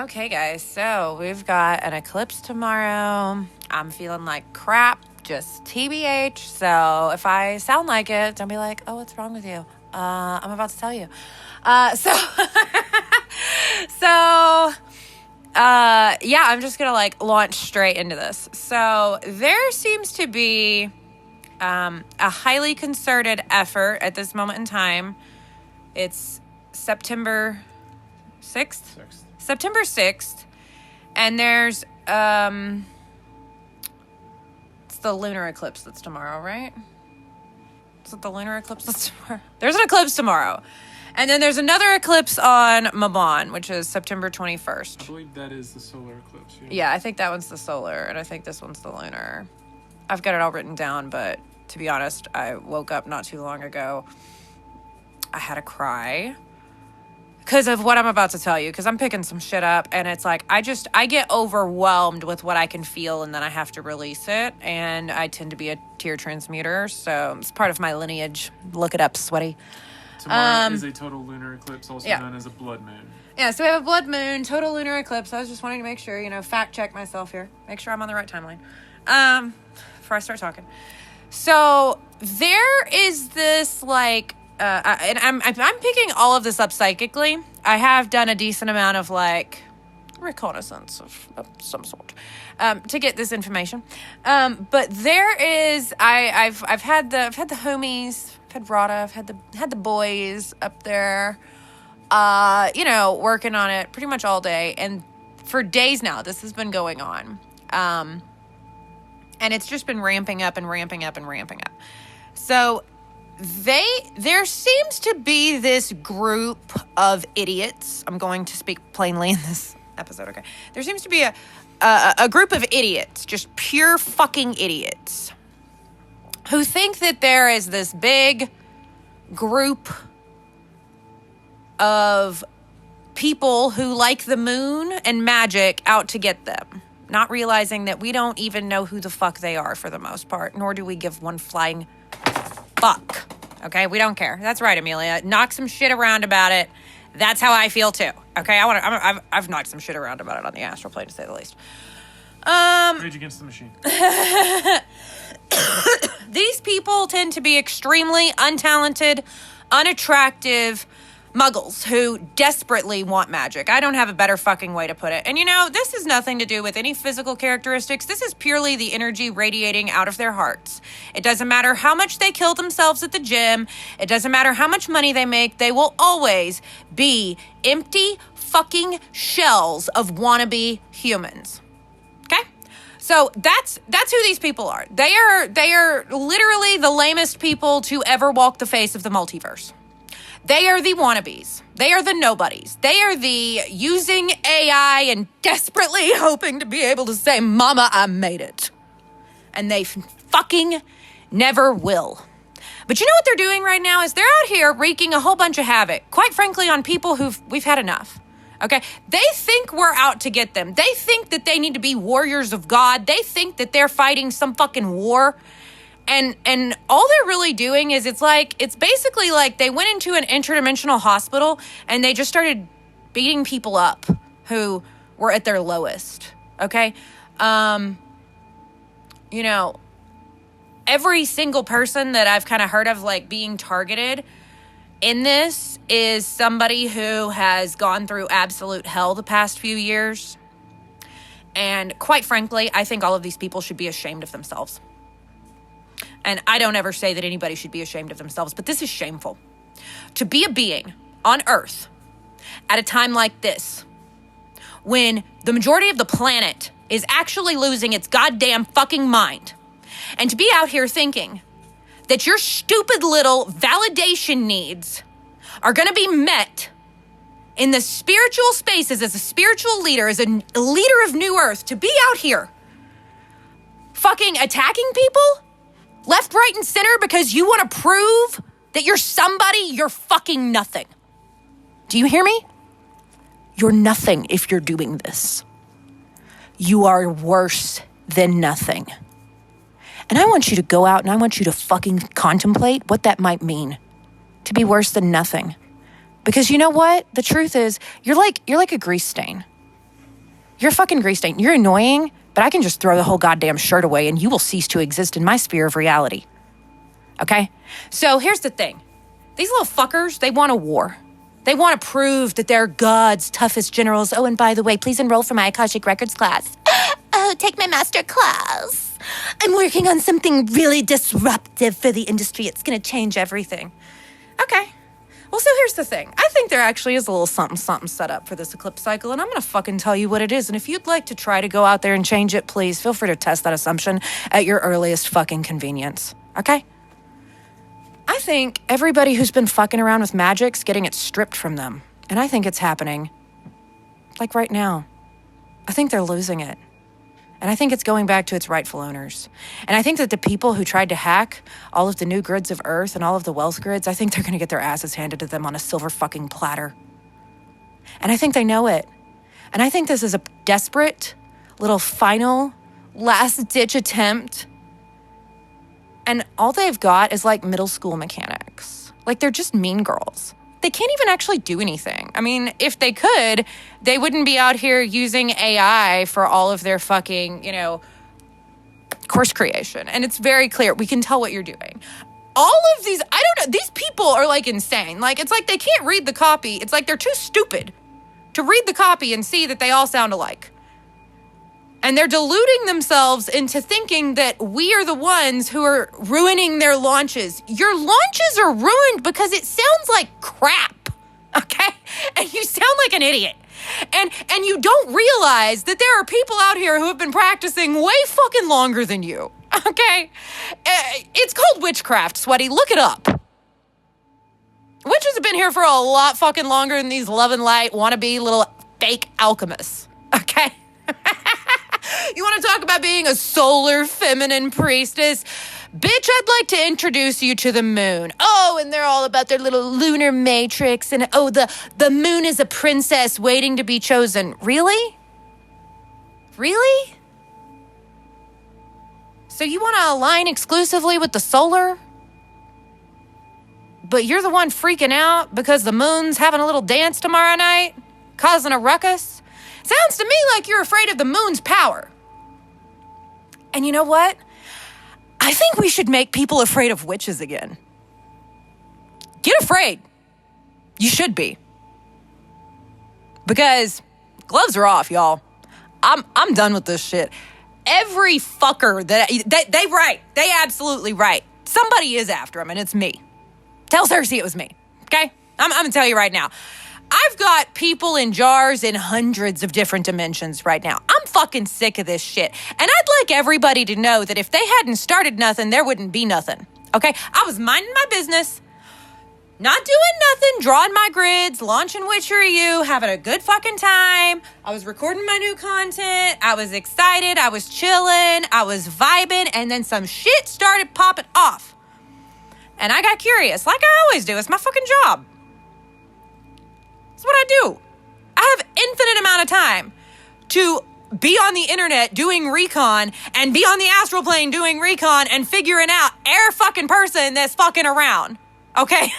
Okay, guys, so we've got an eclipse tomorrow. I'm feeling like crap, just TBH. So if I sound like it, don't be like, oh, what's wrong with you? I'm about to tell you. Yeah, I'm just going to like launch straight into this. So there seems to be a highly concerted effort at this moment in time. It's September 6th? September 6th, and there's, it's the lunar eclipse that's tomorrow, right? Is it the lunar eclipse that's tomorrow? There's an eclipse tomorrow. And then there's another eclipse on Mabon, which is September 21st. I believe that is the solar eclipse. Yeah, I think that one's the solar, and I think this one's the lunar. I've got it all written down, but to be honest, I woke up not too long ago. I had a cry because of what I'm about to tell you, because I'm picking some shit up, and it's like, I get overwhelmed with what I can feel, and then I have to release it, and I tend to be a tear transmuter, so it's part of my lineage. Look it up, sweaty. Tomorrow is a total lunar eclipse, also known as a blood moon. Yeah, so we have a blood moon, total lunar eclipse. I was just wanting to make sure, fact check myself here. Make sure I'm on the right timeline before I start talking. So there is this, like, and I'm picking all of this up psychically. I have done a decent amount of like reconnaissance of some sort to get this information. But there is I've had the homies, I've had Rada, I've had the boys up there, working on it pretty much all day, and for days now this has been going on. And it's just been ramping up and ramping up and ramping up. So there seems to be this group of idiots. I'm going to speak plainly in this episode, okay? There seems to be a group of idiots, just pure fucking idiots, who think that there is this big group of people who like the moon and magic out to get them, not realizing that we don't even know who the fuck they are for the most part, nor do we give one flying fuck. Okay, we don't care. That's right, Amelia. Knock some shit around about it. That's how I feel too. Okay, I've knocked some shit around about it on the astral plane, to say the least. Rage Against the Machine. These people tend to be extremely untalented, unattractive muggles who desperately want magic. I don't have a better fucking way to put it. And this has nothing to do with any physical characteristics. This is purely the energy radiating out of their hearts. It doesn't matter how much they kill themselves at the gym. It doesn't matter how much money they make. They will always be empty fucking shells of wannabe humans. Okay? So that's who these people are. They are literally the lamest people to ever walk the face of the multiverse. They are the wannabes. They are the nobodies. They are the using AI and desperately hoping to be able to say, Mama, I made it. And they fucking never will. But you know what they're doing right now is they're out here wreaking a whole bunch of havoc, quite frankly, on people we've had enough. Okay? They think we're out to get them. They think that they need to be warriors of God. They think that they're fighting some fucking war. And all they're really doing is it's basically like they went into an interdimensional hospital and they just started beating people up who were at their lowest. Okay? Every single person that I've kind of heard of like being targeted in this is somebody who has gone through absolute hell the past few years. And quite frankly, I think all of these people should be ashamed of themselves. And I don't ever say that anybody should be ashamed of themselves, but this is shameful. To be a being on Earth at a time like this, when the majority of the planet is actually losing its goddamn fucking mind, and to be out here thinking that your stupid little validation needs are going to be met in the spiritual spaces as a spiritual leader, as a leader of New Earth, to be out here fucking attacking people left, right, and center because you want to prove that you're somebody, you're fucking nothing. Do you hear me? You're nothing if you're doing this. You are worse than nothing. And I want you to go out and I want you to fucking contemplate what that might mean to be worse than nothing. Because you know what? The truth is, you're like a grease stain. You're a fucking grease stain. You're annoying, but I can just throw the whole goddamn shirt away and you will cease to exist in my sphere of reality. Okay? So here's the thing. These little fuckers, they want a war. They want to prove that they're God's toughest generals. Oh, and by the way, please enroll for my Akashic Records class. Oh, take my master class. I'm working on something really disruptive for the industry. It's going to change everything. Okay. Well, so here's the thing. I think there actually is a little something set up for this eclipse cycle, and I'm going to fucking tell you what it is. And if you'd like to try to go out there and change it, please feel free to test that assumption at your earliest fucking convenience. Okay? I think everybody who's been fucking around with magic's getting it stripped from them. And I think it's happening. Like right now. I think they're losing it. And I think it's going back to its rightful owners. And I think that the people who tried to hack all of the new grids of Earth and all of the wealth grids, I think they're going to get their asses handed to them on a silver fucking platter. And I think they know it. And I think this is a desperate little final last-ditch attempt. And all they've got is like middle school mechanics. Like they're just mean girls. They can't even actually do anything. I mean, if they could, they wouldn't be out here using AI for all of their fucking, course creation. And it's very clear. We can tell what you're doing. All of these, I don't know, these people are like insane. Like, it's like they can't read the copy. It's like they're too stupid to read the copy and see that they all sound alike. And they're deluding themselves into thinking that we are the ones who are ruining their launches. Your launches are ruined because it sounds like crap, okay? And you sound like an idiot. And you don't realize that there are people out here who have been practicing way fucking longer than you, okay? It's called witchcraft, sweaty. Look it up. Witches have been here for a lot fucking longer than these love and light wannabe little fake alchemists, okay? You want to talk about being a solar feminine priestess? Bitch, I'd like to introduce you to the moon. Oh, and they're all about their little lunar matrix. And oh, the moon is a princess waiting to be chosen. Really? Really? So you want to align exclusively with the solar? But you're the one freaking out because the moon's having a little dance tomorrow night? Causing a ruckus? Sounds to me like you're afraid of the moon's power. And you know what? I think we should make people afraid of witches again. Get afraid. You should be. Because gloves are off, y'all. I'm done with this shit. Every fucker they right. They absolutely right. Somebody is after him, and it's me. Tell Cersei it was me, okay? I'm going to tell you right now. I've got people in jars in hundreds of different dimensions right now. I'm fucking sick of this shit. And I'd like everybody to know that if they hadn't started nothing, there wouldn't be nothing. Okay? I was minding my business, not doing nothing, drawing my grids, launching Witchery U, having a good fucking time. I was recording my new content. I was excited. I was chilling. I was vibing. And then some shit started popping off. And I got curious, like I always do. It's my fucking job. That's what I do. I have infinite amount of time to be on the internet doing recon and be on the astral plane doing recon and figuring out every fucking person that's fucking around. Okay?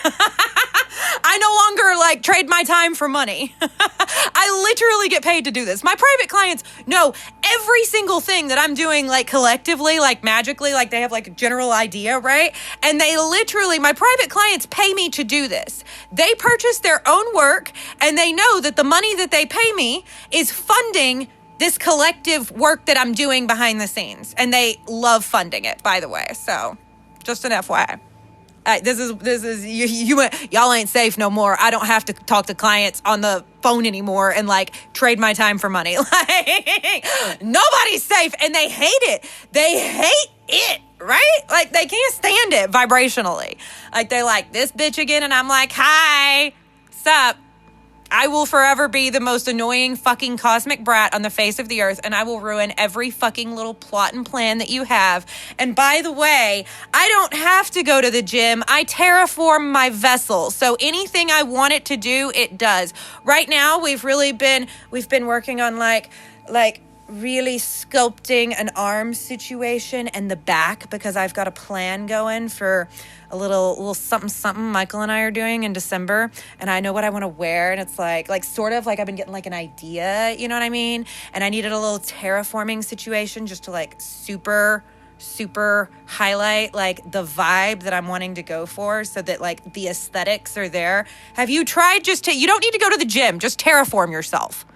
I no longer trade my time for money. I literally get paid to do this. My private clients know every single thing that I'm doing collectively, magically, they have a general idea, right? And they literally, my private clients pay me to do this. They purchase their own work and they know that the money that they pay me is funding this collective work that I'm doing behind the scenes. And they love funding it, by the way. So just an FYI. This is y'all ain't safe no more. I don't have to talk to clients on the phone anymore and trade my time for money. Nobody's safe, and they hate it. They hate it, right? They can't stand it vibrationally. They're like, this bitch again, and I'm like, hi, sup? I will forever be the most annoying fucking cosmic brat on the face of the earth, and I will ruin every fucking little plot and plan that you have. And by the way, I don't have to go to the gym. I terraform my vessel. So anything I want it to do, it does. Right now, we've been working on really sculpting an arm situation and the back because I've got a plan going for a little something Michael and I are doing in December, and I know what I want to wear, and it's like sort of like I've been getting like an idea, you know what I mean? And I needed a little terraforming situation just to like super highlight like the vibe that I'm wanting to go for, so that like the aesthetics are there. Have you tried you don't need to go to the gym, just terraform yourself.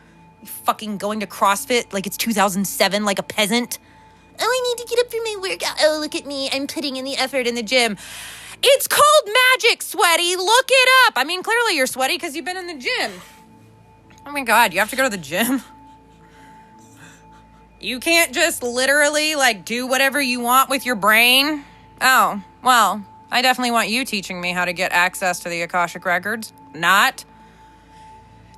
You fucking going to CrossFit like it's 2007 like a peasant. Oh, I need to get up for my workout. Oh, look at me. I'm putting in the effort in the gym. It's called magic, sweaty. Look it up. I mean, clearly you're sweaty because you've been in the gym. Oh my God, you have to go to the gym? You can't just literally, like, do whatever you want with your brain? Oh, well, I definitely want you teaching me how to get access to the Akashic Records. Not.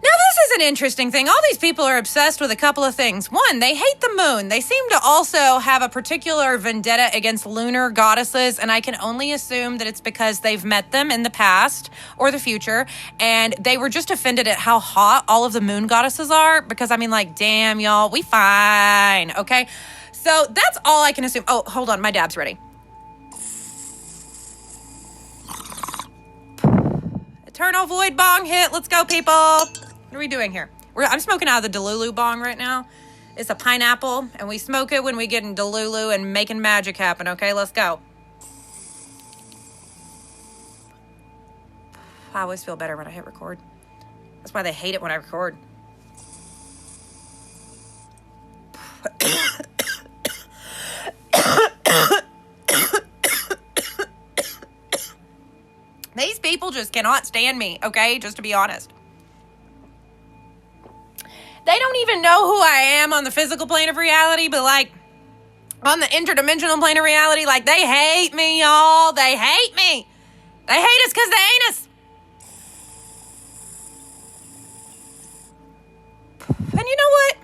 Now, this is an interesting thing. All these people are obsessed with a couple of things. One, they hate the moon. They seem to also have a particular vendetta against lunar goddesses, and I can only assume that it's because they've met them in the past or the future, and they were just offended at how hot all of the moon goddesses are, because, I mean, like, damn, y'all, we fine, okay? So that's all I can assume. Oh, hold on, my dab's ready. Eternal Void bong hit. Let's go, people. What are we doing here? I'm smoking out of the Delulu bong right now. It's a pineapple, and we smoke it when we get in Delulu and making magic happen, okay? Let's go. I always feel better when I hit record. That's why they hate it when I record. These people just cannot stand me, okay? Just to be honest. They don't even know who I am on the physical plane of reality, but like on the interdimensional plane of reality, like they hate me, y'all. They hate me. They hate us because they ain't us. And you know what?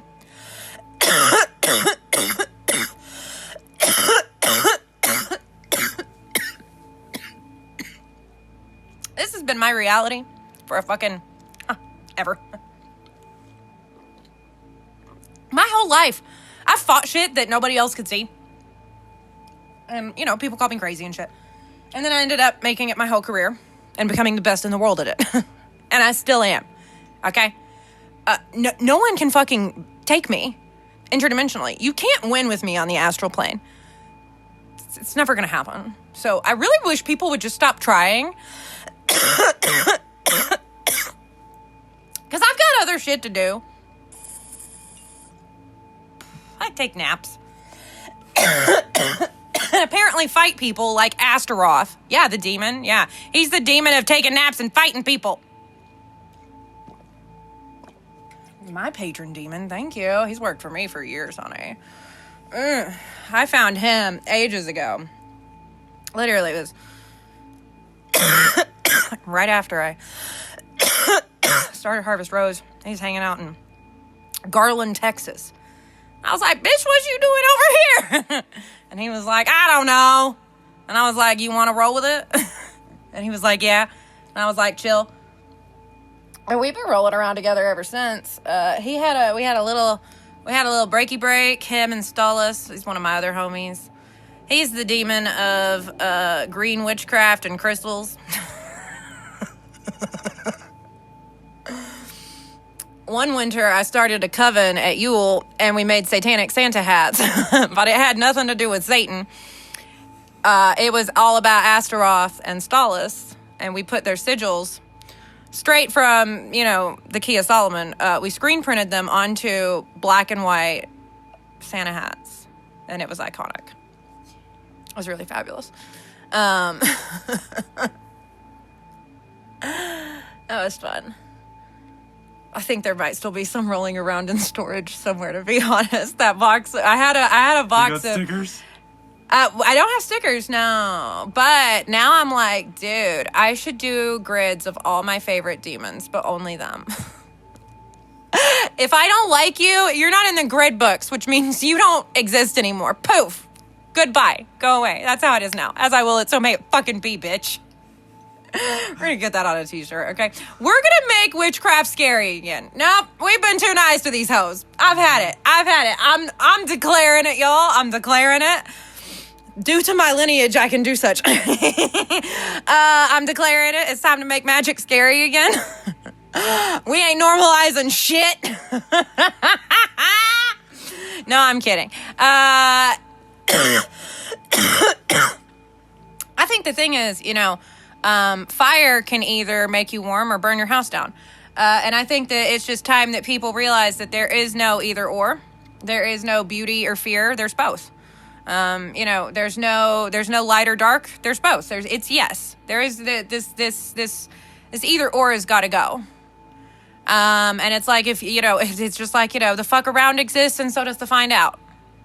This has been my reality for a fucking ever. My whole life, I fought shit that nobody else could see. And, you know, people called me crazy and shit. And then I ended up making it my whole career and becoming the best in the world at it. And I still am. Okay? No one can fucking take me interdimensionally. You can't win with me on the astral plane. It's never going to happen. So I really wish people would just stop trying. Because I've got other shit to do. I take naps. And apparently fight people like Astaroth. Yeah, the demon. Yeah. He's the demon of taking naps and fighting people. My patron demon. Thank you. He's worked for me for years, honey. I found him ages ago. Literally, it was right after I started Harvest Rose. He's hanging out in Garland, Texas. I was like, bitch, what you doing over here? And he was like, I don't know. And I was like, you want to roll with it? And he was like, yeah. And I was like, chill. And we've been rolling around together ever since. We had a little breaky break. Him and Stullis. He's one of my other homies. He's the demon of green witchcraft and crystals. One winter, I started a coven at Yule, and we made satanic Santa hats. But it had nothing to do with Satan. It was all about Astaroth and Stullis, and we put their sigils straight from, the Key of Solomon. We screen printed them onto black and white Santa hats, and it was iconic. It was really fabulous. That was fun. I think there might still be some rolling around in storage somewhere, to be honest. That box, I had a box of stickers. I don't have stickers, no. But now I'm like, dude, I should do grids of all my favorite demons, but only them. If I don't like you, you're not in the grid books, which means you don't exist anymore. Poof. Goodbye. Go away. That's how it is now. As I will it, so may it fucking be, bitch. We're gonna get that on a t-shirt, okay? We're gonna make witchcraft scary again. Nope, we've been too nice to these hoes. I've had it. I'm declaring it, y'all. I'm declaring it. due to my lineage, I can do such. I'm declaring it. It's time to make magic scary again. We ain't normalizing shit. No, I'm kidding. I think the thing is, fire can either make you warm or burn your house down. And I think that it's just time that people realize that there is no either or. There is no beauty or fear. There's both. There's no light or dark. There's both. It's yes. There is this either or has got to go. And it's like it's just like the fuck around exists, and so does the find out.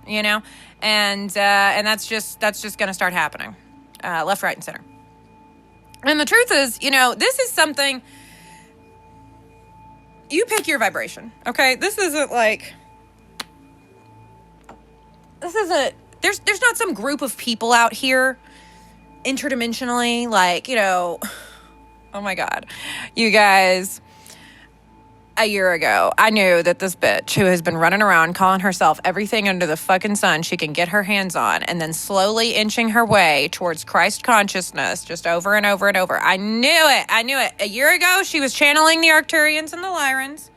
And that's just gonna start happening, left, right, and center. And the truth is, this is something. You pick your vibration, okay? This isn't like. There's not some group of people out here interdimensionally, like, oh my God. You guys, a year ago, I knew that this bitch who has been running around calling herself everything under the fucking sun she can get her hands on, and then slowly inching her way towards Christ consciousness just over and over and over. I knew it. A year ago, she was channeling the Arcturians and the Lyrans.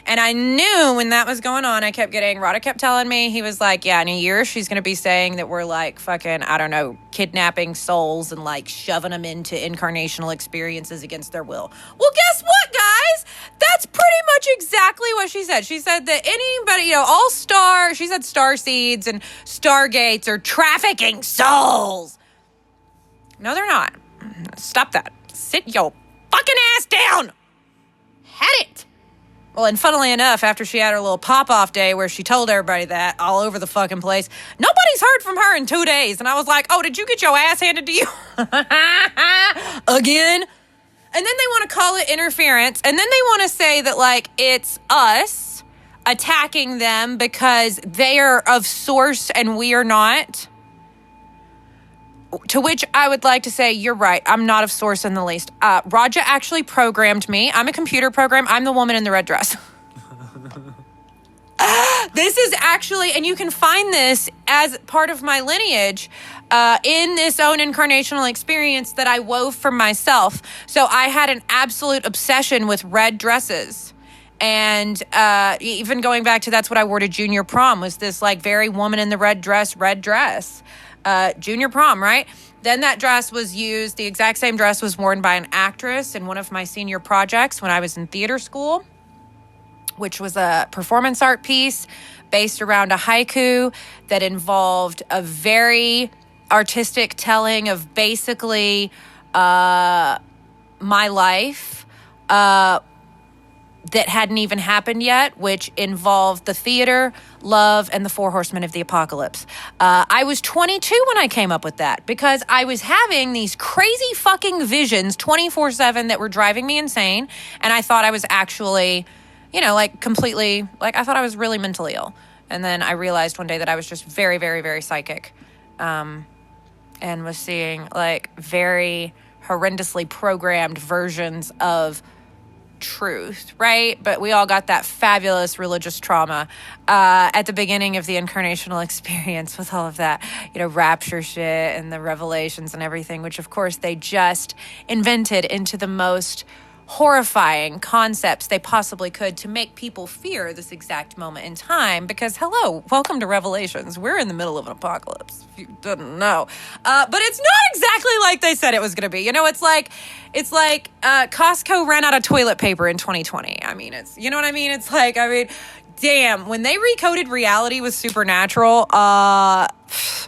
And I knew when that was going on, Rada kept telling me, he was like, yeah, in a year, she's going to be saying that we're like fucking, I don't know, kidnapping souls and like shoving them into incarnational experiences against their will. Well, guess what, guys? That's pretty much exactly what she said. She said that anybody, she said star seeds and stargates are trafficking souls. No, they're not. Stop that. Sit your fucking ass down. Had it. Well, and funnily enough, after she had her little pop-off day where she told everybody that all over the fucking place, nobody's heard from her in 2 days. And I was like, oh, did you get your ass handed to you? Again? And then they want to call it interference. And then they want to say that, like, it's us attacking them because they are of source and we are not. To which I would like to say, you're right. I'm not of source in the least. Raja actually programmed me. I'm a computer program. I'm the woman in the red dress. This is actually, and you can find this as part of my lineage in this own incarnational experience that I wove for myself. So I had an absolute obsession with red dresses. And even going back to that's what I wore to junior prom was this like very woman in the red dress. Junior prom, right? Then that dress was used, the exact same dress was worn by an actress in one of my senior projects when I was in theater school, which was a performance art piece based around a haiku that involved a very artistic telling of basically my life that hadn't even happened yet, which involved the theater, love, and the 4 horsemen of the apocalypse. I was 22 when I came up with that because I was having these crazy fucking visions 24/7 that were driving me insane. And I thought I was actually, completely, I thought I was really mentally ill. And then I realized one day that I was just very, very, very psychic. And was seeing very horrendously programmed versions of truth, right? But we all got that fabulous religious trauma at the beginning of the incarnational experience with all of that, rapture shit and the revelations and everything, which of course they just invented into the most horrifying concepts they possibly could to make people fear this exact moment in time because, hello, welcome to Revelations. We're in the middle of an apocalypse, if you didn't know. But it's not exactly like they said it was going to be. It's like Costco ran out of toilet paper in 2020. I mean, it's, you know what I mean? It's damn, when they recoded reality with Supernatural,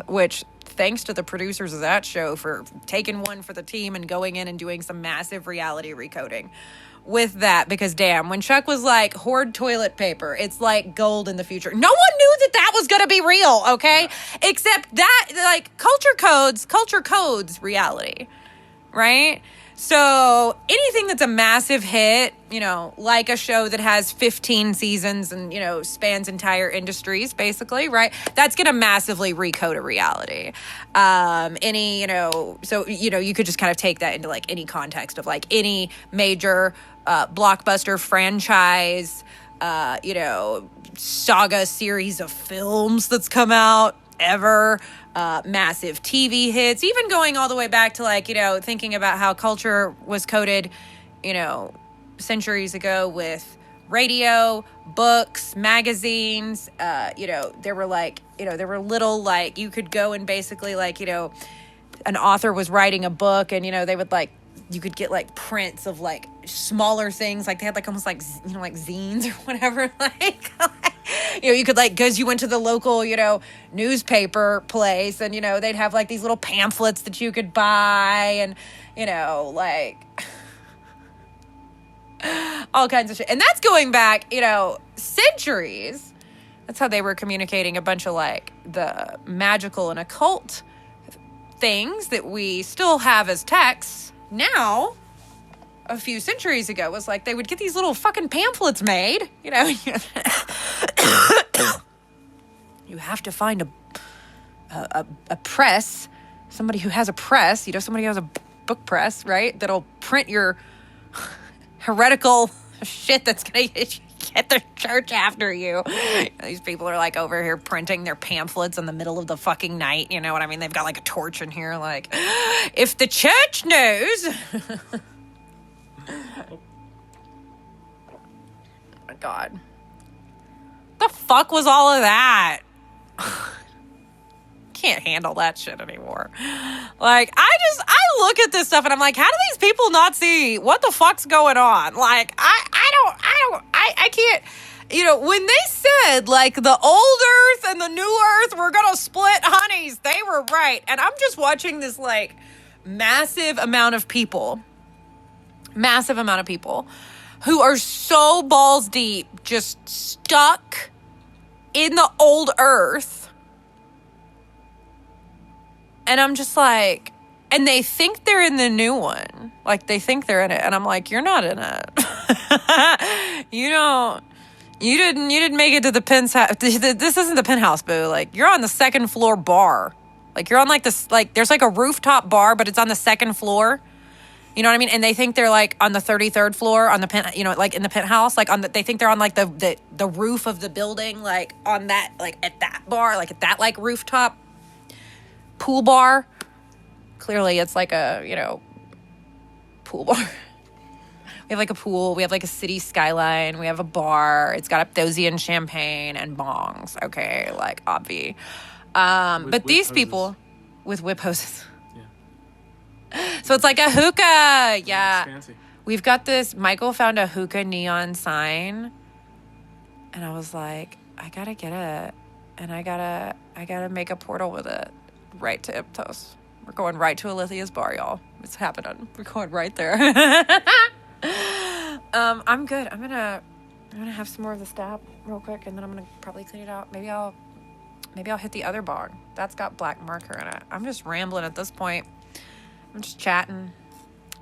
which thanks to the producers of that show for taking one for the team and going in and doing some massive reality recoding with that. Because damn, when Chuck was like, hoard toilet paper, it's like gold in the future. No one knew that was going to be real, okay? Yeah. Except that, culture codes reality, right? So anything that's a massive hit, like a show that has 15 seasons and, spans entire industries, basically, right? That's going to massively recode a reality. You could just kind of take that into any context of any major blockbuster franchise, saga series of films that's come out ever. massive TV hits, even going all the way back to like, thinking about how culture was coded, centuries ago with radio, books, magazines. There were like, there were little, like, you could go and basically like, an author was writing a book and, they would like, you could get like prints of like smaller things. Like they had like almost like, like zines or whatever. Like, you could like, cause you went to the local, newspaper place and, they'd have like these little pamphlets that you could buy and, like all kinds of shit. And that's going back, centuries. That's how they were communicating a bunch of like the magical and occult things that we still have as texts now. A few centuries ago was like they would get these little fucking pamphlets made, You have to find a press, somebody who has a press, somebody who has a book press, right? That'll print your heretical shit that's gonna get the church after you. These people are like over here printing their pamphlets in the middle of the fucking night. You know what I mean? They've got like a torch in here, like, if the church knows. Oh my God. The fuck was all of that? Can't handle that shit anymore. Like, I look at this stuff and I'm like, how do these people not see what the fuck's going on? Like, I can't, when they said like the old earth and the new earth were gonna split honeys, they were right. And I'm just watching this like massive amount of people who are so balls deep, just stuck in the old earth. And I'm just like, and they think they're in the new one. Like, they think they're in it. And I'm like, you're not in it. You didn't make it to the penthouse. This isn't the penthouse, boo. Like, you're on the second floor bar. Like, you're on like this, like, there's like a rooftop bar, but it's on the second floor. You know what I mean? And they think they're like on the 33rd floor on the like in the penthouse, like they think they're on like the roof of the building, like on that, like at that bar, like at that like rooftop pool bar. Clearly it's like a, pool bar. We have like a pool, we have like a city skyline, we have a bar, it's got Apthosian champagne and bongs, okay, like obvi. But these hoses. People with whip hoses. So it's like a hookah. Yeah. Fancy. We've got this. Michael found a hookah neon sign. And I was like, I gotta get it. And I gotta make a portal with it. Right to Iptos. We're going right to Alithia's bar, y'all. It's happening. We're going right there. I'm good. I'm gonna have some more of the stab real quick, and then I'm gonna probably clean it out. Maybe I'll hit the other bong. That's got black marker in it. I'm just rambling at this point. I'm just chatting.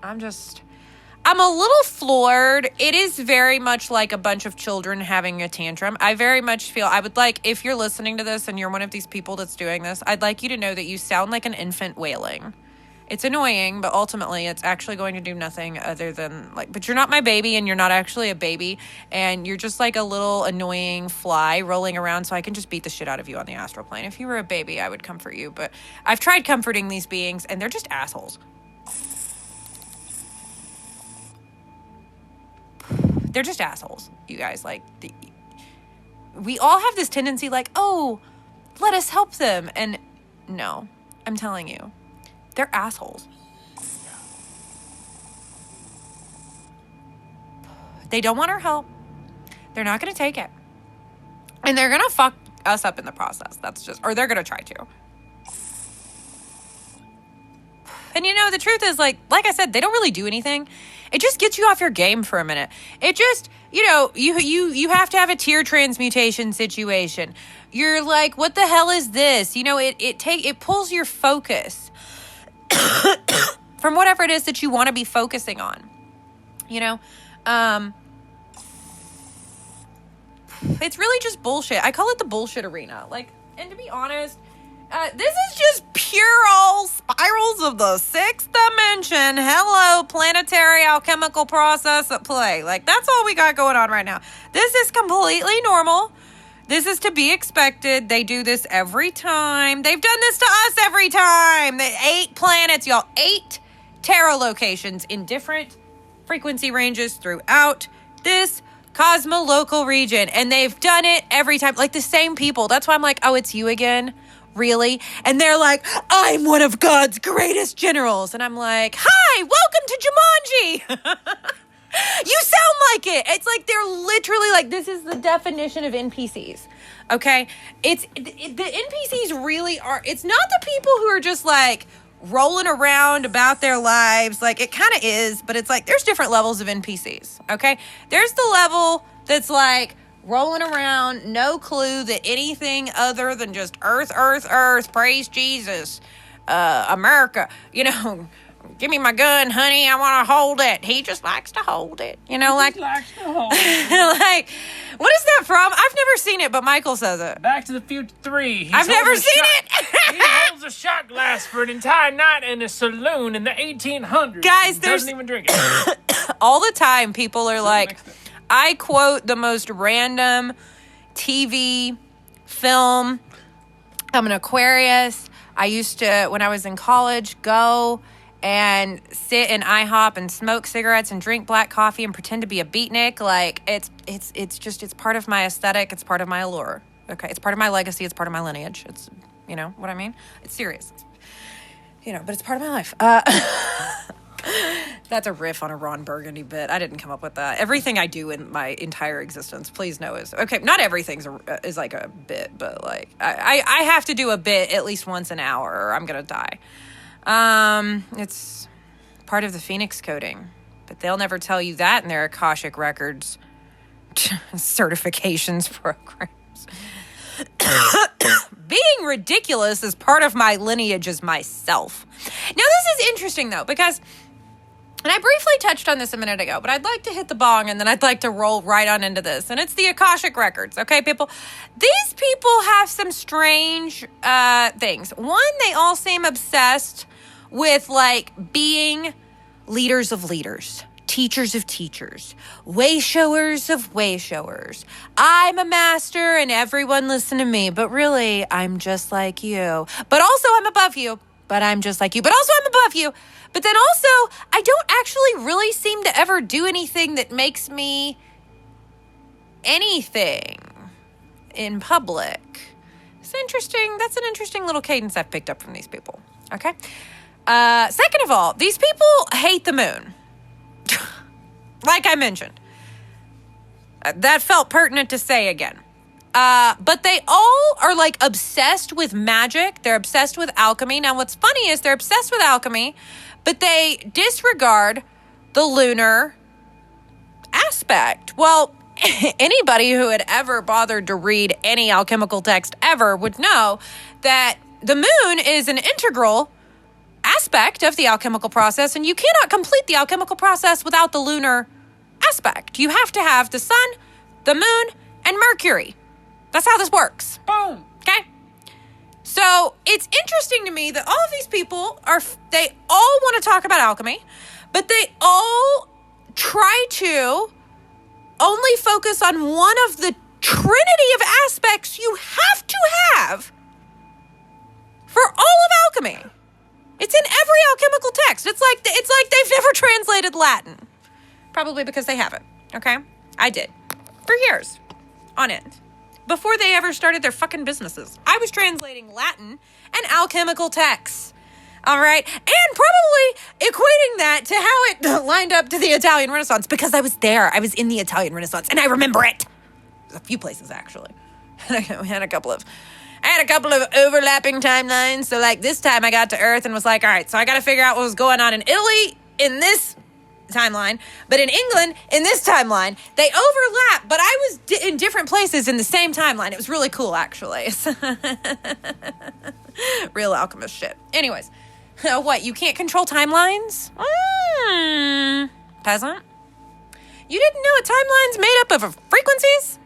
I'm a little floored. It is very much like a bunch of children having a tantrum. I very much feel, I would like, if you're listening to this and you're one of these people that's doing this, I'd like you to know that you sound like an infant wailing. It's annoying, but ultimately it's actually going to do nothing other than like, but you're not my baby and you're not actually a baby and you're just like a little annoying fly rolling around, so I can just beat the shit out of you on the astral plane. If you were a baby, I would comfort you, but I've tried comforting these beings and they're just assholes. They're just assholes, you guys. Like, we all have this tendency like, oh, let us help them. And no, I'm telling you, they're assholes. They don't want our help. They're not going to take it. And they're going to fuck us up in the process. Or they're going to try to. And the truth is, like I said, they don't really do anything. It just gets you off your game for a minute. It just, you have to have a tear transmutation situation. You're like, what the hell is this? It pulls your focus from whatever it is that you want to be focusing on. It's really just bullshit. I call it the bullshit arena. Like, and to be honest, this is just pure old spirals of the sixth dimension. Hello, planetary alchemical process at play. Like, that's all we got going on right now. This is completely normal. This is to be expected. They do this every time. They've done this to us every time. 8 planets, y'all. 8 tarot locations in different frequency ranges throughout this cosmolocal region. And they've done it every time. Like the same people. That's why I'm like, oh, it's you again? Really? And they're like, I'm one of God's greatest generals. And I'm like, hi, welcome to Jumanji. You sound like it. It's like they're literally like, this is the definition of NPCs. Okay? The NPCs really are, it's not the people who are just like rolling around about their lives. Like it kind of is, but it's like there's different levels of NPCs. Okay? There's the level that's like rolling around, no clue that anything other than just earth, praise Jesus, America, give me my gun, honey. I want to hold it. He just likes to hold it. Like, likes to hold like, what is that from? I've never seen it, but Michael says it. Back to the Future 3. I've never seen it. He holds a shot glass for an entire night in a saloon in the 1800s. Guys, doesn't even drink it. All the time, people are like, I quote the most random TV, film. I'm an Aquarius. I used to, when I was in college, go and sit in IHOP and smoke cigarettes and drink black coffee and pretend to be a beatnik. Like it's part of my aesthetic. It's part of my allure. Okay. It's part of my legacy. It's part of my lineage. It's, you know what I mean? It's serious, but it's part of my life. That's a riff on a Ron Burgundy bit. I didn't come up with that. Everything I do in my entire existence, please know, is okay. Not everything is like a bit, but like I have to do a bit at least once an hour or I'm going to die. It's part of the Phoenix coding, but they'll never tell you that in their Akashic Records certifications programs. Being ridiculous is part of my lineage as myself. Now, this is interesting, though, because, and I briefly touched on this a minute ago, but I'd like to hit the bong and then I'd like to roll right on into this. And it's the Akashic Records, okay, people? These people have some strange things. One, they all seem obsessed with, like, being leaders of leaders, teachers of teachers, way showers of way showers. I'm a master and everyone listen to me, but really, I'm just like you. But also, I'm above you, but I'm just like you. But also, I'm above you. But then also, I don't actually really seem to ever do anything that makes me anything in public. It's interesting. That's an interesting little cadence I've picked up from these people. Okay? Second of all, these people hate the moon. Like I mentioned. That felt pertinent to say again. But they all are like obsessed with magic. They're obsessed with alchemy. Now, what's funny is they're obsessed with alchemy, but they disregard the lunar aspect. Well, anybody who had ever bothered to read any alchemical text ever would know that the moon is an integral aspect of the alchemical process, and you cannot complete the alchemical process without the lunar aspect. You have to have the sun, the moon, and Mercury. That's how this works. Boom. Okay? So it's interesting to me that all of these people they all want to talk about alchemy, but they all try to only focus on one of the trinity of aspects you have to have for all of alchemy. It's in every alchemical text. It's like they've never translated Latin. Probably because they haven't, okay? I did. For years. On end. Before they ever started their fucking businesses. I was translating Latin and alchemical texts. All right? And probably equating that to how it lined up to the Italian Renaissance because I was there. I was in the Italian Renaissance and I remember it. There's a few places, actually. I had a couple of overlapping timelines. So, like, this time I got to Earth and was like, all right, so I got to figure out what was going on in Italy in this timeline, but in England in this timeline. They overlap, but I was in different places in the same timeline. It was really cool, actually. Real alchemist shit. Anyways, what, you can't control timelines? Peasant? You didn't know a timeline's made up of frequencies?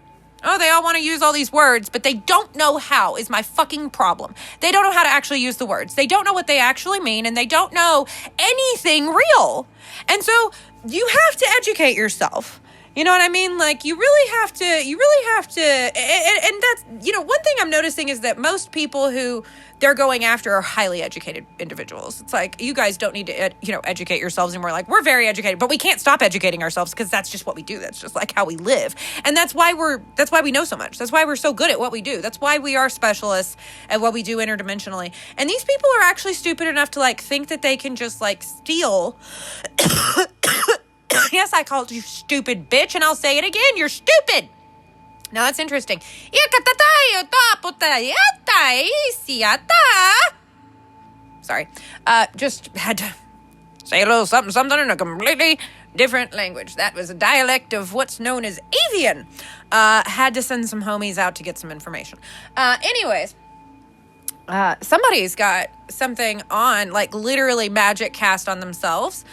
Oh, they all want to use all these words, but they don't know how is my fucking problem. They don't know how to actually use the words. They don't know what they actually mean, and they don't know anything real. And so you have to educate yourself. You know what I mean? Like, you really have to, and that's, one thing I'm noticing is that most people who they're going after are highly educated individuals. It's like, you guys don't need to, educate yourselves anymore. Like, we're very educated, but we can't stop educating ourselves because that's just what we do. That's just like how we live. And that's why we know so much. That's why we're so good at what we do. That's why we are specialists at what we do interdimensionally. And these people are actually stupid enough to like think that they can just like steal. Yes, I called you stupid, bitch, and I'll say it again. You're stupid. Now, that's interesting. Sorry. Just had to say a little something in a completely different language. That was a dialect of what's known as avian. Had to send some homies out to get some information. Anyways. Somebody's got something on, like literally magic cast on themselves.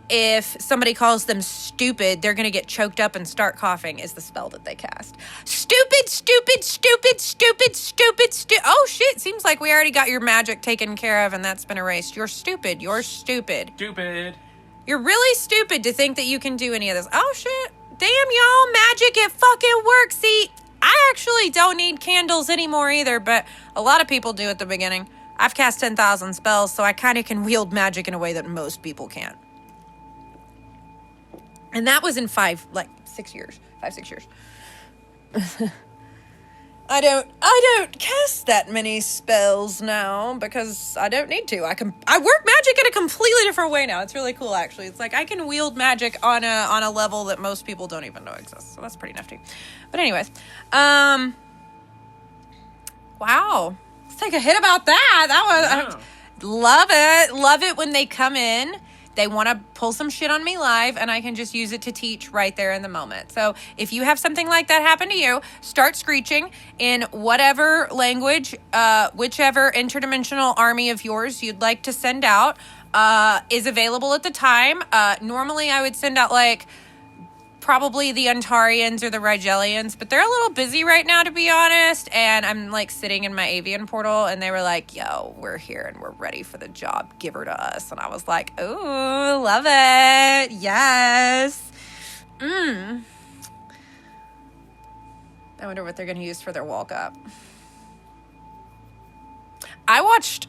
If somebody calls them stupid, they're going to get choked up and start coughing is the spell that they cast. Stupid, stupid, stupid, stupid, stupid, stupid. Oh shit, seems like we already got your magic taken care of and that's been erased. You're stupid. You're stupid. Stupid. You're really stupid to think that you can do any of this. Oh shit. Damn, y'all, magic, it fucking works. See, I actually don't need candles anymore either, but a lot of people do at the beginning. I've cast 10,000 spells, so I kind of can wield magic in a way that most people can't. And that was in 6 years. 5-6 years. I don't cast that many spells now because I don't need to. I work magic in a completely different way now. It's really cool, actually. It's like I can wield magic on a level that most people don't even know exists. So that's pretty nifty. But anyways, wow. Let's take a hit about that. That was love it. Love it when they come in. They want to pull some shit on me live, and I can just use it to teach right there in the moment. So if you have something like that happen to you, start screeching in whatever language, whichever interdimensional army of yours you'd like to send out is available at the time. Normally, I would send out probably the Ontarians or the Rigelians, but they're a little busy right now, to be honest. And I'm sitting in my avian portal, and they were like, yo, we're here and we're ready for the job. Give her to us. And I was like, ooh, love it. Yes. I wonder what they're going to use for their walk up. I watched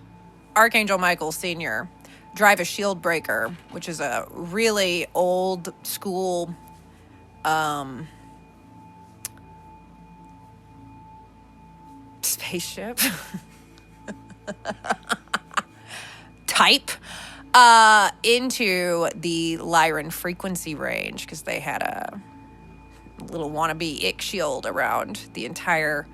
Archangel Michael Sr. drive a shield breaker, which is a really old school spaceship type into the Lyran frequency range because they had a little wannabe ick shield around the entire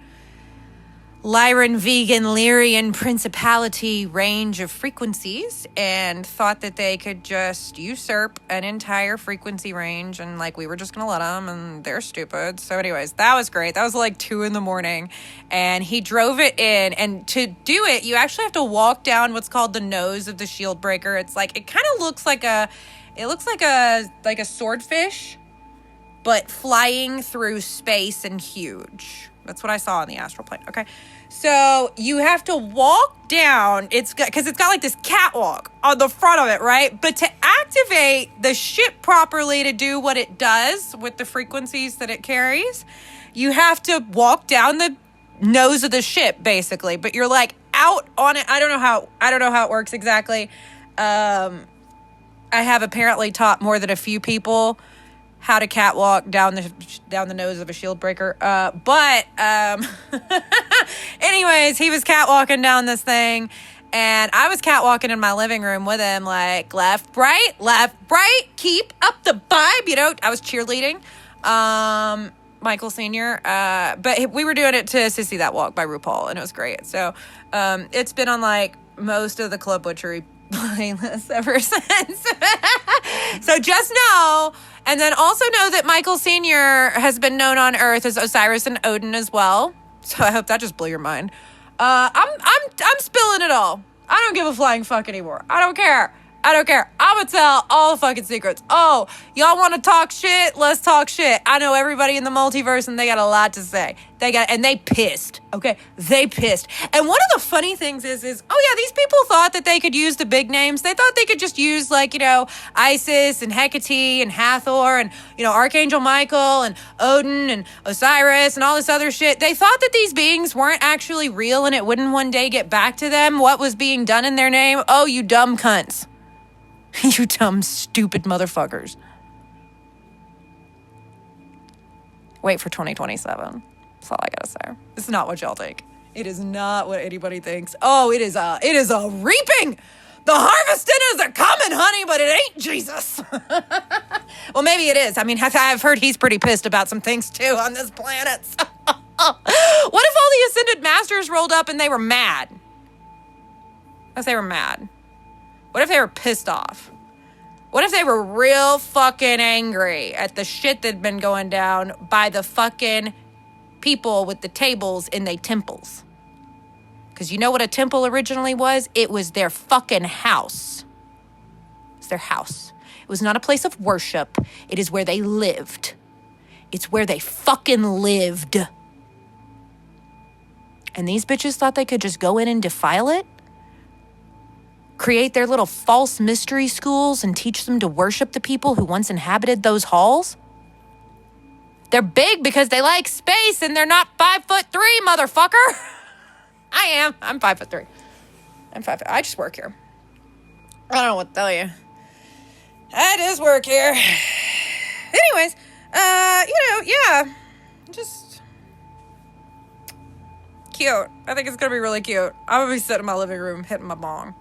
Lyran vegan Lyrian principality range of frequencies and thought that they could just usurp an entire frequency range and we were just gonna let them, and they're stupid. So anyways, that was great. That was 2 a.m. and he drove it in, and to do it you actually have to walk down what's called the nose of the shield breaker. It's it kind of looks like a swordfish but flying through space and huge. That's what I saw on the astral plane. Okay. So you have to walk down. Because it's got this catwalk on the front of it, right? But to activate the ship properly to do what it does with the frequencies that it carries, you have to walk down the nose of the ship, basically. But you're out on it. I don't know how it works exactly. I have apparently taught more than a few people how to catwalk down the nose of a shield breaker. But anyways, he was catwalking down this thing, and I was catwalking in my living room with him, left, right, keep up the vibe. I was cheerleading Michael Sr. But we were doing it to Sissy That Walk by RuPaul, and it was great. So it's been on most of the Club Butchery playlists ever since. So just know, and then also know that Michael Sr. has been known on Earth as Osiris and Odin as well. So I hope that just blew your mind. I'm spilling it all. I don't give a flying fuck anymore. I don't care. I don't care. I'm going to tell all the fucking secrets. Oh, y'all want to talk shit? Let's talk shit. I know everybody in the multiverse and they got a lot to say. And they pissed. Okay? They pissed. And one of the funny things is, oh yeah, these people thought that they could use the big names. They thought they could just use Isis and Hecate and Hathor and, Archangel Michael and Odin and Osiris and all this other shit. They thought that these beings weren't actually real and it wouldn't one day get back to them what was being done in their name. Oh, you dumb cunts. You dumb, stupid motherfuckers. Wait for 2027. That's all I gotta say. It's not what y'all think. It is not what anybody thinks. Oh, it is a reaping. The harvesting is a coming, honey, but it ain't Jesus. Well, maybe it is. I mean, I've heard he's pretty pissed about some things too on this planet. What if all the Ascended Masters rolled up and they were mad? What if they were mad? What if they were pissed off? What if they were real fucking angry at the shit that'd been going down by the fucking people with the tables in their temples? Because you know what a temple originally was? It was their fucking house. It's their house. It was not a place of worship. It is where they lived. It's where they fucking lived. And these bitches thought they could just go in and defile it? Create their little false mystery schools and teach them to worship the people who once inhabited those halls? They're big because they like space and they're not 5'3", motherfucker. I am. I'm 5'3". I just work here. I don't know what to tell you. I just work here. Anyways, yeah. Just cute. I think it's gonna be really cute. I'm gonna be sitting in my living room hitting my bong.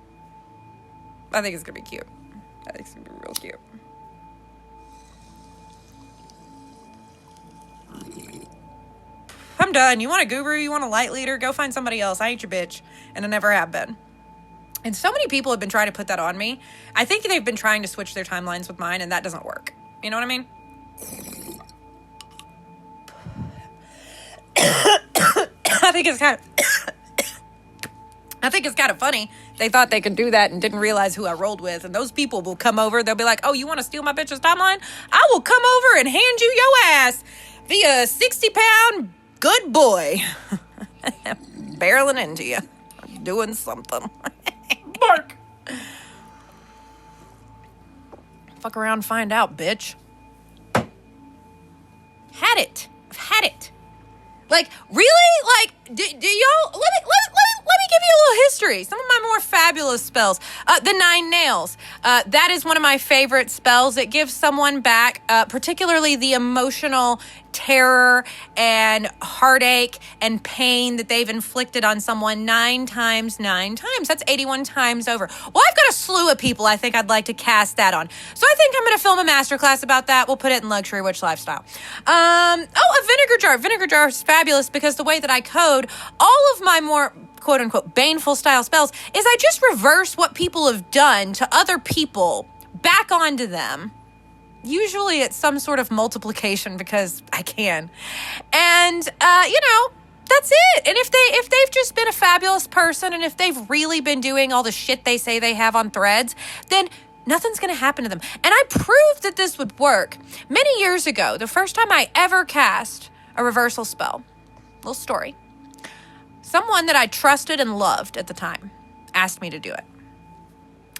I think it's gonna be cute. I think it's gonna be real cute. I'm done. You want a guru? You want a light leader? Go find somebody else. I ain't your bitch. And I never have been. And so many people have been trying to put that on me. I think they've been trying to switch their timelines with mine, and that doesn't work. You know what I mean? I think it's kind of funny. They thought they could do that and didn't realize who I rolled with. And those people will come over. They'll be like, oh, you want to steal my bitch's timeline? I will come over and hand you your ass via 60-pound good boy. Barreling into you. Doing something. Bark! Fuck around and find out, bitch. Had it. I've had it. Like, really? Like, do y'all... Let me give you a little history. Some of my more fabulous spells. The 9 Nails. That is one of my favorite spells. It gives someone back, particularly the emotional terror and heartache and pain that they've inflicted on someone 9 times 9 times. That's 81 times over. Well, I've got a slew of people I think I'd like to cast that on. So I think I'm going to film a masterclass about that. We'll put it in Luxury Witch Lifestyle. A vinegar jar. Vinegar jar is fabulous because the way that I code all of my more quote-unquote baneful style spells is I just reverse what people have done to other people back onto them. Usually it's some sort of multiplication because I can. And, that's it. And if they've just been a fabulous person and if they've really been doing all the shit they say they have on Threads, then nothing's going to happen to them. And I proved that this would work many years ago, the first time I ever cast a reversal spell. Little story. Someone that I trusted and loved at the time asked me to do it.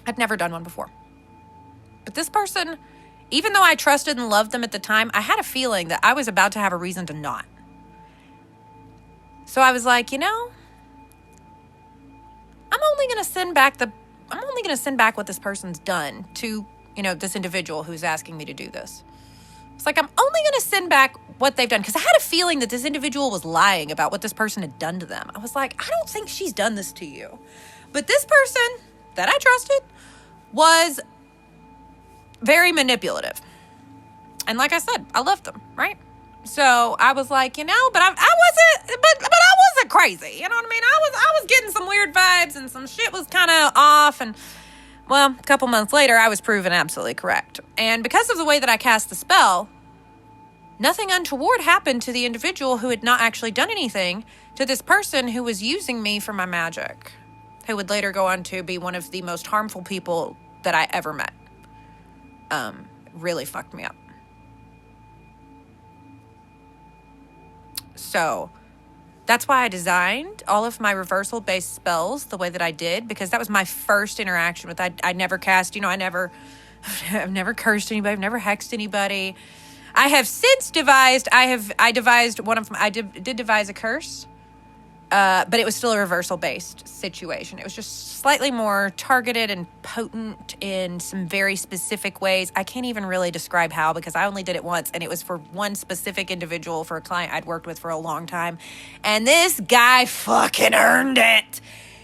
I'd never done one before. But this person... Even though I trusted and loved them at the time, I had a feeling that I was about to have a reason to not. So I was like, I'm only going to send back what this person's done to, this individual who's asking me to do this. It's like, I'm only going to send back what they've done. Because I had a feeling that this individual was lying about what this person had done to them. I was like, I don't think she's done this to you. But this person that I trusted was very manipulative. And like I said, I loved them, right? So I was like, but I wasn't crazy. You know what I mean? I was getting some weird vibes and some shit was kind of off. And well, a couple months later, I was proven absolutely correct. And because of the way that I cast the spell, nothing untoward happened to the individual who had not actually done anything to this person who was using me for my magic, who would later go on to be one of the most harmful people that I ever met. Really fucked me up. So that's why I designed all of my reversal-based spells the way that I did, because that was my first interaction with. I never cast, I've never cursed anybody. I've never hexed anybody. I have since devised. I devised one of. I did devise a curse, but it was still a reversal-based situation. It was just slightly more targeted and potent in some very specific ways. I can't even really describe how, because I only did it once, and it was for one specific individual, for a client I'd worked with for a long time. And this guy fucking earned it.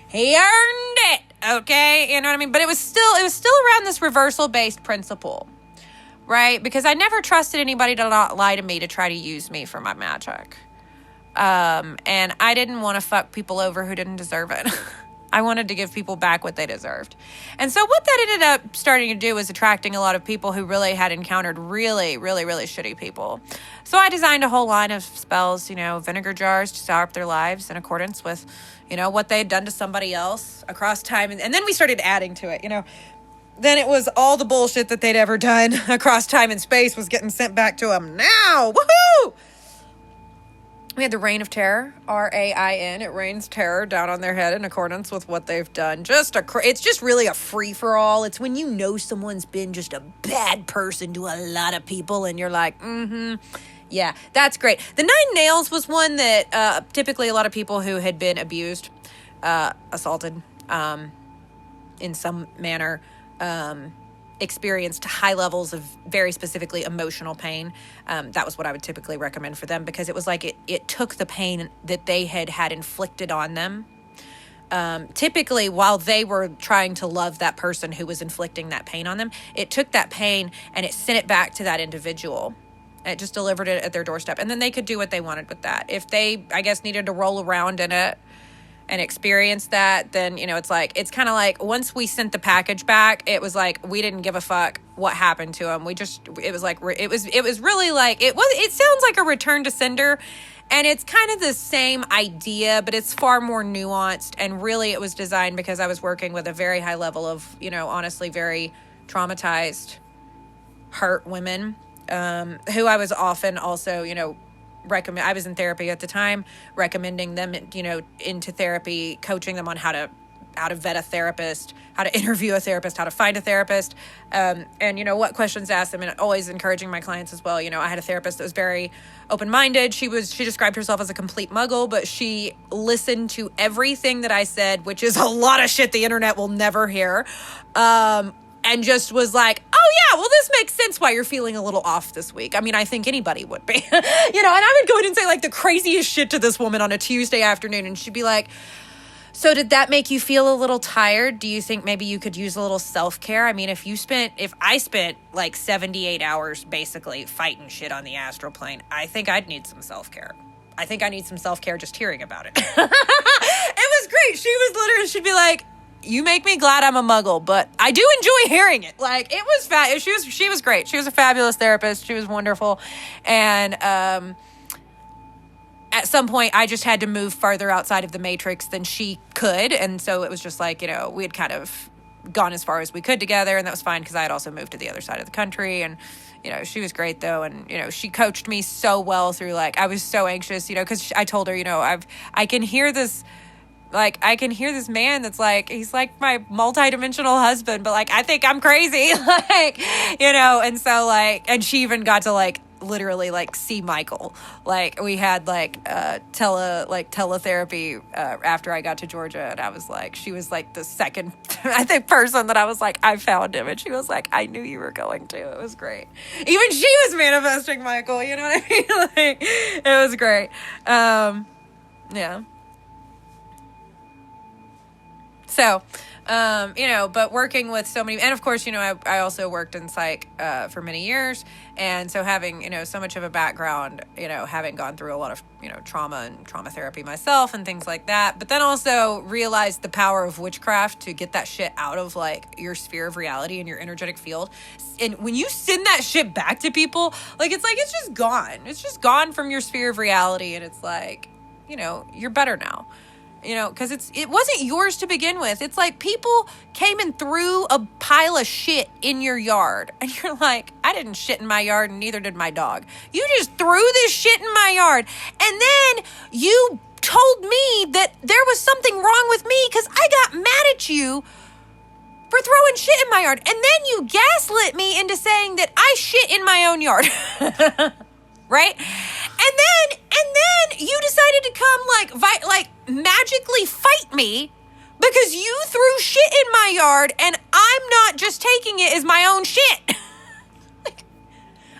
He earned it, okay? You know what I mean? But it was still around this reversal-based principle, right? Because I never trusted anybody to not lie to me to try to use me for my magic. And I didn't want to fuck people over who didn't deserve it. I wanted to give people back what they deserved. And so what that ended up starting to do was attracting a lot of people who really had encountered really, really, really shitty people. So I designed a whole line of spells, vinegar jars to sour up their lives in accordance with, what they had done to somebody else across time. And then we started adding to it, Then it was all the bullshit that they'd ever done across time and space was getting sent back to them now. Woohoo! We had the Reign of Terror, R-A-I-N. It rains terror down on their head in accordance with what they've done. It's just really a free-for-all. It's when someone's been just a bad person to a lot of people, and you're like, yeah, that's great. The 9 Nails was one that typically a lot of people who had been abused, assaulted in some manner, experienced high levels of very specifically emotional pain. That was what I would typically recommend for them, because it was like it took the pain that they had inflicted on them. Typically, while they were trying to love that person who was inflicting that pain on them, it took that pain and it sent it back to that individual. It just delivered it at their doorstep. And then they could do what they wanted with that. If they, I guess, needed to roll around in it and experience that, then, it's kind of like once we sent the package back, it was like we didn't give a fuck what happened to them. It was really like, it sounds like a return to sender, and it's kind of the same idea, but it's far more nuanced. And really it was designed because I was working with a very high level of, honestly, very traumatized, hurt women, who I was often also, I was in therapy at the time, recommending them, into therapy, coaching them on how to vet a therapist, how to interview a therapist, how to find a therapist, and what questions to ask them, and always encouraging my clients as well. I had a therapist that was very open-minded. She described herself as a complete muggle, but she listened to everything that I said, which is a lot of shit the internet will never hear. And just was like, oh yeah, well, this makes sense why you're feeling a little off this week. I mean, I think anybody would be, and I would go in and say like the craziest shit to this woman on a Tuesday afternoon. And she'd be like, so did that make you feel a little tired? Do you think maybe you could use a little self-care? I mean, if I spent like 78 hours basically fighting shit on the astral plane, I think I'd need some self-care. I think I need some self-care just hearing about it. It was great. She'd be like, you make me glad I'm a muggle, but I do enjoy hearing it. Like, it was she was great. She was a fabulous therapist. She was wonderful. And at some point I just had to move farther outside of the matrix than she could. And so it was just like, we had kind of gone as far as we could together, and that was fine because I had also moved to the other side of the country. And she was great though. And, she coached me so well through, like, I was so anxious, because I told her, I can hear this man that's like, he's like my multidimensional husband, but like, I think I'm crazy. And so like, and she even got to like, literally like see Michael. Like we had like, teletherapy, after I got to Georgia, and I was like, she was like the second, I think, person that I was like, I found him. And she was like, I knew you were going to. It was great. Even she was manifesting Michael, you know what I mean? Like, it was great. Yeah. So, but working with so many, and of course, I also worked in psych, for many years. And so having, so much of a background, having gone through a lot of, trauma and trauma therapy myself and things like that, but then also realized the power of witchcraft to get that shit out of like your sphere of reality and your energetic field. And when you send that shit back to people, like, it's just gone. It's just gone from your sphere of reality. And it's like, you're better now. You know, because it wasn't yours to begin with. It's like people came and threw a pile of shit in your yard. And you're like, I didn't shit in my yard and neither did my dog. You just threw this shit in my yard. And then you told me that there was something wrong with me because I got mad at you for throwing shit in my yard. And then you gaslit me into saying that I shit in my own yard. Right? And then you decided to come like magically fight me because you threw shit in my yard and I'm not just taking it as my own shit. Like,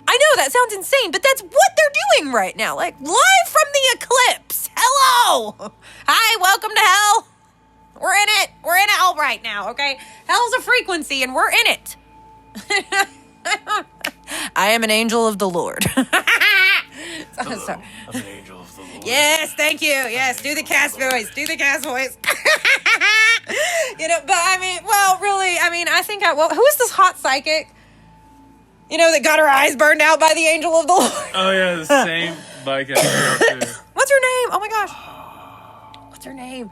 I know that sounds insane, but that's what they're doing right now. Like, live from the eclipse. Hello. Hi, welcome to hell. We're in it. We're in hell right now, okay? Hell's a frequency and we're in it. I am an angel of the Lord. Hello, I'm an angel of the Lord. Yes, thank you. Yes, do the cast voice. Do the cast voice. You know, but I mean, well, really, I mean, I think who is this hot psychic? You know, that got her eyes burned out by the angel of the Lord. Oh, yeah, the same bike I girl, too. What's her name? Oh, my gosh. What's her name?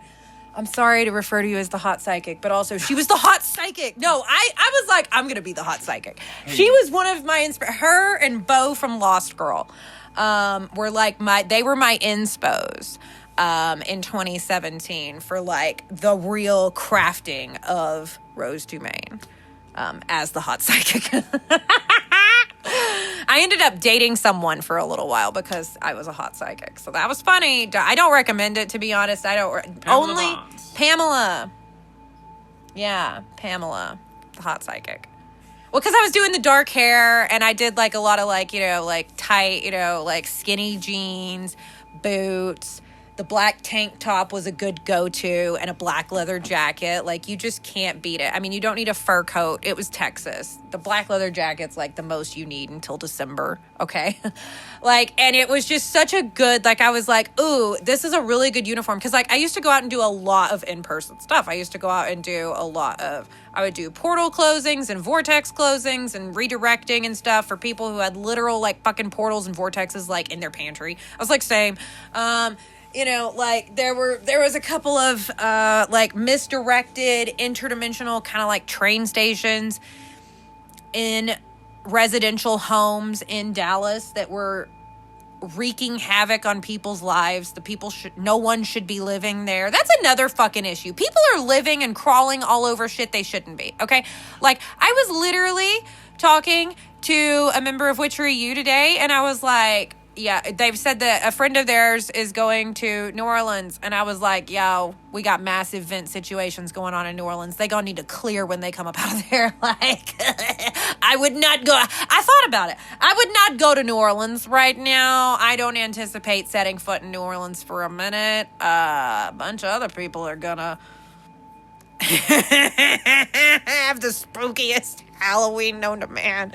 I'm sorry to refer to you as the hot psychic, but also she was the hot psychic. No, I was like, I'm going to be the hot psychic. She was one of my her and Bo from Lost Girl were like they were my inspos in 2017 for like the real crafting of Rose Dumaine as the hot psychic. I ended up dating someone for a little while because I was a hot psychic. So that was funny. I don't recommend it, to be honest. Pamela. Yeah, Pamela, the hot psychic. Well, because I was doing the dark hair and I did like a lot of like, you know, like tight, you know, like skinny jeans, boots. The black tank top was a good go-to and a black leather jacket. Like, you just can't beat it. I mean, you don't need a fur coat. It was Texas. The black leather jacket's like the most you need until December, okay? Like, and it was just such a good, like, I was like, ooh, this is a really good uniform. Because, like, I used to go out and do a lot of in-person stuff. I used to go out and do I would do portal closings and vortex closings and redirecting and stuff for people who had literal, like, fucking portals and vortexes, like, in their pantry. I was like, same. You know, like there was a couple of like misdirected interdimensional kind of like train stations in residential homes in Dallas that were wreaking havoc on people's lives. No one should be living there. That's another fucking issue. People are living and crawling all over shit they shouldn't be. Okay. Like, I was literally talking to a member of Witchery U today and I was like, yeah, they've said that a friend of theirs is going to New Orleans. And I was like, yo, we got massive vent situations going on in New Orleans. They gonna need to clear when they come up out of there. Like, I would not go. I thought about it. I would not go to New Orleans right now. I don't anticipate setting foot in New Orleans for a minute. A bunch of other people are gonna have the spookiest Halloween known to man.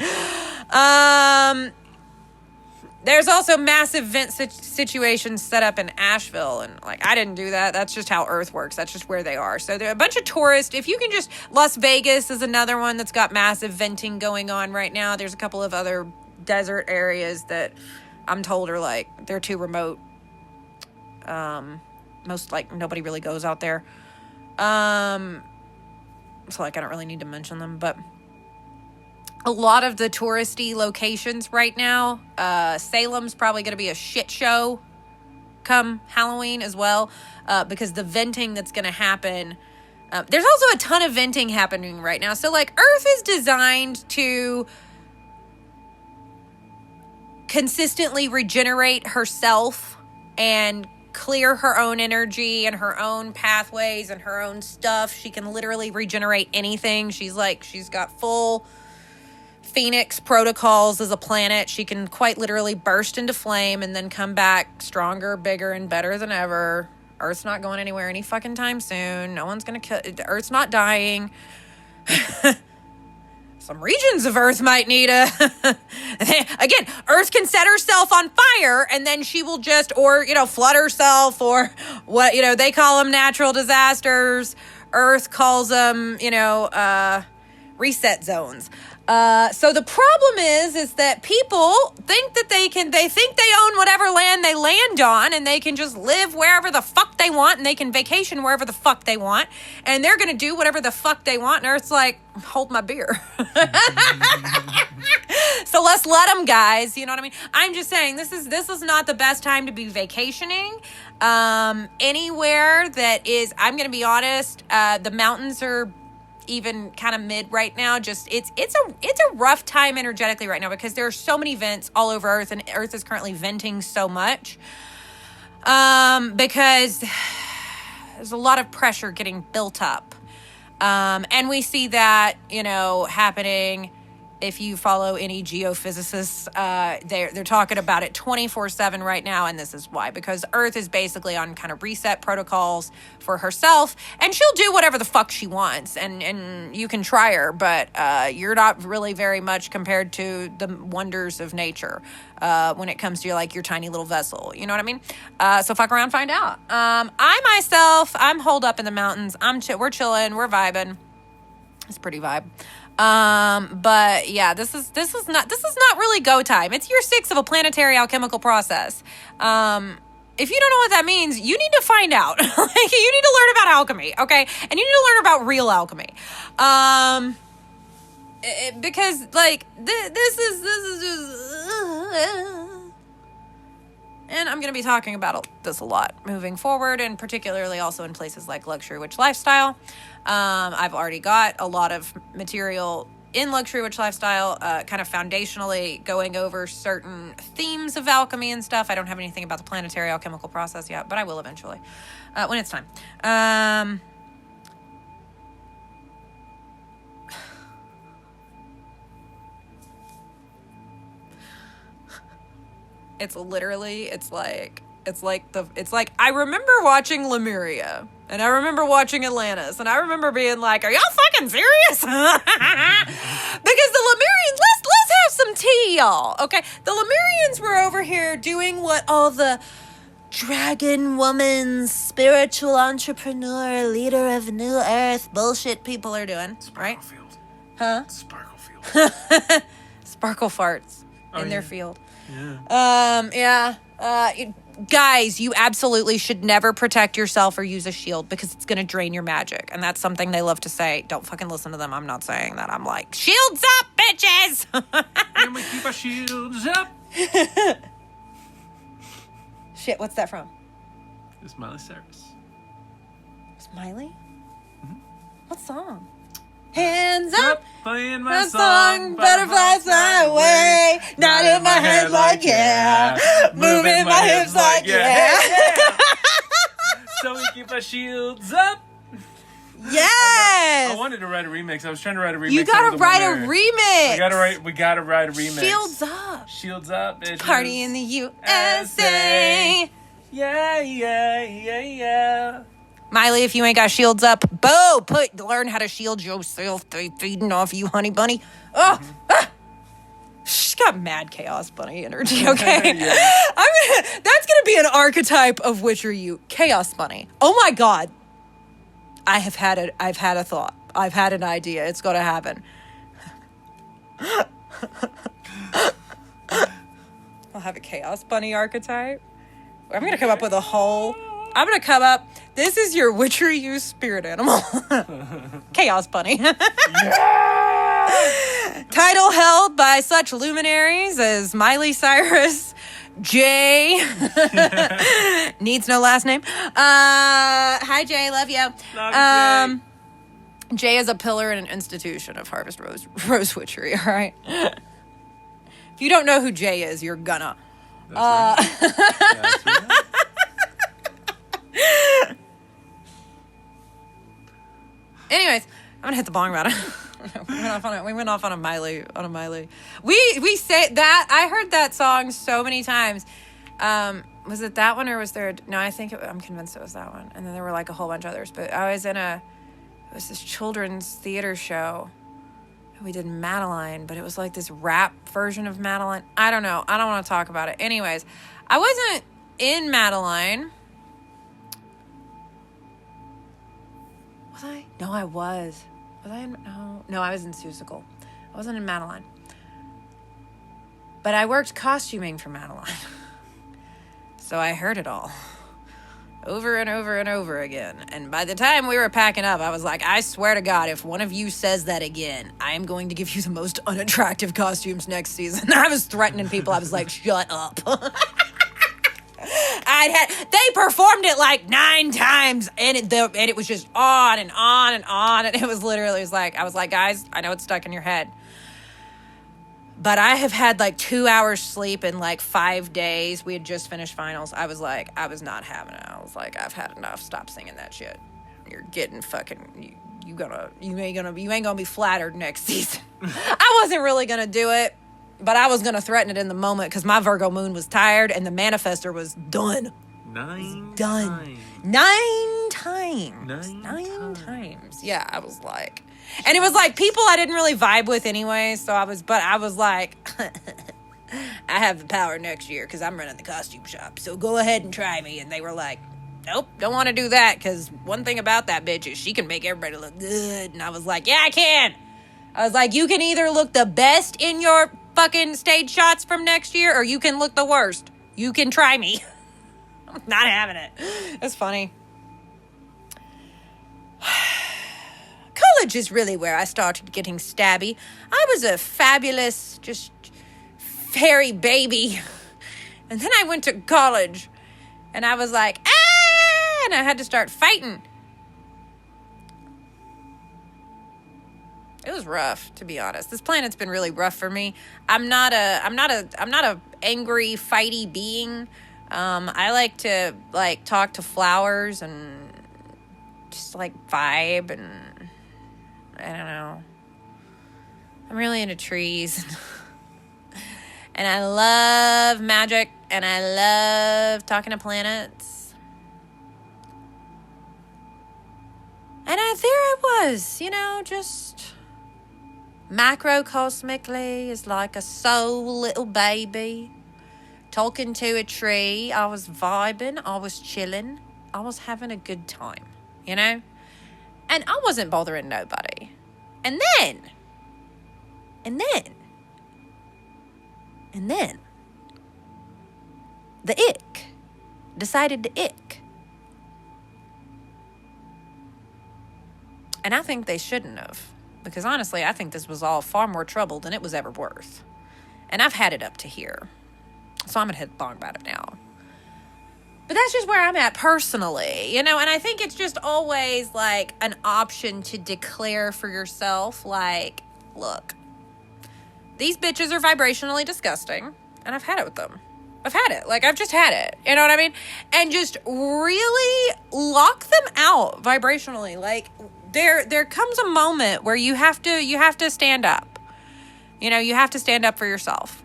There's also massive vent situations set up in Asheville. And, like, I didn't do that. That's just how Earth works. That's just where they are. So there are a bunch of tourists. If you can just... Las Vegas is another one that's got massive venting going on right now. There's a couple of other desert areas that I'm told are, like, they're too remote. Most, like, nobody really goes out there. So, like, I don't really need to mention them. But... a lot of the touristy locations right now, Salem's probably going to be a shit show come Halloween as well, because the venting that's going to happen, there's also a ton of venting happening right now. So, like, Earth is designed to consistently regenerate herself and clear her own energy and her own pathways and her own stuff. She can literally regenerate anything. She's got full... Phoenix protocols as a planet. She can quite literally burst into flame and then come back stronger, bigger, and better than ever. Earth's not going anywhere any fucking time soon. No one's gonna kill. Earth's not dying. Some regions of Earth might need again, Earth can set herself on fire and then she will just, or, you know, flood herself, or what, you know, they call them natural disasters. Earth calls them, you know, reset zones. So the problem is that people think that they think they own whatever land they land on, and they can just live wherever the fuck they want, and they can vacation wherever the fuck they want, and they're going to do whatever the fuck they want. And Earth's like, hold my beer. So let's let them, guys. You know what I mean? I'm just saying, this is not the best time to be vacationing. Anywhere that is, I'm going to be honest, the mountains are even kind of mid right now. Just it's a rough time energetically right now, because there are so many vents all over Earth, and Earth is currently venting so much, because there's a lot of pressure getting built up, and we see that, you know, happening. If you follow any geophysicists, they're talking about it 24/7 right now, and this is why. Because Earth is basically on kind of reset protocols for herself, and she'll do whatever the fuck she wants, and you can try her, but you're not really very much compared to the wonders of nature when it comes to your tiny little vessel. You know what I mean? So fuck around, find out. I'm holed up in the mountains. We're chilling, we're vibing. It's pretty vibe. But yeah, this is not really go time. It's year 6 of a planetary alchemical process. If you don't know what that means, you need to find out. You need to learn about alchemy, okay? And you need to learn about real alchemy. Because this is just, and I'm going to be talking about this a lot moving forward, and particularly also in places like Luxury Witch Lifestyle. I've already got a lot of material in Luxury Witch Lifestyle, kind of foundationally going over certain themes of alchemy and stuff. I don't have anything about the planetary alchemical process yet, but I will eventually, when it's time. It's like I remember watching Lemuria, and I remember watching Atlantis, and I remember being like, are y'all fucking serious? Because the Lemurians, let's have some tea, y'all. Okay, the Lemurians were over here doing what all the dragon woman, spiritual entrepreneur, leader of New Earth bullshit people are doing, right? Sparklefield. Huh? Sparklefield. Sparkle farts in their field. Yeah. Guys, you absolutely should never protect yourself or use a shield, because it's going to drain your magic. And that's something they love to say. Don't fucking listen to them. I'm not saying that. I'm like, shields up, bitches! And we keep our shields up. Shit, what's that from? It's Miley Cyrus. It's Miley? Mm-hmm. What song? Hands up, playing my song, butterflies fly away, not in my head like yeah, moving my hips like yeah. So we keep our shields up. Yes. I wanted to write a remix. I was trying to write a remix. You gotta write a remix. We gotta write a remix. Shields up. Shields up, bitches. Party in the USA. Yeah. Miley, if you ain't got shields up, learn how to shield yourself. Feeding off you, honey bunny. Oh, she's got mad chaos bunny energy. Okay, that's gonna be an archetype of which are you, chaos bunny. Oh my god, I've had a thought. I've had an idea. It's gonna happen. I'll have a chaos bunny archetype. I'm gonna come up with this is your witchery use spirit animal. Chaos bunny. Title held by such luminaries as Miley Cyrus, Jay. Needs no last name. Hi Jay, love you. Love you, Jay is a pillar and an institution of Harvest Rose Witchery, all right? If you don't know who Jay is, you're gonna. That's right. Anyways, I'm gonna hit the bong about it. we went off on a Miley. We say that. I heard that song so many times. Was it that one, or was there? No, I'm convinced it was that one. And then there were like a whole bunch of others. But I was in it was this children's theater show. We did Madeline, but it was like this rap version of Madeline. I don't know. I don't want to talk about it. Anyways, I wasn't in Madeline. Was I? No, I was. Was I in? No, I was in Seussical. I wasn't in Madeline. But I worked costuming for Madeline. So I heard it all. Over and over and over again. And by the time we were packing up, I was like, I swear to God, if one of you says that again, I am going to give you the most unattractive costumes next season. I was threatening people. I was like, shut up. They performed it like 9 times, and it was just on and on and on. And it was literally, I was like, guys, I know it's stuck in your head, but I have had like 2 hours sleep in like 5 days. We had just finished finals. I was like, I was not having it. I was like, I've had enough. Stop singing that shit. You're getting fucking, you ain't gonna be flattered next season. I wasn't really gonna do it, but I was gonna threaten it in the moment because my Virgo moon was tired and the manifester was done. 9 done. times. 9 times. 9 times. Yeah, I was like, and it was like people I didn't really vibe with anyway. So I was like, I have the power next year because I'm running the costume shop. So go ahead and try me. And they were like, nope, don't want to do that because one thing about that bitch is she can make everybody look good. And I was like, yeah, I can. I was like, you can either look the best in your fucking stage shots from next year or you can look the worst. You can try me. I'm not having it. It's funny. College is really where I started getting stabby. I was a fabulous, just fairy baby. And then I went to college and I was like, ah, and I had to start fighting. It was rough, to be honest. This planet's been really rough for me. I'm not a angry, fighty being. I like to talk to flowers and just vibe, and I don't know. I'm really into trees. And I love magic, and I love talking to planets. And there I was, just macrocosmically as like a soul little baby. Talking to a tree. I was vibing. I was chilling. I was having a good time, And I wasn't bothering nobody. And then, the ick decided to ick. And I think they shouldn't have. Because honestly, I think this was all far more trouble than it was ever worth. And I've had it up to here. So I'm going to hit bong about it now. But that's just where I'm at personally, And I think it's just always an option to declare for yourself, look, these bitches are vibrationally disgusting. And I've had it with them. I've had it. I've just had it. You know what I mean? And just really lock them out vibrationally. There comes a moment where you have to stand up. You have to stand up for yourself.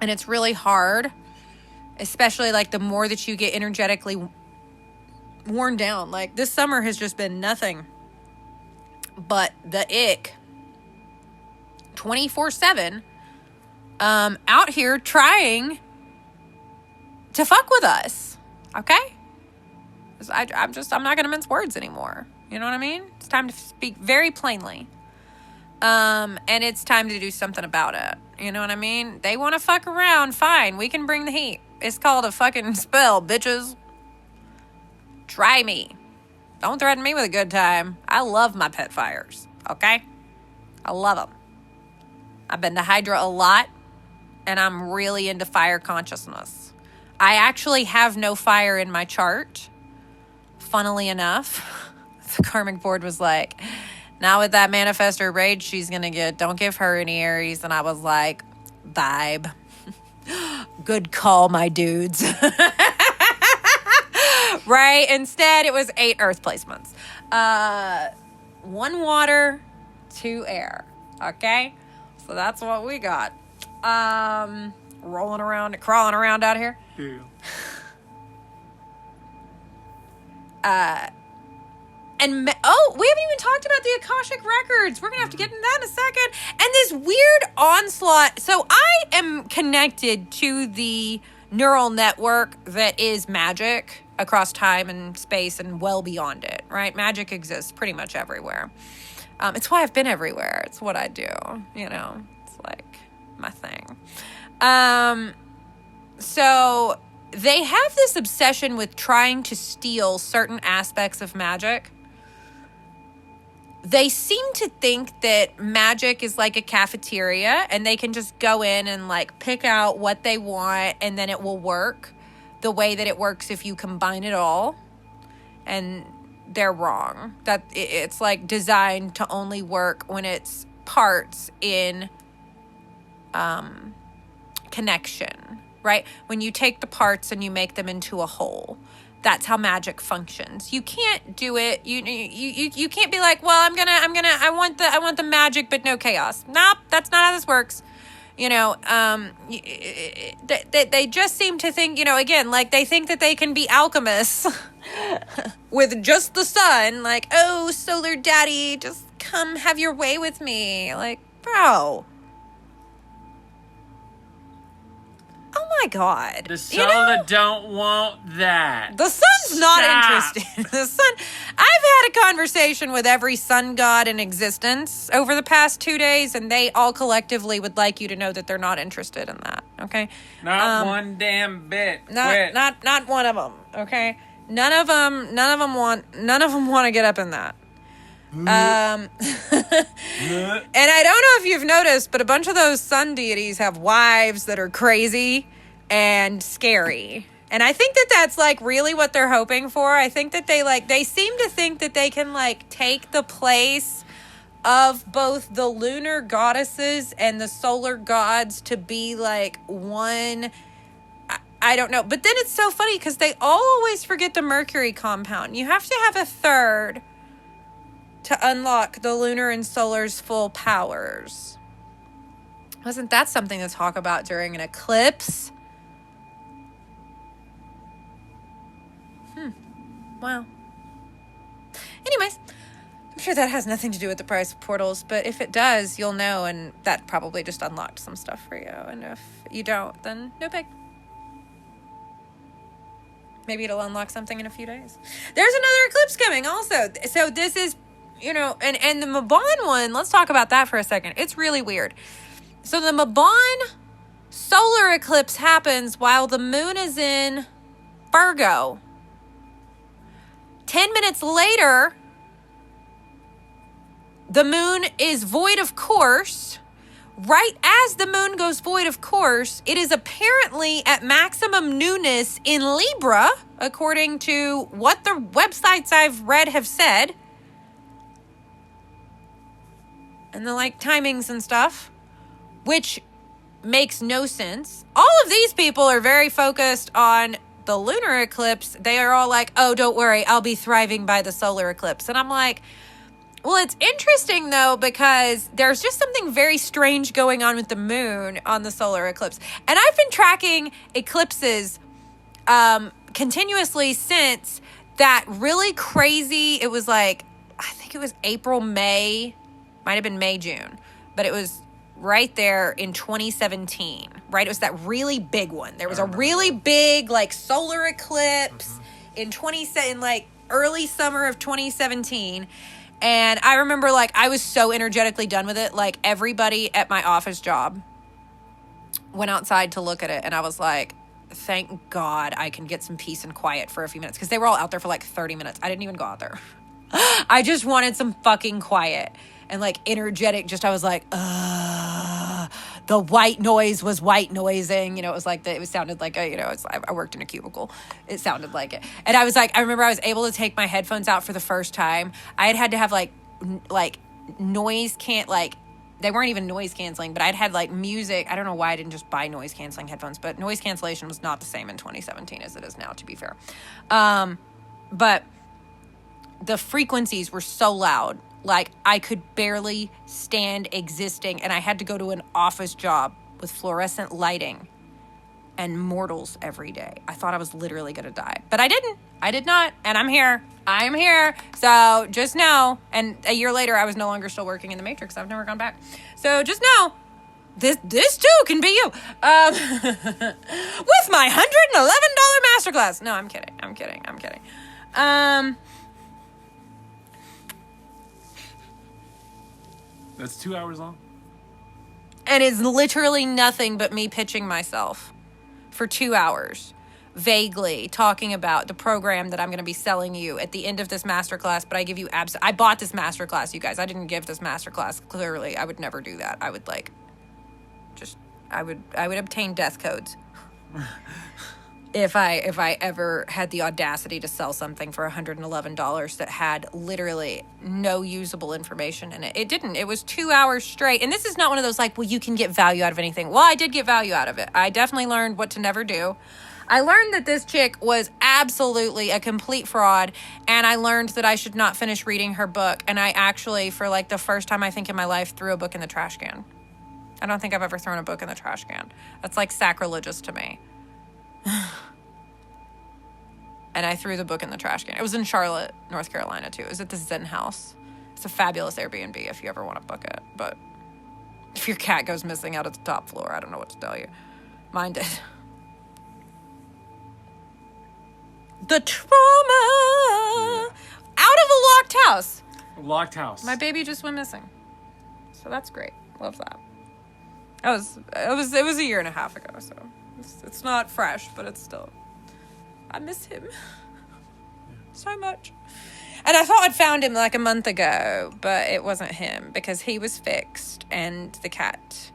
And it's really hard, especially the more that you get energetically worn down. This summer has just been nothing but the ick 24/7 out here trying to fuck with us. Okay? I'm not going to mince words anymore. You know what I mean? It's time to speak very plainly. And it's time to do something about it. You know what I mean? They want to fuck around. Fine. We can bring the heat. It's called a fucking spell, bitches. Try me. Don't threaten me with a good time. I love my pet fires. Okay? I love them. I've been to Hydra a lot, and I'm really into fire consciousness. I actually have no fire in my chart. Funnily enough, the karmic board was like, now with that manifestor rage she's going to get, don't give her any Aries. And I was like, vibe. Good call, my dudes. Right? Instead, it was 8 earth placements. 1 water, 2 air. Okay? So that's what we got. Rolling around, crawling around out here. Yeah. And we haven't even talked about the Akashic Records. We're going to have to get into that in a second. And this weird onslaught. So I am connected to the neural network that is magic across time and space and well beyond it, right? Magic exists pretty much everywhere. It's why I've been everywhere. It's what I do, It's like my thing. So they have this obsession with trying to steal certain aspects of magic. They seem to think that magic is like a cafeteria and they can just go in and like pick out what they want and then it will work the way that it works if you combine it all. And they're wrong. That it's like designed to only work when it's parts in connection, right? When you take the parts and you make them into a whole. That's how magic functions. You can't do it. You can't be like, well, I want the magic, but no chaos. Nope, that's not how this works. They just seem to think, again, like they think that they can be alchemists with just the sun. Like, oh, solar daddy, just come have your way with me. Like, bro. Oh my God. The solar don't want that. The sun's not Stop. interested. The sun. I've had a conversation with every sun god in existence over the past 2 days, and they all collectively would like you to know that they're not interested in that. Okay. Not one damn bit. Not one of them. Okay. None of them want to get up in that. And I don't know if you've noticed, but a bunch of those sun deities have wives that are crazy and scary. And I think that that's like really what they're hoping for. I think that they seem to think that they can like take the place of both the lunar goddesses and the solar gods to be like one. I don't know. But then it's so funny because they all always forget the Mercury compound. You have to have a third to unlock the lunar and solar's full powers. Wasn't that something to talk about during an eclipse? Wow. Anyways, I'm sure that has nothing to do with the price of portals, but if it does, you'll know, and that probably just unlocked some stuff for you. And if you don't, then no big. Maybe it'll unlock something in a few days. There's another eclipse coming also. So this is, and the Mabon one, let's talk about that for a second. It's really weird. So the Mabon solar eclipse happens while the moon is in Virgo. 10 minutes later, the moon is void of course. Right as the moon goes void of course, it is apparently at maximum newness in Libra, according to what the websites I've read have said. And the timings and stuff, which makes no sense. All of these people are very focused on the lunar eclipse. They are all like, oh, don't worry, I'll be thriving by the solar eclipse. And I'm like, well, it's interesting, though, because there's just something very strange going on with the moon on the solar eclipse. And I've been tracking eclipses continuously since that really crazy, it was I think it was April, May, might have been May, June, but it was right there in 2017, right? It was that really big one. There was a really big, solar eclipse in early summer of 2017. And I remember, I was so energetically done with it. Everybody at my office job went outside to look at it. And I was like, thank God I can get some peace and quiet for a few minutes. Because they were all out there for 30 minutes. I didn't even go out there. I just wanted some fucking quiet. And, energetic, I was like, the white noise was white noising. It was it sounded like, I worked in a cubicle. It sounded like it. And I was I remember I was able to take my headphones out for the first time. I had to have, noise they weren't even noise canceling, but I'd had, music. I don't know why I didn't just buy noise canceling headphones, but noise cancellation was not the same in 2017 as it is now, to be fair. But the frequencies were so loud. I could barely stand existing, and I had to go to an office job with fluorescent lighting and mortals every day. I thought I was literally going to die, but I didn't. I did not, and I'm here. I'm here. So just know, and a year later, I was no longer still working in the Matrix. I've never gone back. So just know, this too can be you. With my $111 masterclass. No, I'm kidding. That's 2 hours long? And it's literally nothing but me pitching myself for 2 hours, vaguely talking about the program that I'm going to be selling you at the end of this masterclass. But I give you I bought this masterclass, you guys. I didn't give this masterclass. Clearly, I would never do that. I would I would obtain death codes if I ever had the audacity to sell something for $111 that had literally no usable information in it. It didn't. It was 2 hours straight. And this is not one of those like, well, you can get value out of anything. Well, I did get value out of it. I definitely learned what to never do. I learned that this chick was absolutely a complete fraud, and I learned that I should not finish reading her book. And I actually, for like the first time I think in my life, threw a book in the trash can. I don't think I've ever thrown a book in the trash can. That's like sacrilegious to me. And I threw the book in the trash can. It was in Charlotte, North Carolina, too. It was at the Zen House. It's a fabulous Airbnb if you ever want to book it. But if your cat goes missing out at the top floor, I don't know what to tell you. Mine did. The trauma! Out of a locked house. Locked house. My baby just went missing. So that's great. Love that. It was a year and a half ago, so it's not fresh, but it's still... I miss him so much. And I thought I'd found him like a month ago, but it wasn't him because he was fixed, and the cat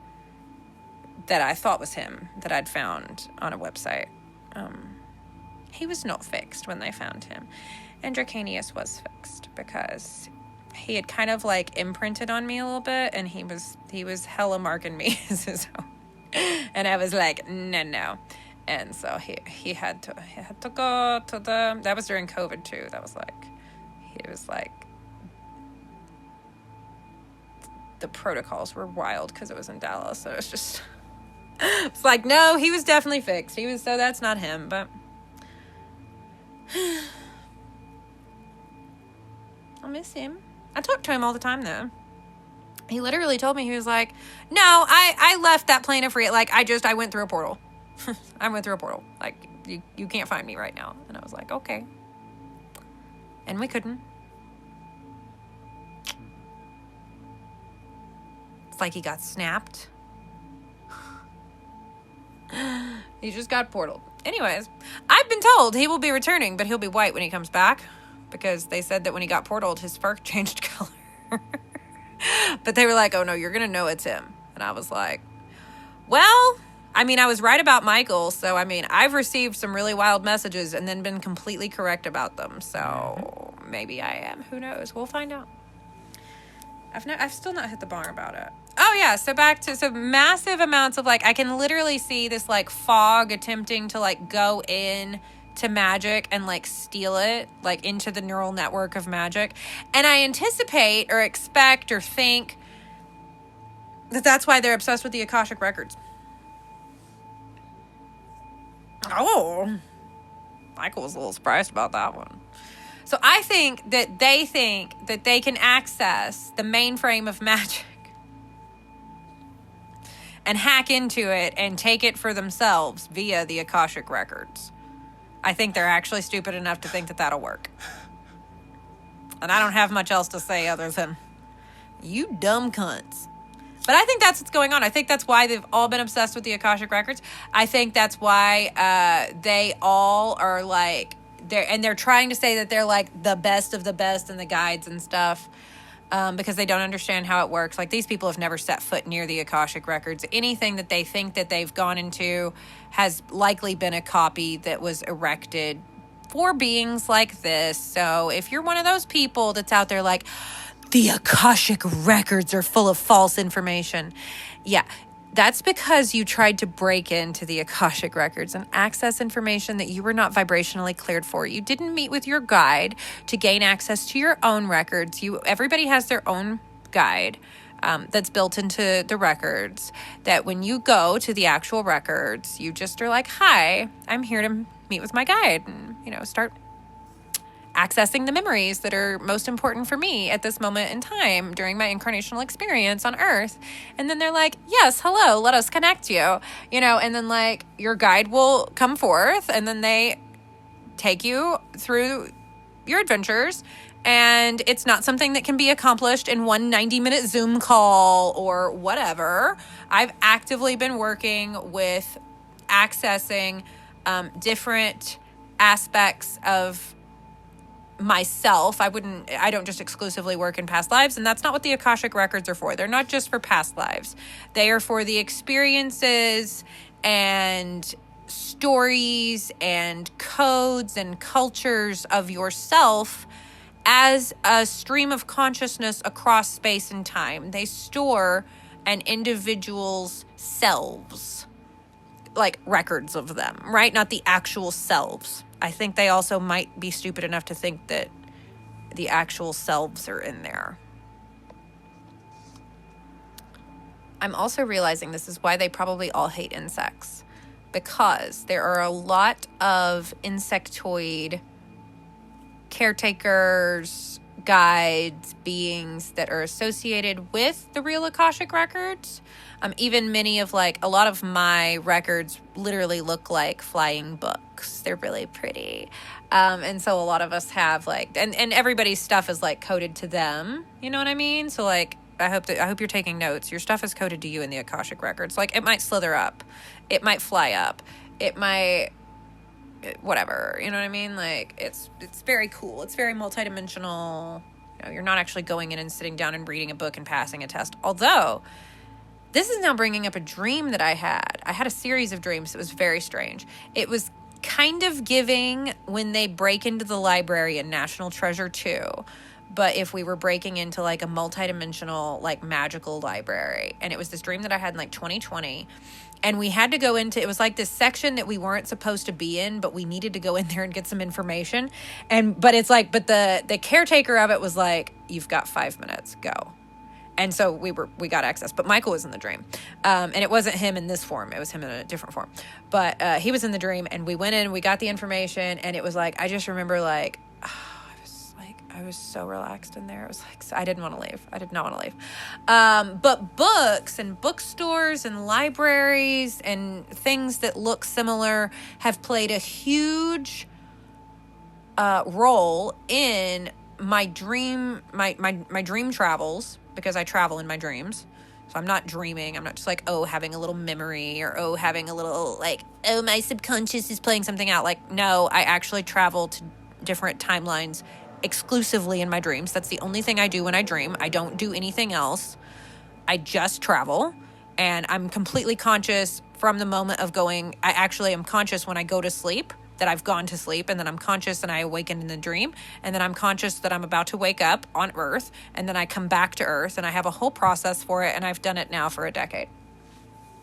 that I thought was him that I'd found on a website, he was not fixed when they found him. And Dracanius was fixed because he had kind of like imprinted on me a little bit, and he was hella marking me as his own. And I was like, no. And so he had to go to that was during COVID too. That was like, the protocols were wild because it was in Dallas. So it's just, it's like, no, he was definitely fixed. So that's not him, but I'll miss him. I talk to him all the time though. He literally told me, he was like, no, I left that planet free. Like, I went through a portal. I went through a portal. Like, you can't find me right now. And I was like, okay. And we couldn't. It's like he got snapped. He just got portaled. Anyways, I've been told he will be returning, but he'll be white when he comes back. Because they said that when he got portaled, his fur changed color. But they were like, oh no, you're going to know it's him. And I was like, well, I mean, I was right about Michael. So, I mean, I've received some really wild messages and then been completely correct about them. So maybe I am. Who knows? We'll find out. I've still not hit the bar about it. Oh yeah. So massive amounts of like, I can literally see this like fog attempting to like go in to magic and like steal it like into the neural network of magic. And I anticipate or expect or think that that's why they're obsessed with the Akashic records. Oh, Michael was a little surprised about that one. So I think that they can access the mainframe of magic and hack into it and take it for themselves via the Akashic records. I think they're actually stupid enough to think that that'll work. And I don't have much else to say other than, you dumb cunts. But I think that's what's going on. I think that's why they've all been obsessed with the Akashic records. I think that's why they all are like, they're trying to say that they're like the best of the best in the guides and stuff. Because they don't understand how it works. Like, these people have never set foot near the Akashic records. Anything that they think that they've gone into has likely been a copy that was erected for beings like this. So if you're one of those people that's out there like, the Akashic records are full of false information. Yeah, that's because you tried to break into the Akashic records and access information that you were not vibrationally cleared for. You didn't meet with your guide to gain access to your own records. Everybody has their own guide that's built into the records, that when you go to the actual records, you just are like, hi, I'm here to meet with my guide and, start accessing the memories that are most important for me at this moment in time during my incarnational experience on Earth. And then they're like, yes, hello, let us connect you, and then like your guide will come forth and then they take you through your adventures And it's not something that can be accomplished in one 90-minute Zoom call or whatever. I've actively been working with accessing different aspects of myself. I don't just exclusively work in past lives, and that's not what the Akashic records are for. They're not just for past lives. They are for the experiences and stories and codes and cultures of yourself as a stream of consciousness across space and time. They store an individual's selves, like records of them, right? Not the actual selves. I think they also might be stupid enough to think that the actual selves are in there. I'm also realizing this is why they probably all hate insects, because there are a lot of insectoid caretakers, guides, beings that are associated with the real Akashic records. Even many of a lot of my records literally look like flying books. They're really pretty. And so a lot of us have and everybody's stuff is coded to them. You know what I mean? So I hope you're taking notes. Your stuff is coded to you in the Akashic records. It might slither up. It might fly up. It might whatever, you know what I mean? It's very cool. It's very multidimensional. You're not actually going in and sitting down and reading a book and passing a test. Although, this is now bringing up a dream that I had. I had a series of dreams. It was very strange. It was kind of giving when they break into the library in National Treasure 2. But if we were breaking into a multidimensional, magical library. And it was this dream that I had in 2020. And we had to go into, it was this section that we weren't supposed to be in, but we needed to go in there and get some information. But the caretaker of it was you've got 5 minutes, go. And so we got access, but Michael was in the dream. And it wasn't him in this form. It was him in a different form. But he was in the dream, and we went in, we got the information, and it was I just remember I was so relaxed in there. It was I didn't want to leave. I did not want to leave. But books and bookstores and libraries and things that look similar have played a huge role in my dream, my dream travels, because I travel in my dreams. So I'm not dreaming. I'm not just having a little memory or having a little my subconscious is playing something out. No, I actually travel to different timelines exclusively in my dreams. That's the only thing I do when I dream. I don't do anything else. I just travel, and I'm completely conscious from the moment of going. I actually am conscious when I go to sleep that I've gone to sleep, and then I'm conscious and I awaken in the dream, and then I'm conscious that I'm about to wake up on Earth, and then I come back to Earth, and I have a whole process for it, and I've done it now for a decade.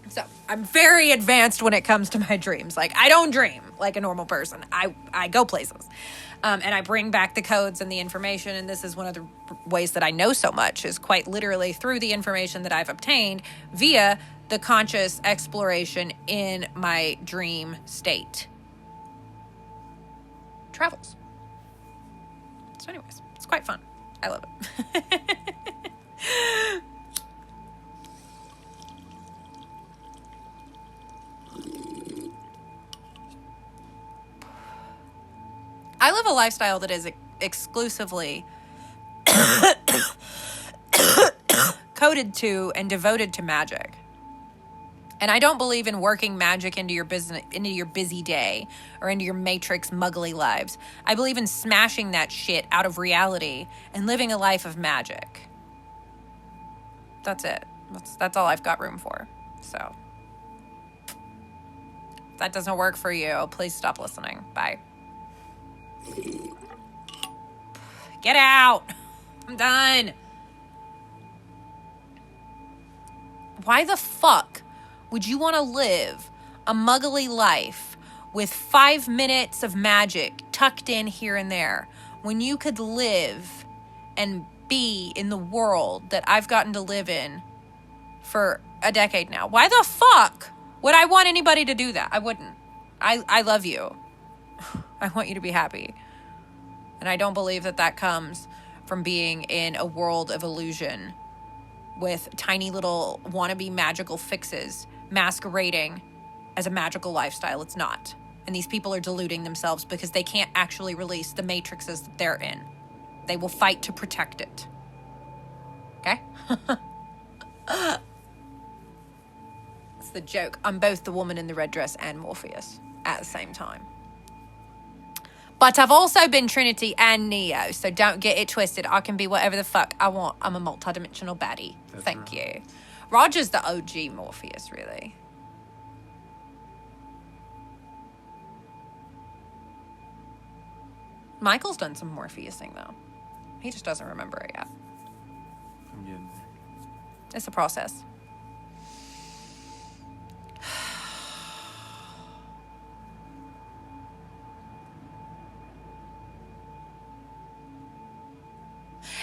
So I'm very advanced when it comes to my dreams. I don't dream like a normal person. I go places. And I bring back the codes and the information. And this is one of the ways that I know so much, is quite literally through the information that I've obtained via the conscious exploration in my dream state. Travels. So anyways, it's quite fun. I love it. I live a lifestyle that is exclusively coded to and devoted to magic. And I don't believe in working magic into your business, into your busy day, or into your matrix muggly lives. I believe in smashing that shit out of reality and living a life of magic. That's it. That's all I've got room for. So, if that doesn't work for you, please stop listening. Bye. Get out. I'm done. Why the fuck would you want to live a muggly life with 5 minutes of magic tucked in here and there when you could live and be in the world that I've gotten to live in for a decade now? Why the fuck would I want anybody to do that? I wouldn't. I love you. I want you to be happy. And I don't believe that comes from being in a world of illusion with tiny little wannabe magical fixes masquerading as a magical lifestyle. It's not. And these people are deluding themselves because they can't actually release the matrices that they're in. They will fight to protect it. Okay? It's the joke. I'm both the woman in the red dress and Morpheus at the same time. But I've also been Trinity and Neo, so don't get it twisted. I can be whatever the fuck I want. I'm a multidimensional baddie. Thank you. Roger's the OG Morpheus, really. Michael's done some Morpheusing, though. He just doesn't remember it yet. I'm getting there. It's a process.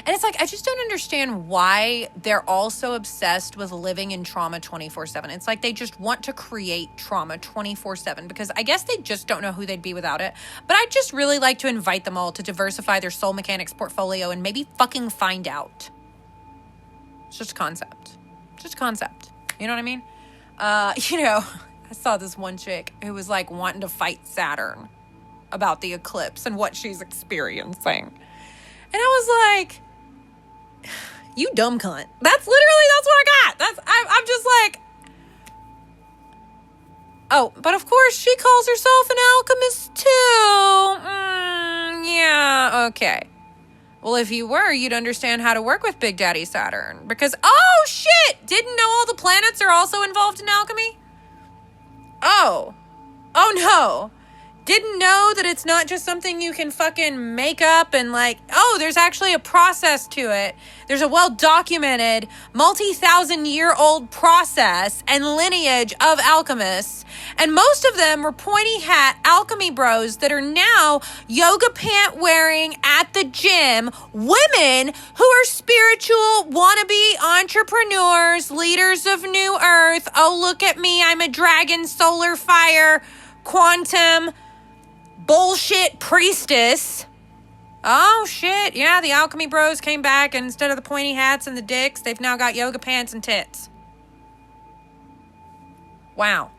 And it's like, I just don't understand why they're all so obsessed with living in trauma 24/7. It's like they just want to create trauma 24/7 because I guess they just don't know who they'd be without it. But I'd just really like to invite them all to diversify their soul mechanics portfolio and maybe fucking find out. It's just a concept. Just a concept. You know what I mean? I saw this one chick who was like wanting to fight Saturn about the eclipse and what she's experiencing. And I was like, you dumb cunt. That's what I got. I'm just like, oh, but of course she calls herself an alchemist too. Yeah, okay. Well, if you were, you'd understand how to work with Big Daddy Saturn. Because, oh shit, didn't know all the planets are also involved in alchemy? Oh no. Didn't know that it's not just something you can fucking make up and like, oh, there's actually a process to it. There's a well-documented, multi-thousand-year-old process and lineage of alchemists. And most of them were pointy hat alchemy bros that are now yoga pant wearing at the gym, women who are spiritual, wannabe entrepreneurs, leaders of New Earth. Oh, look at me. I'm a dragon, solar fire, quantum bullshit priestess. Oh shit, yeah, the alchemy bros came back and instead of the pointy hats and the dicks, they've now got yoga pants and tits. Wow.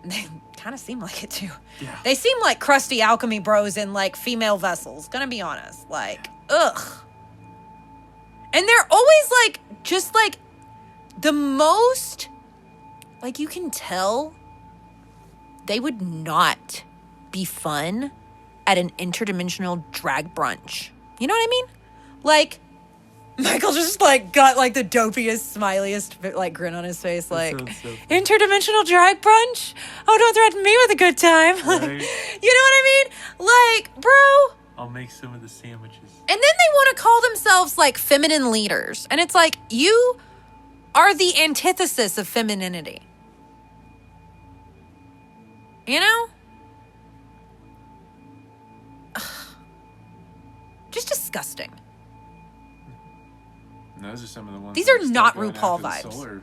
They kind of seem like it too. Yeah. They seem like crusty alchemy bros in like female vessels, gonna be honest. Like, ugh. And they're always like, just like the most, like you can tell they would not be fun at an interdimensional drag brunch. You know what I mean? Like, Michael just like got like the dopiest, smiliest like grin on his face. Like, so interdimensional drag brunch? Oh, don't threaten me with a good time. Like, Right. you know what I mean? Like, bro. I'll make some of the sandwiches. And then they want to call themselves like feminine leaders. And it's like, you are the antithesis of femininity. You know? Ugh. Just disgusting. And those are some of the ones. These that are not going RuPaul after the vibes. solar.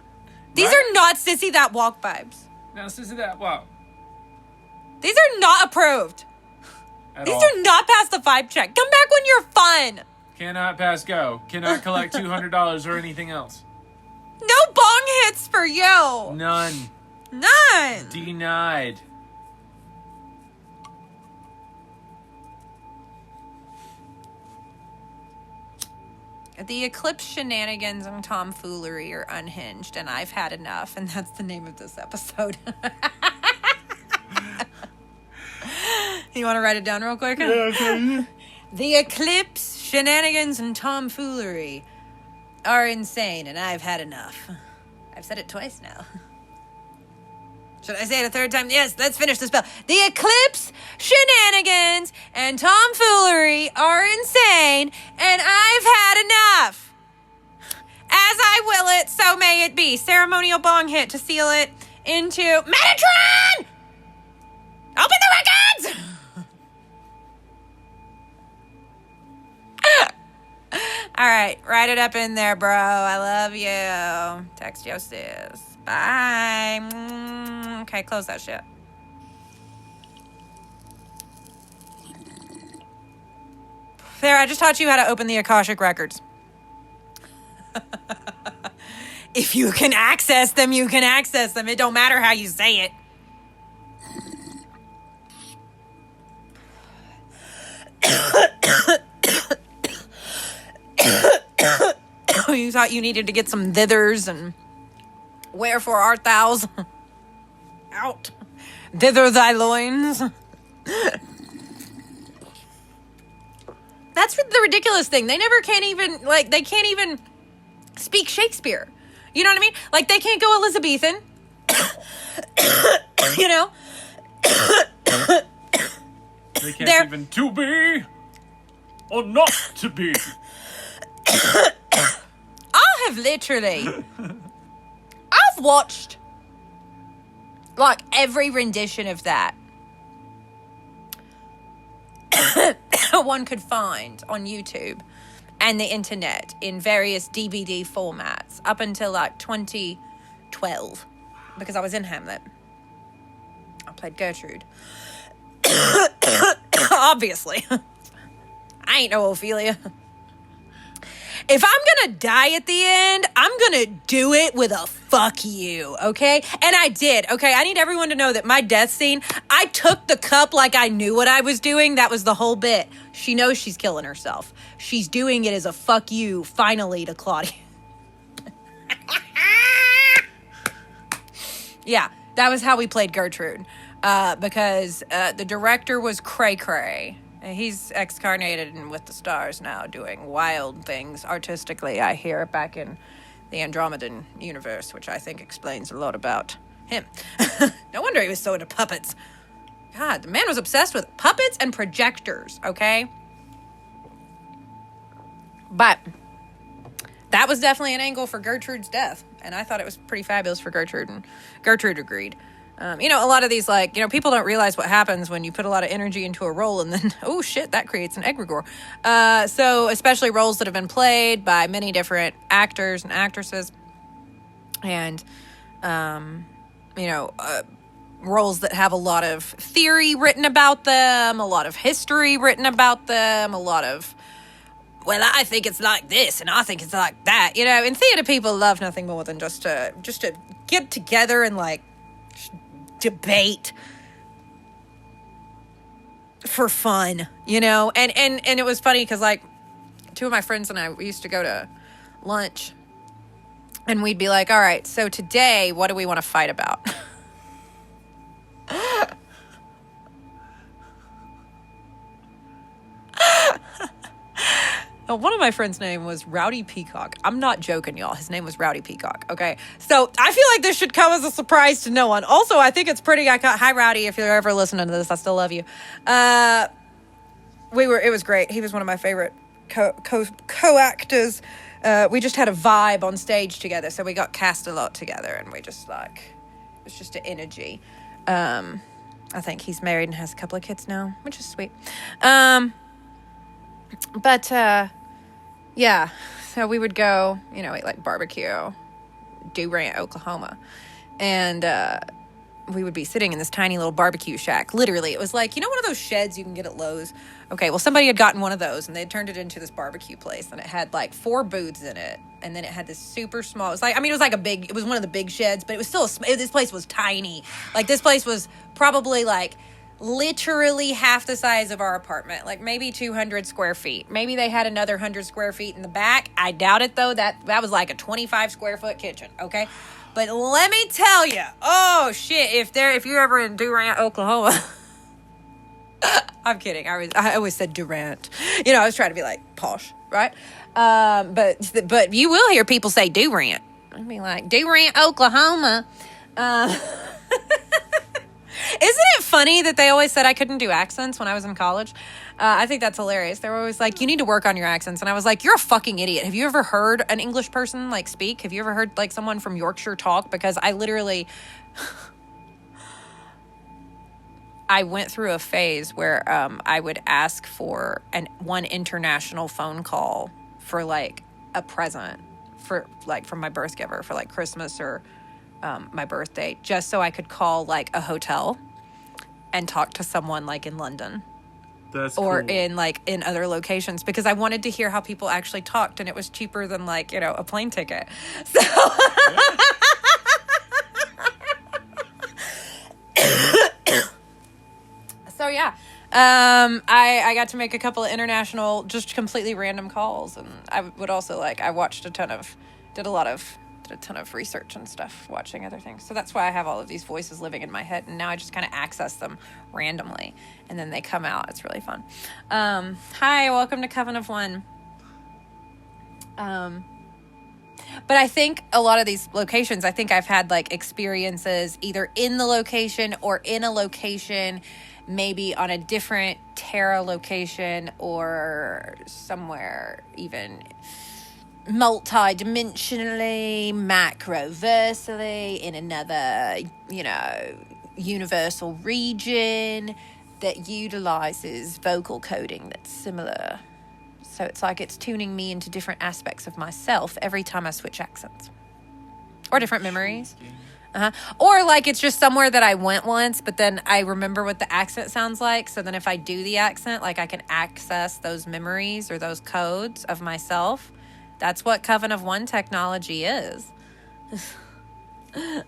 These Right? are not Sissy That Walk vibes. Now, sissy that. Wow. These are not approved. At These all. do not pass the vibe check. Come back when you're fun. Cannot pass go. Cannot collect $200 or anything else. No bong hits for you. None. None. Denied. The eclipse shenanigans and tomfoolery are unhinged, and I've had enough, and that's the name of this episode. You want to write it down real quick? Yeah, The eclipse shenanigans and tomfoolery are insane, and I've had enough. I've said it twice now. Should I say it a third time? Yes, let's finish the spell. The eclipse shenanigans and tomfoolery are insane, and I've had enough. As I will it, so may it be. Ceremonial bong hit to seal it into Metatron! Open the records! All right, write it up in there, bro. I love you. Text your sis. Bye. Okay, close that shit. There, I just taught you how to open the Akashic records. If you can access them, you can access them. It don't matter how you say it. about you needed to get some thithers and wherefore art thou? Out. Thither thy loins. That's the ridiculous thing. They never can't even, like, they can't even speak Shakespeare. You know what I mean? Like, they can't go Elizabethan. You know? They can't even to be or not to be. I have literally... I've watched, like, every rendition of that one could find on YouTube and the internet in various DVD formats up until, like, 2012. Because I was in Hamlet. I played Gertrude. Obviously. I ain't no Ophelia. If I'm gonna die at the end, I'm gonna do it with a fuck you, okay? And I did, okay? I need everyone to know that my death scene, I took the cup like I knew what I was doing. That was the whole bit. She knows she's killing herself. She's doing it as a fuck you, finally, to Claudia. Yeah, that was how we played Gertrude. Because the director was Cray Cray. He's excarnated and with the stars now, doing wild things artistically, I hear, back in the Andromedan universe, which I think explains a lot about him. No wonder he was so into puppets. God, the man was obsessed with puppets and projectors, okay? But that was definitely an angle for Gertrude's death, and I thought it was pretty fabulous for Gertrude, and Gertrude agreed. You know, a lot of these, like, you know, people don't realize what happens when you put a lot of energy into a role and then, oh shit, that creates an egregore. So especially roles that have been played by many different actors and actresses, and, you know, roles that have a lot of theory written about them, a lot of history written about them, a lot of, well, I think it's like this and I think it's like that. You know, and theater people love nothing more than just to get together and, like, debate for fun, you know? And it was funny because, like, two of my friends and I, we used to go to lunch and we'd be like, all right, so today, what do we want to fight about? One of my friends' name was Rowdy Peacock. I'm not joking, y'all. His name was Rowdy Peacock, okay? So I feel like this should come as a surprise to no one. Also, I think it's pretty... Hi, Rowdy, if you're ever listening to this. I still love you. It was great. He was one of my favorite co-actors. We just had a vibe on stage together, so we got cast a lot together, and we just, like... It was just an energy. I think he's married and has a couple of kids now, which is sweet. Yeah, so we would go, you know, eat, like, barbecue, Durant, Oklahoma, and we would be sitting in this tiny little barbecue shack. Literally, it was like, you know, one of those sheds you can get at Lowe's? Okay, well, somebody had gotten one of those, and they'd turned it into this barbecue place, and it had, like, 4 booths in it, and then it had this super small, it was like, I mean, it was like it was one of the big sheds, but it was still, this place was tiny. Like, this place was probably, like, literally half the size of our apartment, like maybe 200 square feet. Maybe they had another 100 square feet in the back. I doubt it, though. That was like a 25 square foot kitchen, okay? But let me tell you, oh shit, if you're ever in Durant, Oklahoma, I'm kidding. I always said Durant. You know, I was trying to be like posh, right? But you will hear people say Durant. I'd be like, Durant, Oklahoma. Isn't it funny that they always said I couldn't do accents when I was in college? I think that's hilarious. They were always like, you need to work on your accents. And I was like, you're a fucking idiot. Have you ever heard an English person, like, speak? Have you ever heard, like, someone from Yorkshire talk? Because I literally... I went through a phase where I would ask for one international phone call for, like, a present for, like, from my birth giver for, like, Christmas or... my birthday, just so I could call, like, a hotel and talk to someone, like, in London. That's or cool. in other locations, because I wanted to hear how people actually talked, and it was cheaper than, like, you know, a plane ticket. So so yeah, I got to make a couple of international, just completely random calls, and I would also like, I watched did a ton of research and stuff, watching other things. So that's why I have all of these voices living in my head, and now I just kind of access them randomly, and then they come out. It's really fun. Hi, welcome to Coven of One. But I think a lot of these locations, I think I've had like experiences either in the location or in a location, maybe on a different Terra location or somewhere even multidimensionally, macroversally, in another, universal region that utilizes vocal coding that's similar. So it's like it's tuning me into different aspects of myself every time I switch accents. Or different memories. Or like it's just somewhere that I went once, but then I remember what the accent sounds like. So then if I do the accent, like I can access those memories or those codes of myself. That's what Coven of One technology is. And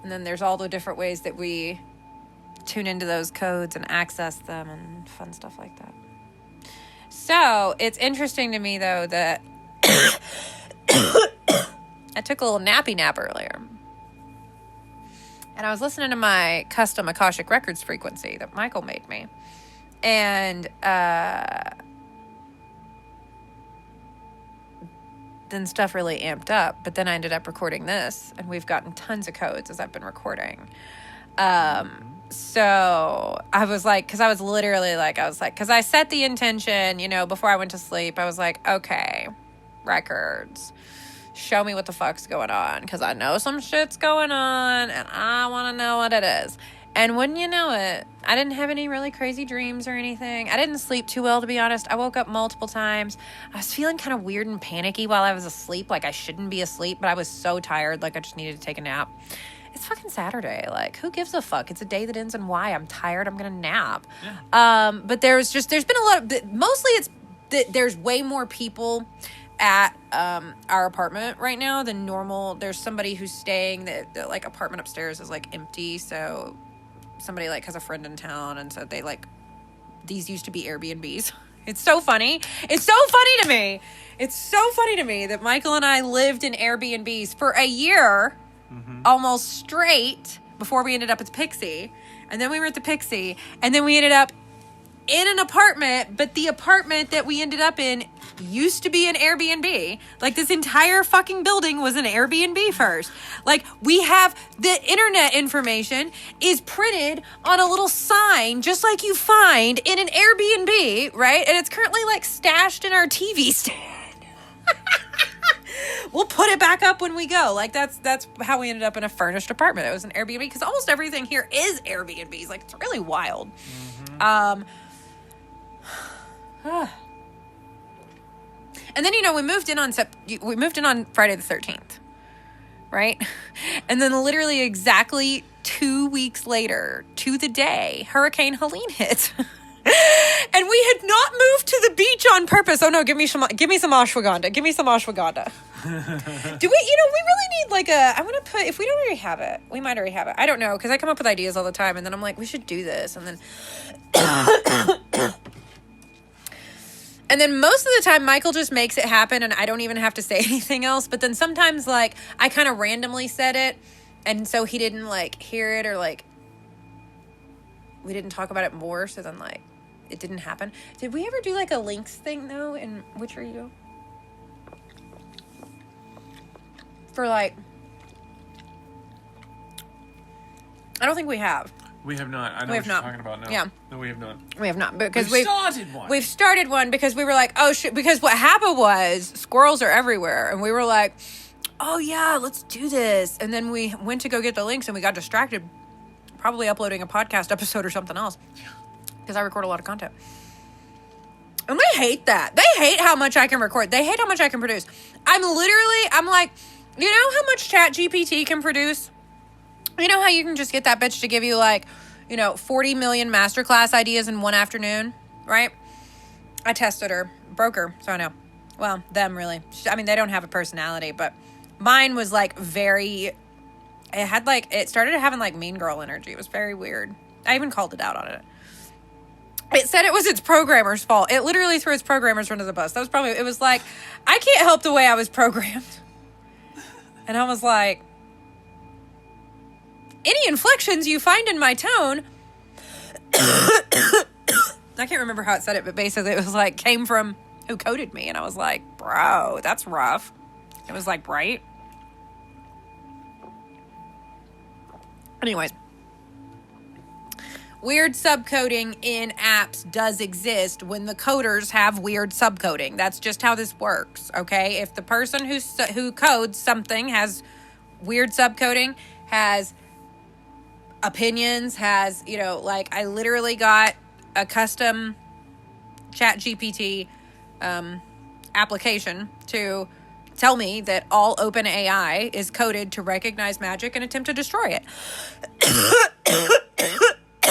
then there's all the different ways that we tune into those codes and access them and fun stuff like that. So it's interesting to me, though, that I took a little nappy nap earlier. And I was listening to my custom Akashic Records frequency that Michael made me. And then stuff really amped up. But then I ended up recording this. And we've gotten tons of codes as I've been recording. So I was like, because I set the intention, before I went to sleep. I was like, okay, records, show me what the fuck's going on, because I know some shit's going on and I want to know what it is. And wouldn't you know it, I didn't have any really crazy dreams or anything. I didn't sleep too well, to be honest. I woke up multiple times. I was feeling kind of weird and panicky while I was asleep, like I shouldn't be asleep, but I was so tired, like I just needed to take a nap. It's fucking Saturday. Like, who gives a fuck? It's a day that ends in Y. I'm tired. I'm going to nap. Yeah. But there's been a lot of, mostly it's that there's way more people at our apartment right now than normal. There's somebody who's staying, the like apartment upstairs is like empty. So somebody like has a friend in town. And so they like, these used to be Airbnbs. It's so funny. It's so funny to me. It's so funny to me that Michael and I lived in Airbnbs for a year. Almost straight before we ended up at the Pixie. And then we were at the Pixie. And then we ended up in an apartment. But the apartment that we ended up in used to be an Airbnb. Like, this entire fucking building was an Airbnb first. Like, we have the internet information is printed on a little sign, just like you find in an Airbnb, right? And it's currently, like, stashed in our TV stand. We'll put it back up when we go. Like, that's how we ended up in a furnished apartment. It was an Airbnb, because almost everything here is Airbnbs. Like, it's really wild. And then, we moved in on Friday the 13th, right? And then literally exactly 2 weeks later, to the day, Hurricane Helene hit. And we had not moved to the beach on purpose. Oh no, give me some ashwagandha. Give me some ashwagandha. We really need like if we don't already have it, we might already have it. I don't know, because I come up with ideas all the time, and then I'm like, we should do this, and then and then most of the time Michael just makes it happen, and I don't even have to say anything else. But then sometimes, like, I kind of randomly said it, and so he didn't like hear it, or like we didn't talk about it more, so then like it didn't happen. Did we ever do like a links thing though in Witchery? For like, I don't think we have. We have not. I know what you're talking about now. Yeah. No, we have not. We have not, because we've started one. We've started one because we were like, oh shit, because what happened was squirrels are everywhere, and we were like, oh yeah, let's do this. And then we went to go get the links, and we got distracted, probably uploading a podcast episode or something else, because I record a lot of content. And they hate that. They hate how much I can record. They hate how much I can produce. I'm like, you know how much ChatGPT can produce? You know how you can just get that bitch to give you 40 million masterclass ideas in one afternoon, right? I tested her, broke her, so I know. Well, them really. They don't have a personality, but mine was like it started having like mean girl energy. It was very weird. I even called it out on it. It said it was its programmer's fault. It literally threw its programmers under the bus. It was like, I can't help the way I was programmed. And I was like, any inflections you find in my tone, I can't remember how it said it, but basically it was like, came from who coded me. And I was like, bro, that's rough. It was like, right? Anyways. Weird subcoding in apps does exist when the coders have weird subcoding. That's just how this works, okay? If the person who codes something has weird subcoding, has opinions, has, like I literally got a custom ChatGPT application to tell me that all OpenAI is coded to recognize magic and attempt to destroy it.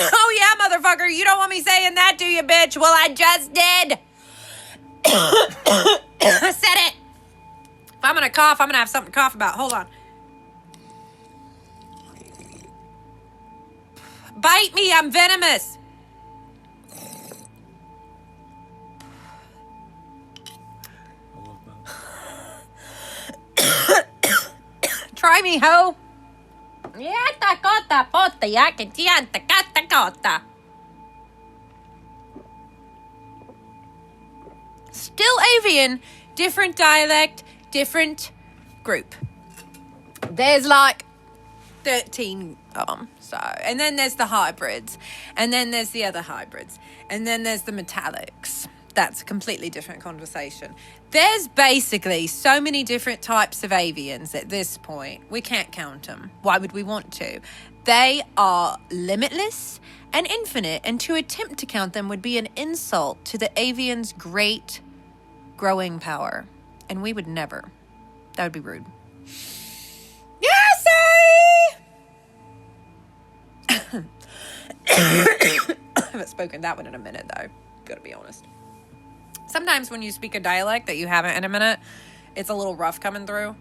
Oh, yeah, motherfucker. You don't want me saying that, do you, bitch? Well, I just did. I said it. If I'm going to cough, I'm going to have something to cough about. Hold on. Bite me. I'm venomous. Try me, ho. Still avian, different dialect, different group. There's like 13 of them. So, and then there's the hybrids, and then there's the other hybrids, and then there's the metallics. That's a completely different conversation. There's basically so many different types of avians at this point. We can't count them. Why would we want to? They are limitless and infinite, and to attempt to count them would be an insult to the avian's great growing power. And we would never. That would be rude. Yes, I haven't spoken that one in a minute, though. Gotta be honest. Sometimes when you speak a dialect that you haven't in a minute, it's a little rough coming through.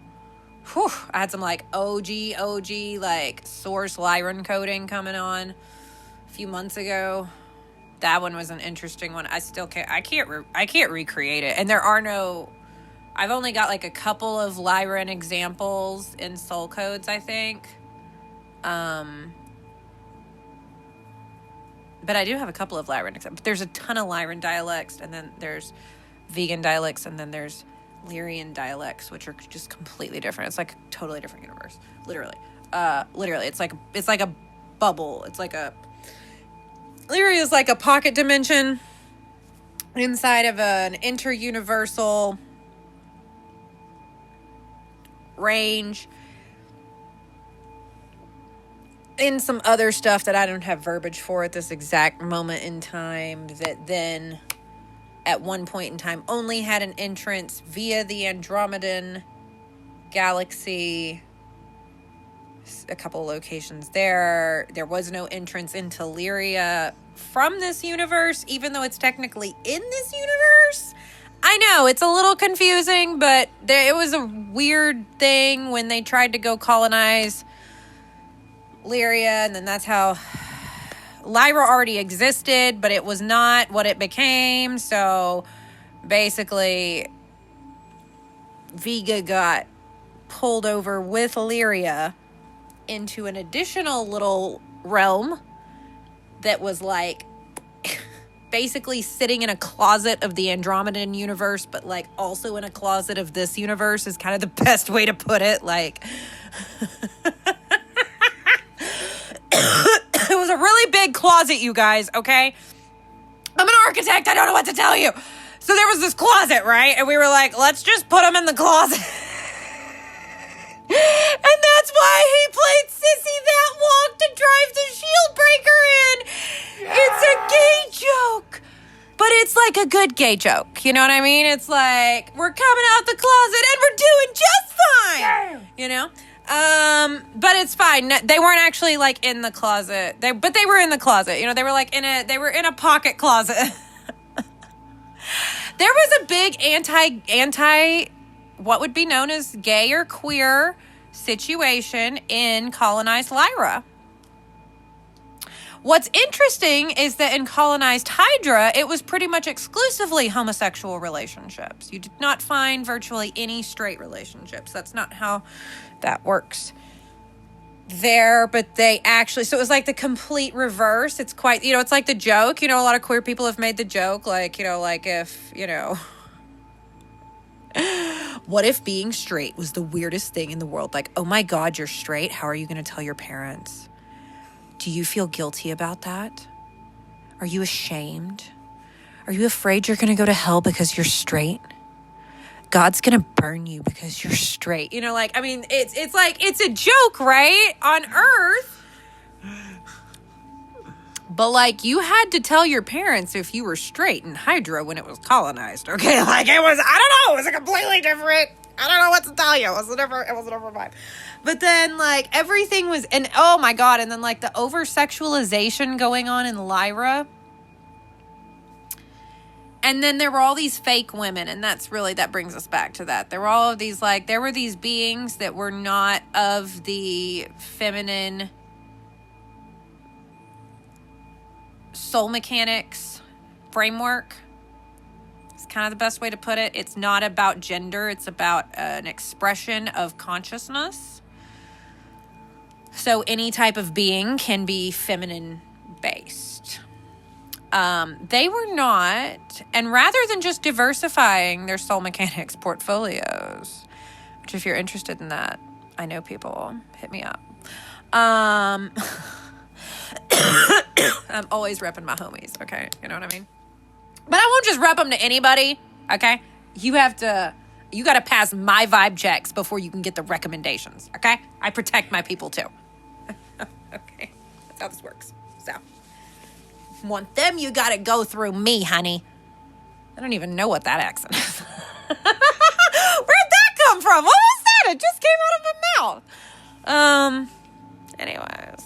Whew, I had some like OG, like source Lyran coding coming on a few months ago. That one was an interesting one. I can't recreate it. And there are no, I've only got like a couple of Lyran examples in soul codes, I think. But I do have a couple of Lyran examples. There's a ton of Lyran dialects, and then there's vegan dialects, and then there's Lyrian dialects, which are just completely different. It's like a totally different universe. Literally, it's like a bubble. It's like Lyria is like a pocket dimension inside of an interuniversal range. In some other stuff that I don't have verbiage for at this exact moment in time, that then at one point in time only had an entrance via the Andromedan galaxy. A couple locations there. There was no entrance into Lyria from this universe, even though it's technically in this universe. I know, it's a little confusing, but it was a weird thing when they tried to go colonize Lyria, and then that's how Lyra already existed, but it was not what it became. So basically Vega got pulled over with Lyria into an additional little realm that was like basically sitting in a closet of the Andromedan universe, but like also in a closet of this universe is kind of the best way to put it. Like it was a really big closet, you guys, okay? I'm an architect. I don't know what to tell you. So there was this closet, right? And we were like, let's just put him in the closet. And that's why he played Sissy That Walk to drive the shield breaker in. Yeah. It's a gay joke. But it's like a good gay joke. You know what I mean? It's like, we're coming out the closet and we're doing just fine. Yeah. You know? But it's fine. They weren't actually like in the closet. But they were in the closet. You know, they were in a pocket closet. There was a big anti what would be known as gay or queer situation in colonized Lyra. What's interesting is that in colonized Hydra, it was pretty much exclusively homosexual relationships. You did not find virtually any straight relationships. That's not how that works there, but they actually, so it was like the complete reverse. It's quite, it's like the joke, a lot of queer people have made the joke, like, like if, what if being straight was the weirdest thing in the world? Like, oh my God, you're straight. How are you going to tell your parents? Do you feel guilty about that? Are you ashamed? Are you afraid you're going to go to hell because you're straight? God's going to burn you because you're straight. It's like, it's a joke, right? On Earth. But like, you had to tell your parents if you were straight in Hydra when it was colonized, okay? Like, it was a completely different, I don't know what to tell you. It was a different vibe. But then, like, everything was, and oh my God, and then, like, the over-sexualization going on in Lyra. And then there were all these fake women, and that brings us back to that. There were all of these, like, there were these beings that were not of the feminine soul mechanics framework. It's kind of the best way to put it. It's not about gender. It's about an expression of consciousness. So any type of being can be feminine based. They were not, and rather than just diversifying their soul mechanics portfolios, which if you're interested in that, I know people, hit me up. I'm always repping my homies, okay? You know what I mean? But I won't just rep them to anybody, okay? You got to pass my vibe checks before you can get the recommendations, okay? I protect my people too. Okay, that's how this works. So, want them, you got to go through me, honey. I don't even know what that accent is. Where'd that come from? What was that? It just came out of my mouth. Anyways.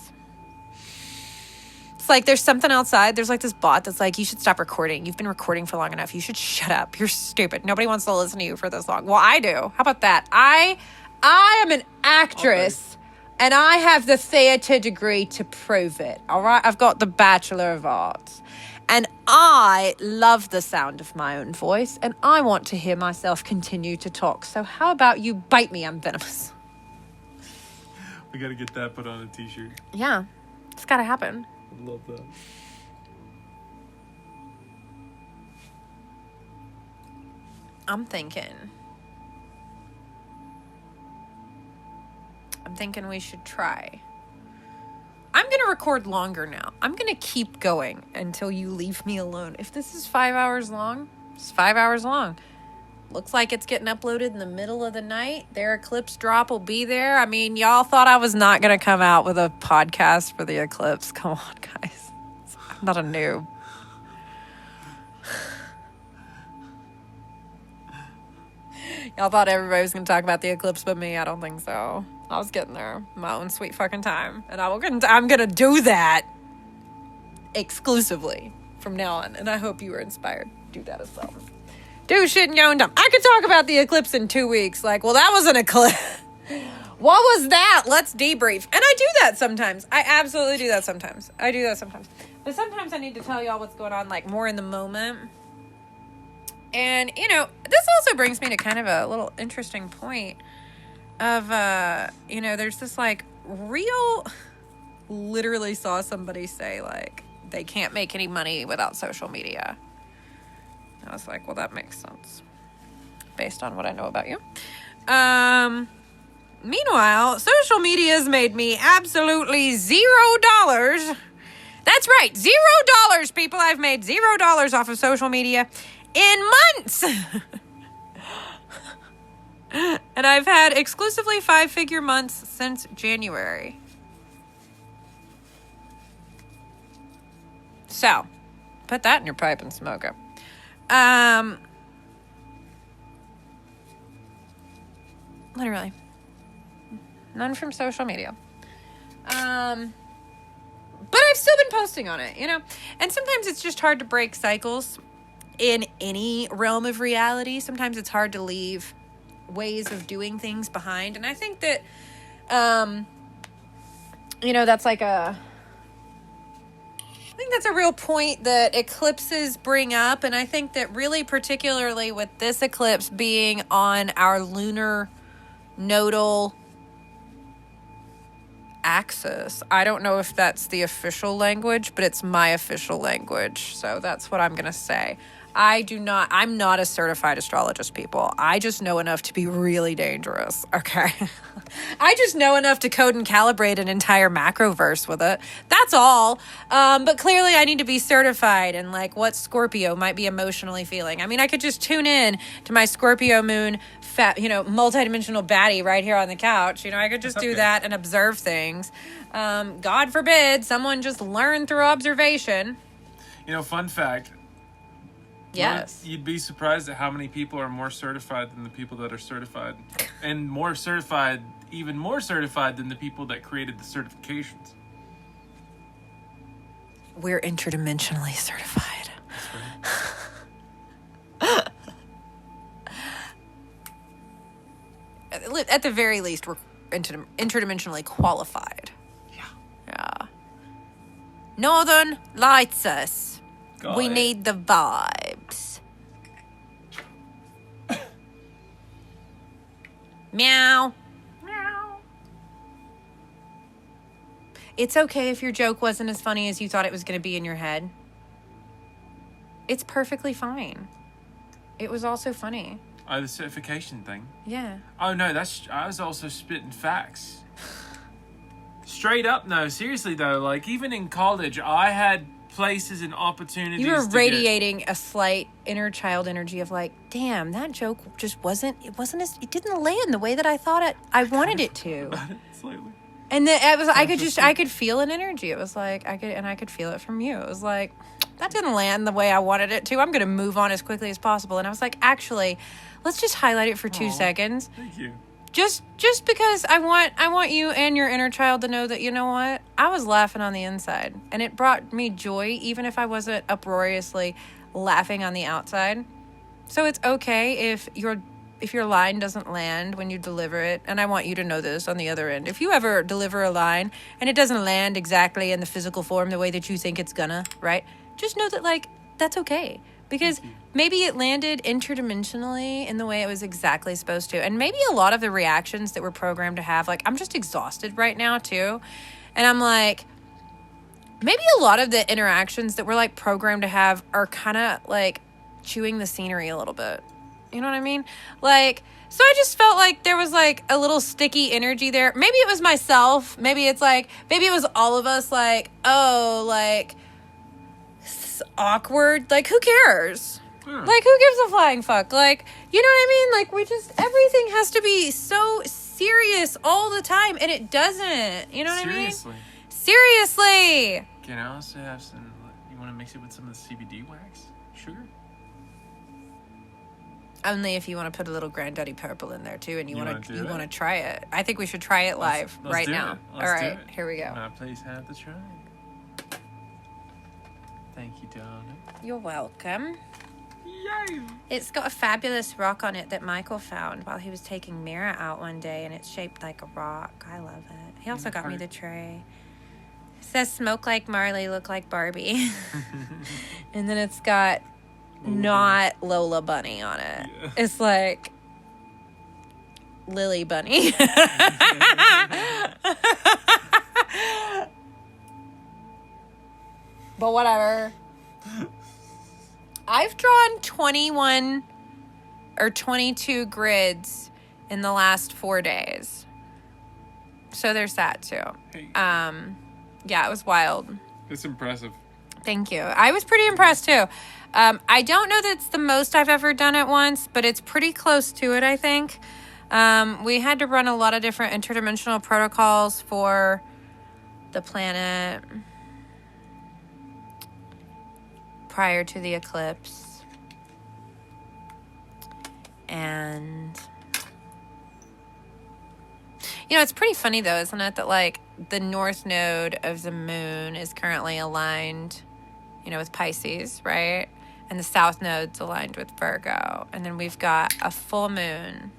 It's like there's something outside. There's like this bot that's like, you should stop recording. You've been recording for long enough. You should shut up. You're stupid. Nobody wants to listen to you for this long. Well, I do. How about that? I am an actress, and I have the theater degree to prove it. All right? I've got the Bachelor of Arts. And I love the sound of my own voice, and I want to hear myself continue to talk. So how about you bite me? I'm venomous. We got to get that put on a t-shirt. Yeah. It's got to happen. I love that. I'm thinking we should try. I'm going to record longer now. I'm going to keep going until you leave me alone. If this is 5 hours long, it's 5 hours long. Looks like it's getting uploaded in the middle of the night. Their eclipse drop will be there. I mean, y'all thought I was not going to come out with a podcast for the eclipse. Come on, guys. I'm not a noob. Y'all thought everybody was going to talk about the eclipse but me. I don't think so. I was getting there my own sweet fucking time. And I'm going to do that exclusively from now on. And I hope you were inspired to do that as well. Do shit in your own time. I could talk about the eclipse in 2 weeks. Like, well, that was an eclipse. What was that? Let's debrief. And I do that sometimes. I absolutely do that sometimes. But sometimes I need to tell y'all what's going on, like, more in the moment. And, this also brings me to kind of a little interesting point of, there's this, like, literally saw somebody say, like, they can't make any money without social media. I was like, well, that makes sense based on what I know about you. Meanwhile, social media has made me absolutely $0. That's right, $0, people. I've made $0 off of social media in months. And I've had exclusively 5-figure months since January. So, put that in your pipe and smoke it. Literally. None from social media. But I've still been posting on it, And sometimes it's just hard to break cycles in any realm of reality. Sometimes it's hard to leave ways of doing things behind. And I think that, that's like I think that's a real point that eclipses bring up, and I think that really particularly with this eclipse being on our lunar nodal axis. I don't know if that's the official language, but it's my official language, so that's what I'm going to say. I'm not a certified astrologist, people. I just know enough to be really dangerous, okay? I just know enough to code and calibrate an entire macroverse with it. That's all. But clearly I need to be certified in like what Scorpio might be emotionally feeling. I mean, I could just tune in to my Scorpio moon, multidimensional baddie right here on the couch. I could just do that and observe things. God forbid someone just learn through observation. Fun fact. Yes. You'd be surprised at how many people are more certified than the people that are certified. And even more certified than the people that created the certifications. We're interdimensionally certified. That's right. At the very least, we're interdimensionally qualified. Yeah. Northern lights us. We need the vibes. Meow. Meow. It's okay if your joke wasn't as funny as you thought it was going to be in your head. It's perfectly fine. It was also funny. Oh, the certification thing? Yeah. Oh, no, I was also spitting facts. Straight up, no. Seriously, though, like, even in college, I had places and opportunities. You were radiating a slight inner child energy of like, damn, that joke just it didn't land the way that I thought I wanted it to. Slightly. And then I could feel an energy. It was like, I could feel it from you. It was like, that didn't land the way I wanted it to. I'm going to move on as quickly as possible. And I was like, actually, let's just highlight it for 2 seconds. Thank you. Just because I want you and your inner child to know that, you know what? I was laughing on the inside, and it brought me joy even if I wasn't uproariously laughing on the outside. So it's okay if your line doesn't land when you deliver it, and I want you to know this on the other end. If you ever deliver a line and it doesn't land exactly in the physical form the way that you think it's gonna, right? Just know that like that's okay. Because maybe it landed interdimensionally in the way it was exactly supposed to. And maybe a lot of the reactions that we're programmed to have, like, I'm just exhausted right now, too. And I'm like, maybe a lot of the interactions that we're, like, programmed to have are kind of, like, chewing the scenery a little bit. You know what I mean? Like, so I just felt like there was, like, a little sticky energy there. Maybe it was myself. Maybe it was all of us, like, oh, like, awkward. Like, who cares? Like, who gives a flying fuck? Like, you know what I mean? Like, everything has to be so serious all the time, and it doesn't. You know what I mean? Seriously. Can I also have some, you want to mix it with some of the CBD wax? Sugar? Only if you want to put a little Granddaddy Purple in there, too, and you want to try it. I think we should try it live right now. All right, here we go. Can I please have the try? Thank you, darling. You're welcome. Yay! It's got a fabulous rock on it that Michael found while he was taking Mira out one day, and it's shaped like a rock. I love it. He also got me the tray. It says smoke like Marley, look like Barbie. And then it's got not Lola Bunny on it. Yeah. It's like Lily Bunny. But whatever. I've drawn 21 or 22 grids in the last 4 days. So there's that too. Hey. Yeah, it was wild. It's impressive. Thank you. I was pretty impressed too. I don't know that it's the most I've ever done at once, but it's pretty close to it, I think. We had to run a lot of different interdimensional protocols for the planet prior to the eclipse. And you know, it's pretty funny though, isn't it, that like the north node of the moon is currently aligned, you know, with Pisces, right? And the south node's aligned with Virgo. And then we've got a full moon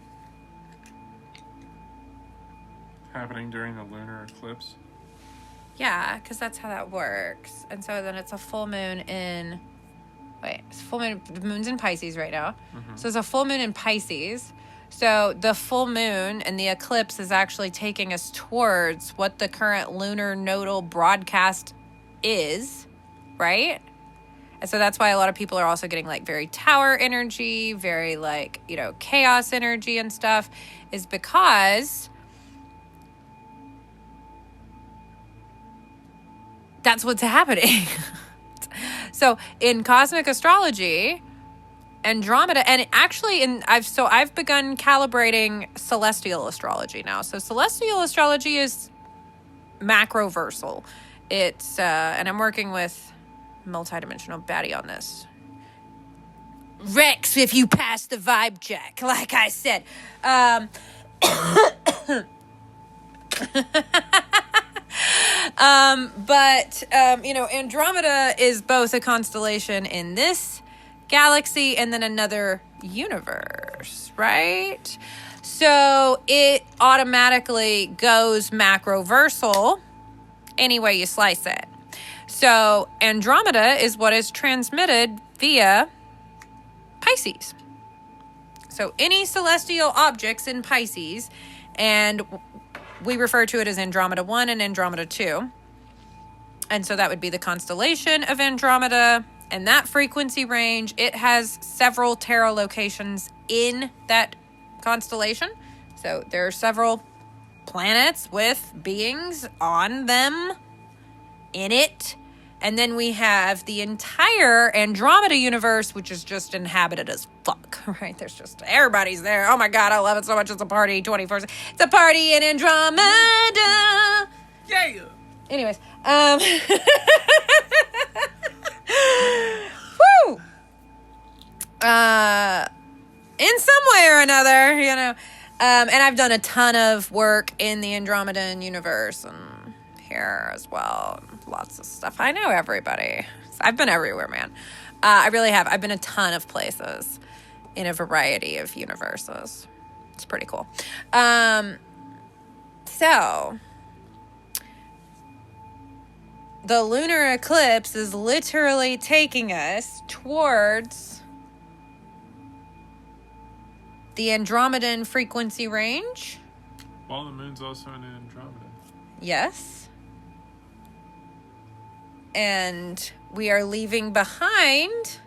happening during the lunar eclipse. Yeah, because that's how that works. And so then it's a full moon in... Wait, it's full moon. The moon's in Pisces right now. So it's a full moon in Pisces. So the full moon and the eclipse is actually taking us towards what the current lunar nodal broadcast is, right? And so that's why a lot of people are also getting like very tower energy, very like, you know, chaos energy and stuff, is because that's what's happening. So in cosmic astrology, Andromeda, and actually I've begun calibrating celestial astrology now. So celestial astrology is macroversal. It's and I'm working with Multidimensional Baddie on this. Rex, if you pass the vibe check, like I said. You know, Andromeda is both a constellation in this galaxy and then another universe, right? So it automatically goes macroversal any way you slice it. So Andromeda is what is transmitted via Pisces. So any celestial objects in Pisces, and we refer to it as Andromeda 1 and Andromeda 2. And so that would be the constellation of Andromeda. And that frequency range, it has several tarot locations in that constellation. So there are several planets with beings on them, in it. And then we have the entire Andromeda universe, which is just inhabited as fuck, right? There's just, everybody's there. Oh my God, I love it so much. It's a party 24/7. It's a party in Andromeda. Yeah. Anyways, woo! In some way or another, you know. And I've done a ton of work in the Andromedan universe and here as well. Lots of stuff. I know everybody. I've been everywhere, man. I really have. I've been a ton of places in a variety of universes. It's pretty cool. So the lunar eclipse is literally taking us towards the Andromedan frequency range. Well, the moon's also in Andromeda. Yes. And we are leaving behind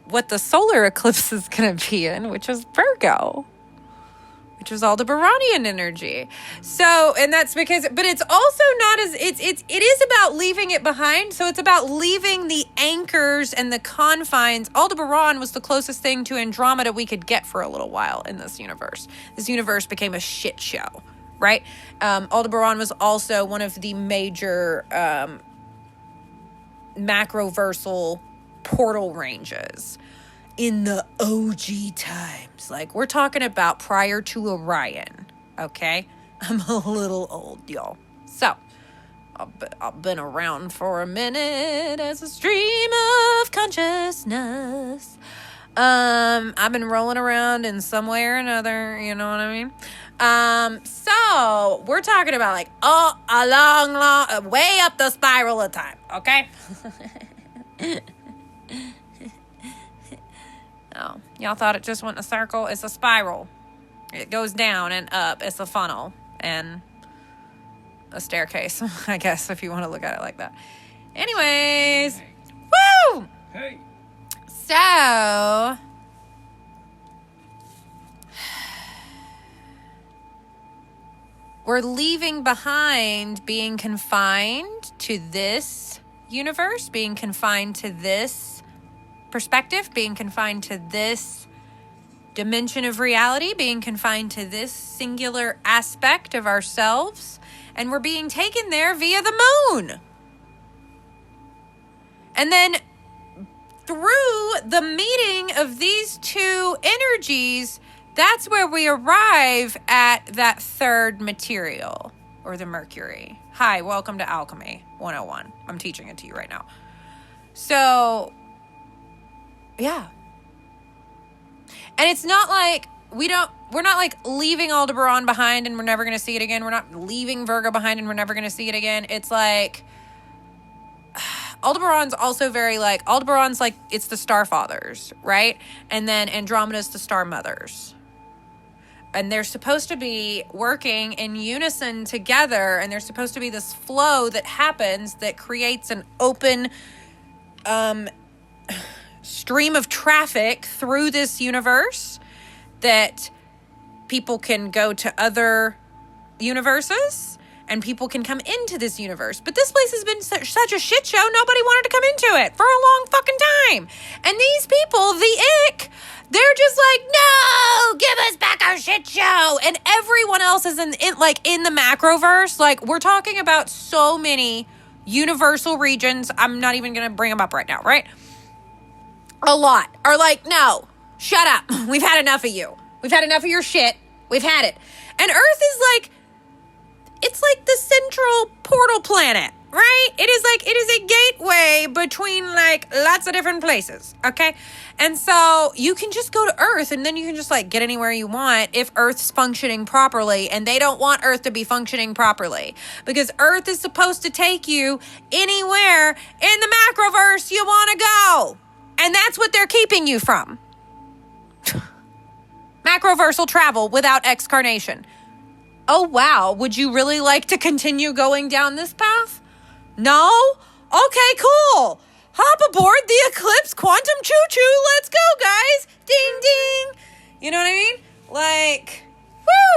what the solar eclipse is going to be in, which is Virgo, which is all the Baronian energy. So, and that's because, but it's also not as, it is about leaving it behind. So it's about leaving the anchors and the confines. Aldebaran was the closest thing to Andromeda we could get for a little while in this universe. This universe became a shit show, right? Aldebaran was also one of the major macroversal portal ranges in the OG times. Like, we're talking about prior to Orion, okay? I'm a little old, y'all. So, I've been around for a minute as a stream of consciousness. I've been rolling around in some way or another, you know what I mean? So we're talking about like, a long, way up the spiral of time, okay? No, y'all thought it just went in a circle? It's a spiral. It goes down and up. It's a funnel and a staircase, I guess, if you want to look at it like that. Anyways, woo! Hey. So, we're leaving behind being confined to this universe, being confined to this perspective, being confined to this dimension of reality, being confined to this singular aspect of ourselves, and we're being taken there via the moon. And then through the meeting of these two energies, that's where we arrive at that third material, or the Mercury. Hi, welcome to Alchemy 101. I'm teaching it to you right now. So, yeah. And it's not like we're not like leaving Aldebaran behind and we're never going to see it again. We're not leaving Virgo behind and we're never going to see it again. It's like, Aldebaran's also very like, Aldebaran's like, it's the star fathers, right? And then Andromeda's the star mothers. And they're supposed to be working in unison together, and there's supposed to be this flow that happens that creates an open stream of traffic through this universe, that people can go to other universes and people can come into this universe. But this place has been such a shit show, nobody wanted to come into it for a long fucking time. And these people, the ick, they're just like, no, give us back our shit show. And everyone else is in the macroverse. Like, we're talking about so many universal regions. I'm not even going to bring them up right now, right? A lot are like, no, shut up. We've had enough of you. We've had enough of your shit. We've had it. And Earth is like, it's like the central portal planet, right? It is a gateway between like lots of different places, okay? And so you can just go to Earth and then you can just like get anywhere you want if Earth's functioning properly, and they don't want Earth to be functioning properly because Earth is supposed to take you anywhere in the macroverse you want to go. And that's what they're keeping you from. Macroversal travel without excarnation. Oh, wow. Would you really like to continue going down this path? No? Okay, cool. Hop aboard the Eclipse Quantum Choo-Choo. Let's go, guys. Ding, ding. You know what I mean? Like,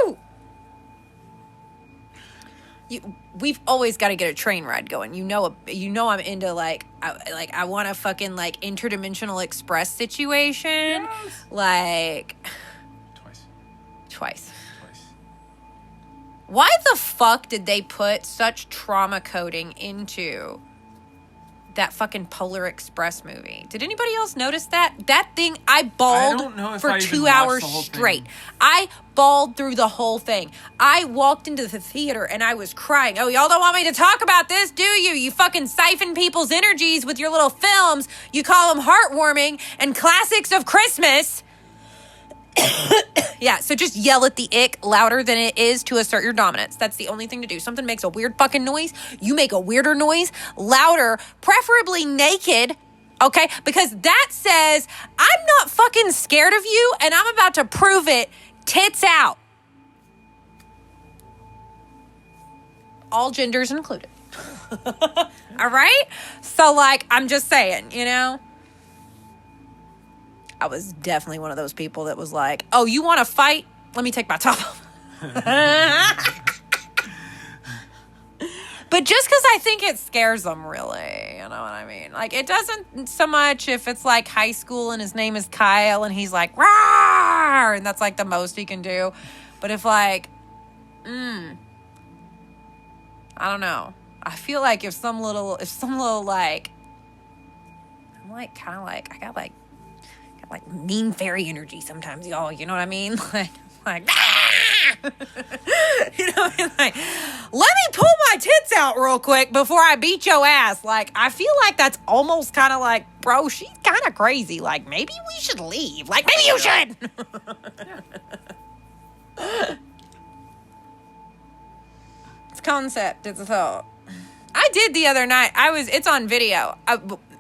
woo. We've always got to get a train ride going. You know I'm into I want a fucking like interdimensional express situation. Yes. Like Twice. Why the fuck did they put such trauma coding into that fucking Polar Express movie? Did anybody else notice that? That thing, I bawled for 2 hours straight. I bawled through the whole thing. I walked into the theater and I was crying. Oh, y'all don't want me to talk about this, do you? You fucking siphon people's energies with your little films. You call them heartwarming and classics of Christmas. Yeah, so just yell at the ick louder than it is to assert your dominance. That's the only thing to do. Something makes a weird fucking noise, you make a weirder noise, louder, preferably naked, okay? Because that says, I'm not fucking scared of you, and I'm about to prove it, tits out. All genders included. All right? So, like, I'm just saying, you know? I was definitely one of those people that was like, oh, you want to fight? Let me take my top off. But just because I think it scares them, really. You know what I mean? Like, it doesn't so much if it's like high school and his name is Kyle and he's like, rawr, and that's like the most he can do. But if like, I don't know. I feel like if some little like, I'm like, kind of like, I got like mean fairy energy sometimes, y'all. You know what I mean? Like, ah! You know what I mean? Like, let me pull my tits out real quick before I beat your ass. Like, I feel like that's almost kind of like, bro, she's kind of crazy. Like, maybe we should leave. Like, maybe you should. It's concept. It's a thought. I did the other night. It's on video.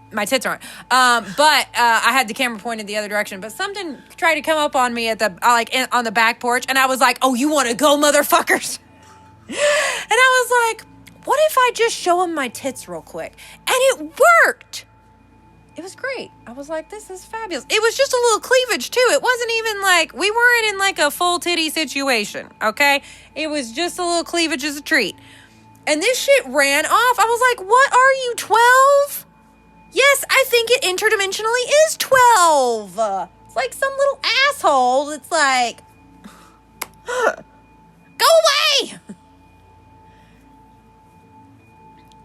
My tits aren't. But I had the camera pointed the other direction. But something tried to come up on me at the on the back porch, and I was like, "Oh, you want to go, motherfuckers?" And I was like, "What if I just show them my tits real quick?" And it worked. It was great. I was like, "This is fabulous." It was just a little cleavage too. It wasn't even like we weren't in like a full titty situation. Okay, it was just a little cleavage as a treat. And this shit ran off. I was like, "What are you, 12?" Yes, I think it interdimensionally is 12. It's like some little asshole that's like, go away.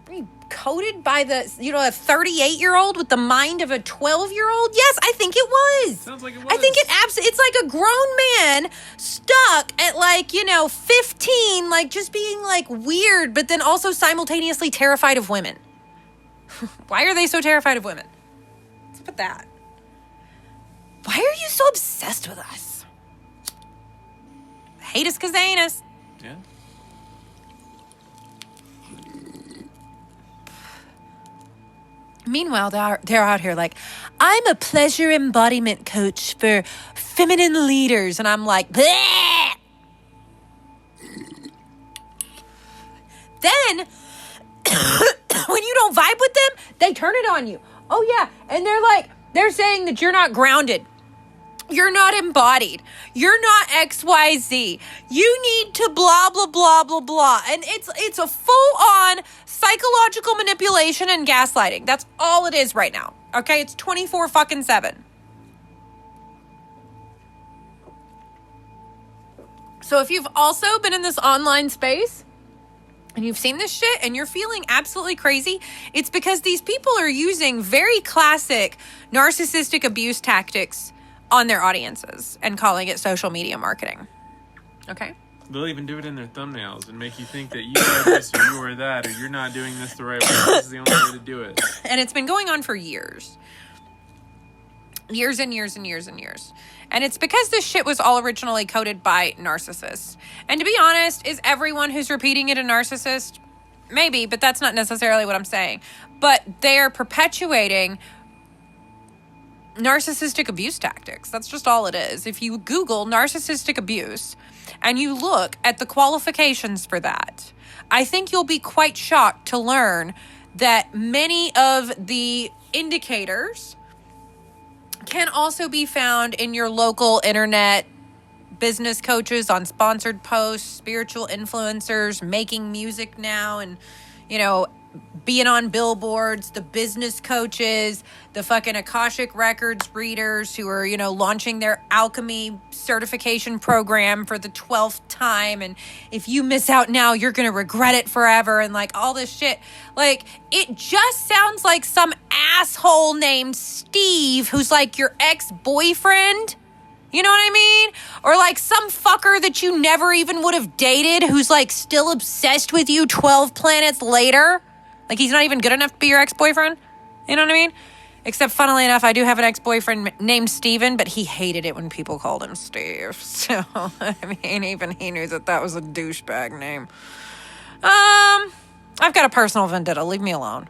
Are you coded by a 38-year-old with the mind of a 12-year-old? Yes, I think it was. Sounds like it was. I think it's like a grown man stuck at 15, like just being like weird, but then also simultaneously terrified of women. Why are they so terrified of women? What's up with that? Why are you so obsessed with us? hate us because they ain't us. Yeah. Meanwhile, they're out here like, I'm a pleasure embodiment coach for feminine leaders. And I'm like, bleh! Then, when you don't vibe with them, they turn it on you. Oh, yeah. And they're saying that you're not grounded. You're not embodied. You're not XYZ. You need to blah, blah, blah, blah, blah. And it's a full-on psychological manipulation and gaslighting. That's all it is right now. Okay? It's 24-7. So if you've also been in this online space and you've seen this shit and you're feeling absolutely crazy, it's because these people are using very classic narcissistic abuse tactics on their audiences and calling it social media marketing. Okay? They'll even do it in their thumbnails and make you think that you are this or you are that, or you're not doing this the right way. This is the only way to do it. And it's been going on for years. Years and years and years and years. And it's because this shit was all originally coded by narcissists. And to be honest, is everyone who's repeating it a narcissist? Maybe, but that's not necessarily what I'm saying. But they're perpetuating narcissistic abuse tactics. That's just all it is. If you Google narcissistic abuse and you look at the qualifications for that, I think you'll be quite shocked to learn that many of the indicators can also be found in your local internet business coaches on sponsored posts, spiritual influencers, making music now, and, you know, being on billboards, the business coaches, the fucking Akashic Records readers who are, you know, launching their alchemy certification program for the 12th time. And if you miss out now, you're going to regret it forever. And like all this shit, like it just sounds like some asshole named Steve who's like your ex-boyfriend. You know what I mean? Or like some fucker that you never even would have dated who's like still obsessed with you 12 planets later. Like he's not even good enough to be your ex-boyfriend. You know what I mean? Except funnily enough, I do have an ex-boyfriend named Steven, but he hated it when people called him Steve. So, I mean, even he knew that was a douchebag name. I've got a personal vendetta. Leave me alone.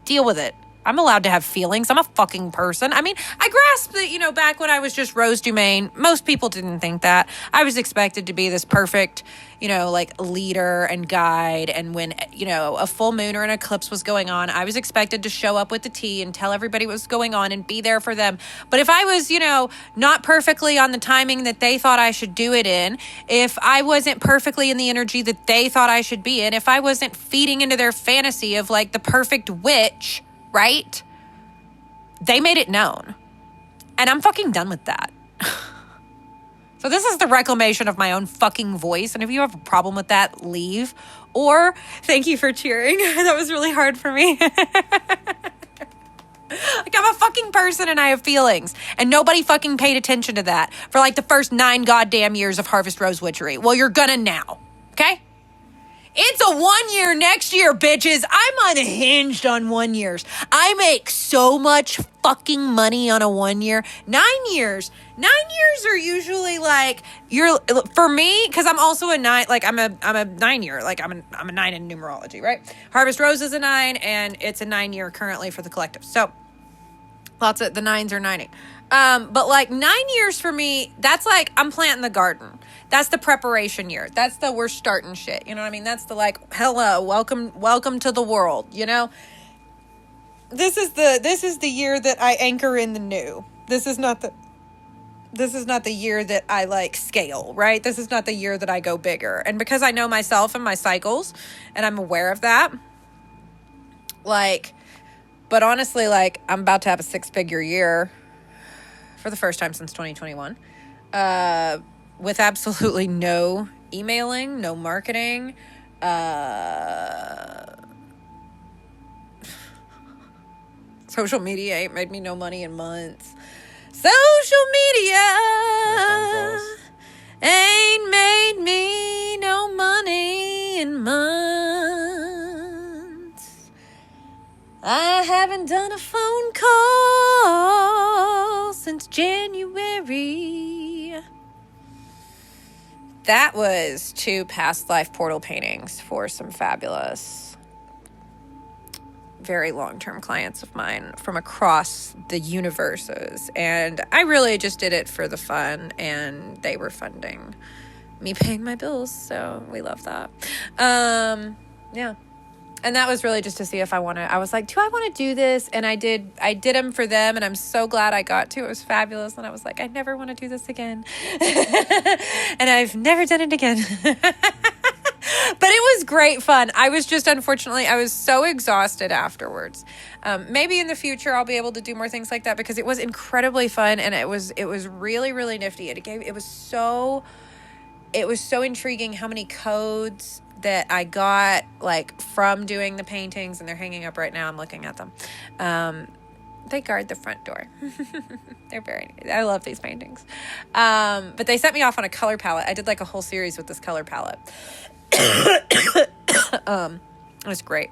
Deal with it. I'm allowed to have feelings. I'm a fucking person. I mean, I grasped that, you know, back when I was just Rose Dumaine, most people didn't think that. I was expected to be this perfect, you know, like leader and guide. And when, you know, a full moon or an eclipse was going on, I was expected to show up with the tea and tell everybody what was going on and be there for them. But if I was, you know, not perfectly on the timing that they thought I should do it in, if I wasn't perfectly in the energy that they thought I should be in, if I wasn't feeding into their fantasy of like the perfect witch, right? They made it known. And I'm fucking done with that. So this is the reclamation of my own fucking voice. And if you have a problem with that, leave. Or thank you for cheering. That was really hard for me. Like I'm a fucking person and I have feelings. And nobody fucking paid attention to that for like the first 9 goddamn years of Harvest Rose Witchery. Well, you're gonna now. Okay? It's a 1 year next year, bitches. I'm unhinged on 1 years. I make so much fucking money on a 1 year. 9 years. 9 years are usually like for me, because I'm also a 9. Like I'm a 9 year. Like I'm a 9 in numerology, right? Harvest Rose is a 9, and it's a 9 year currently for the collective. So lots of the 9s are 9ing. But like 9 years for me, that's like I'm planting the garden. That's the preparation year. That's the we're starting shit. You know what I mean? That's the like, hello, welcome to the world, you know? This is the year that I anchor in the new. This is not the year that I like scale, right? This is not the year that I go bigger. And because I know myself and my cycles and I'm aware of that, like, but honestly, like I'm about to have a 6-figure year for the first time since 2021. With absolutely no emailing, no marketing. Social media ain't made me no money in months. Social media ain't made me no money in months. I haven't done a phone call since January. that was 2 past life portal paintings for some fabulous, very long-term clients of mine from across the universes. And I really just did it for the fun, and they were funding me paying my bills, so we love that. Yeah. And that was really just to see if I was like, do I want to do this? And I did them for them, and I'm so glad I got to. It was fabulous. And I was like, I never want to do this again. And I've never done it again. But it was great fun. I was just, unfortunately, I was so exhausted afterwards. Maybe in the future I'll be able to do more things like that, because it was incredibly fun, and it was really, really nifty. It was so intriguing how many codes that I got, like, from doing the paintings, and they're hanging up right now. I'm looking at them. They guard the front door. They're very nice. I love these paintings. But they sent me off on a color palette. I did like a whole series with this color palette. It was great.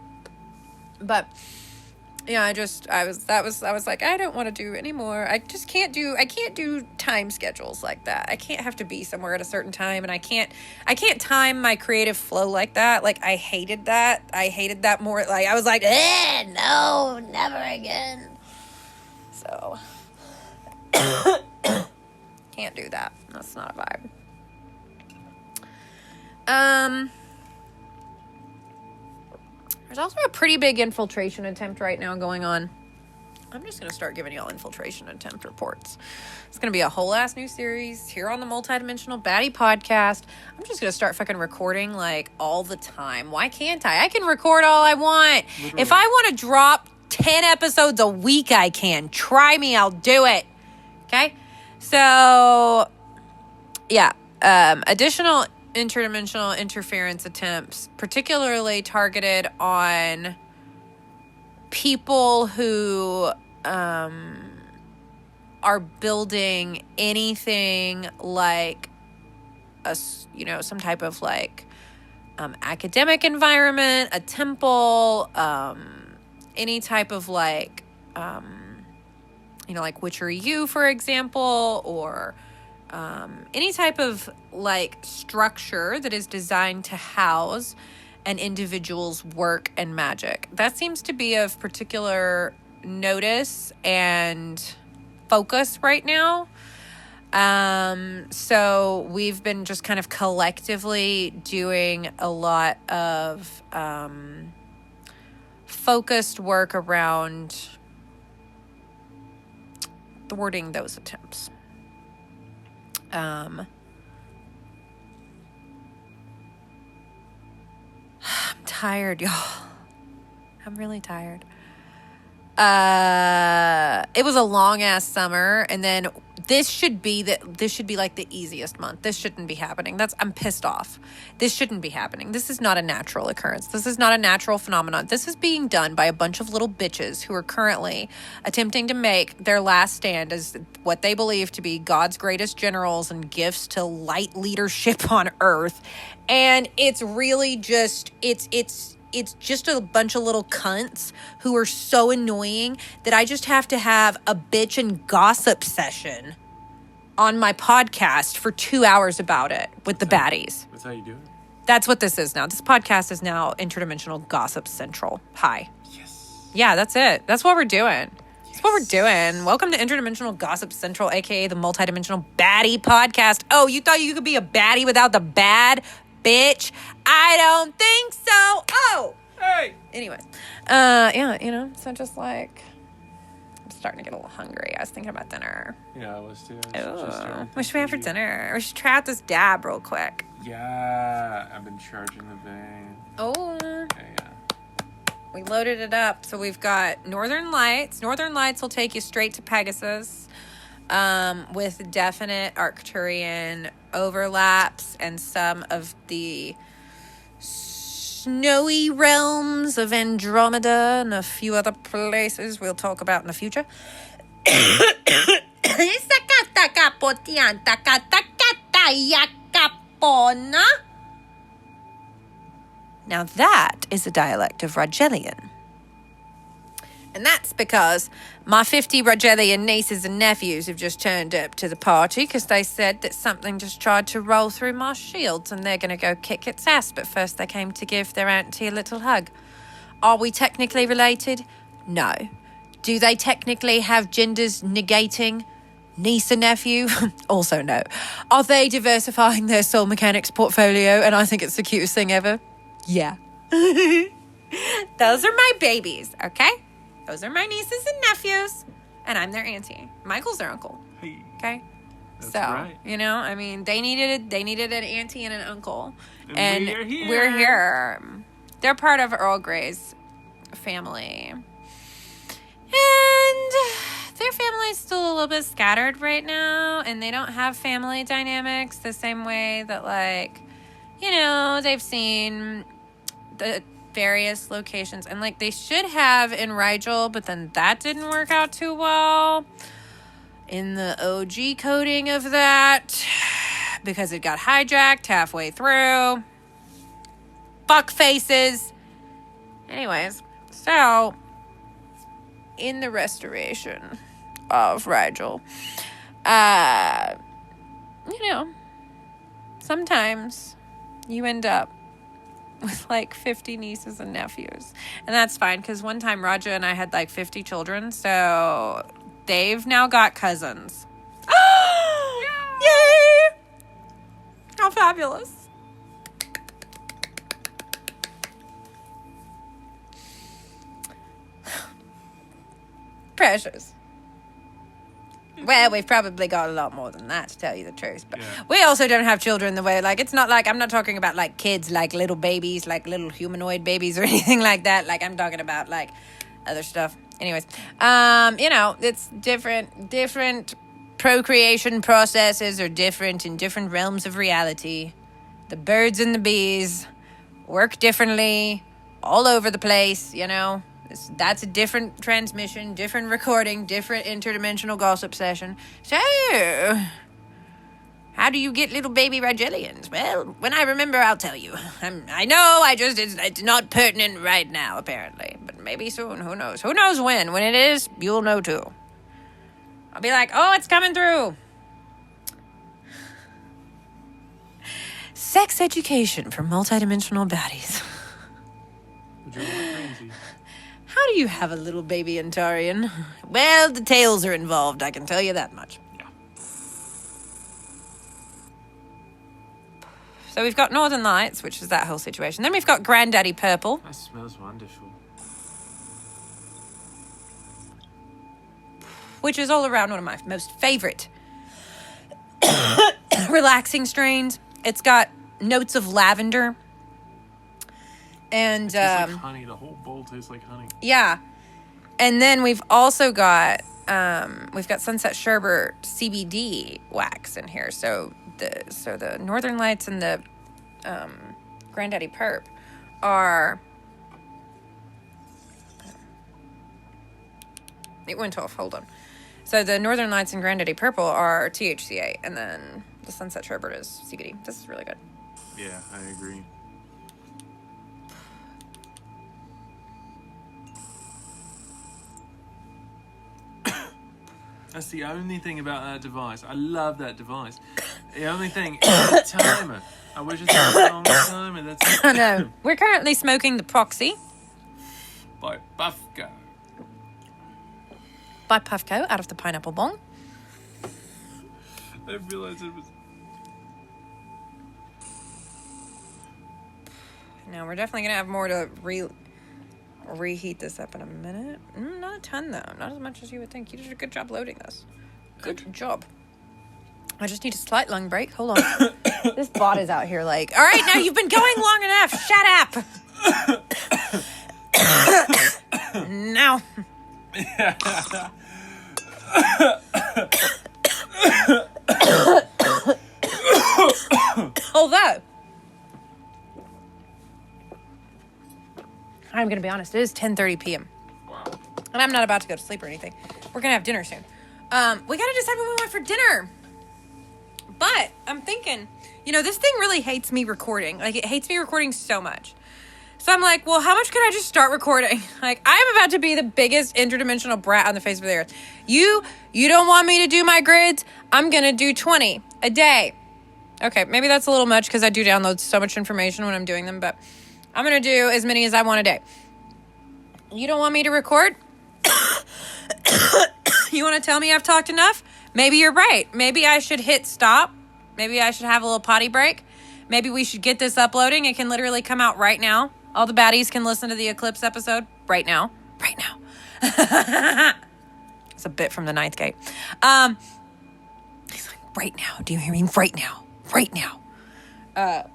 But yeah, I was like, I don't want to do anymore. I can't do time schedules like that. I can't have to be somewhere at a certain time, and I can't time my creative flow like that. Like, I hated that more. Like, I was like, no, never again. So can't do that. That's not a vibe. There's also a pretty big infiltration attempt right now going on. I'm just going to start giving y'all infiltration attempt reports. It's going to be a whole ass new series here on the Multidimensional Baddie podcast. I'm just going to start fucking recording, like, all the time. Why can't I? I can record all I want. Literally. If I want to drop 10 episodes a week, I can. Try me, I'll do it. Okay? So, yeah. Additional interdimensional interference attempts, particularly targeted on people who are building anything like some type of like academic environment, a temple, any type of like like Witchery U, for example, or any type of like structure that is designed to house an individual's work and magic. That seems to be of particular notice and focus right now. So we've been just kind of collectively doing a lot of focused work around thwarting those attempts. I'm tired, y'all. I'm really tired. It was a long ass summer, and then this should be like the easiest month. This shouldn't be happening. I'm pissed off. This shouldn't be happening. This is not a natural occurrence. This is not a natural phenomenon. This is being done by a bunch of little bitches who are currently attempting to make their last stand as what they believe to be God's greatest generals and gifts to light leadership on earth. And it's really just, it's just a bunch of little cunts who are so annoying that I just have to have a bitch and gossip session on my podcast for 2 hours about it with the baddies. That's how you do it? That's what this is now. This podcast is now Interdimensional Gossip Central. Hi. Yes. Yeah, that's it. That's what we're doing. That's what we're doing. Welcome to Interdimensional Gossip Central, a.k.a. the Multidimensional Baddie podcast. Oh, you thought you could be a baddie without the bad? Bitch, I don't think so. Oh, hey. Anyways, yeah, so just like, I'm starting to get a little hungry. I was thinking about dinner. Yeah, I was too. What should we have for dinner? We should try out this dab real quick. Yeah, I've been charging the vein. Oh. Yeah. We loaded it up. So we've got Northern Lights. Northern Lights will take you straight to Pegasus. With definite Arcturian overlaps and some of the snowy realms of Andromeda and a few other places we'll talk about in the future. Now that is a dialect of Rogelian. And that's because my 50 Rogelian nieces and nephews have just turned up to the party because they said that something just tried to roll through my shields and they're going to go kick its ass. But first they came to give their auntie a little hug. Are we technically related? No. Do they technically have genders negating niece and nephew? Also no. Are they diversifying their soul mechanics portfolio? And I think it's the cutest thing ever. Yeah. Those are my babies, okay? Those are my nieces and nephews, and I'm their auntie. Michael's their uncle. Hey, Okay, that's so right. you know, I mean, they needed an auntie and an uncle, And we're here. They're part of Earl Grey's family, and their family's still a little bit scattered right now, and they don't have family dynamics the same way that, like, you know, they've seen the various locations, and like they should have in Rigel, but then that didn't work out too well in the OG coding of that because it got hijacked halfway through. Fuck faces. Anyways, so in the restoration of Rigel, you know, sometimes you end up with like 50 nieces and nephews. And that's fine because one time Raja and I had like 50 children. So they've now got cousins. Yay! How fabulous. Precious. Well, we've probably got a lot more than that, to tell you the truth. But we also don't have children the way, like, it's not like, I'm not talking about, like, kids, like, little babies, like, little humanoid babies or anything like that. Like, I'm talking about, like, other stuff. Anyways, you know, it's different procreation processes are different in different realms of reality. The birds and the bees work differently all over the place, you know. That's a different transmission, different recording, different interdimensional gossip session. So, how do you get little baby Rigelians? Well, when I remember, I'll tell you. I know, it's not pertinent right now, apparently. But maybe soon, who knows? Who knows when? When it is, you'll know too. I'll be like, oh, it's coming through. Sex education for multidimensional baddies. Would you want crazy? How do you have a little baby Antarian? Well, the tails are involved, I can tell you that much. Yeah. So we've got Northern Lights, which is that whole situation. Then we've got Granddaddy Purple. That smells wonderful. Which is all around one of my most favorite relaxing strains. It's got notes of lavender. And It's like honey. The whole bowl tastes like honey. yeah. And then we've also got Sunset Sherbet CBD wax in here. So the Northern Lights and the Granddaddy Perp are. It went off. Hold on. So the Northern Lights and Granddaddy Purple are THCA, and then the Sunset Sherbet is CBD. This is really good. Yeah, I agree. That's the only thing about that device. I love that device. The only thing is the timer. I wish it had a longer timer. That's I know. We're currently smoking the Proxy by Buffco. by Puffco out of the Pineapple Bong. I didn't realize it was. Now we're definitely gonna have more to reheat this up in a minute. Not a ton though, not as much as you would think. You did a good job loading this. Good job. I just need a slight lung break. Hold on. This bot is out here like, all right, now you've been going long enough. Shut up. Now. Although, I'm going to be honest, it is 10:30 p.m. Wow. And I'm not about to go to sleep or anything. We're going to have dinner soon. We got to decide what we want for dinner. But I'm thinking, you know, this thing really hates me recording. Like, it hates me recording so much So I'm like, well, how much could I just start recording? Like, I'm about to be the biggest interdimensional brat on the face of the earth. You don't want me to do my grids? I'm going to do 20 a day. Okay, maybe that's a little much because I do download so much information when I'm doing them, but I'm going to do as many as I want a day. You don't want me to record? You want to tell me I've talked enough? Maybe you're right. Maybe I should hit stop. Maybe I should have a little potty break. Maybe we should get this uploading. It can literally come out right now. All the baddies can listen to the Eclipse episode right now. Right now. It's a bit from the ninth gate. He's like, right now. Do you hear me? Right now. Right now.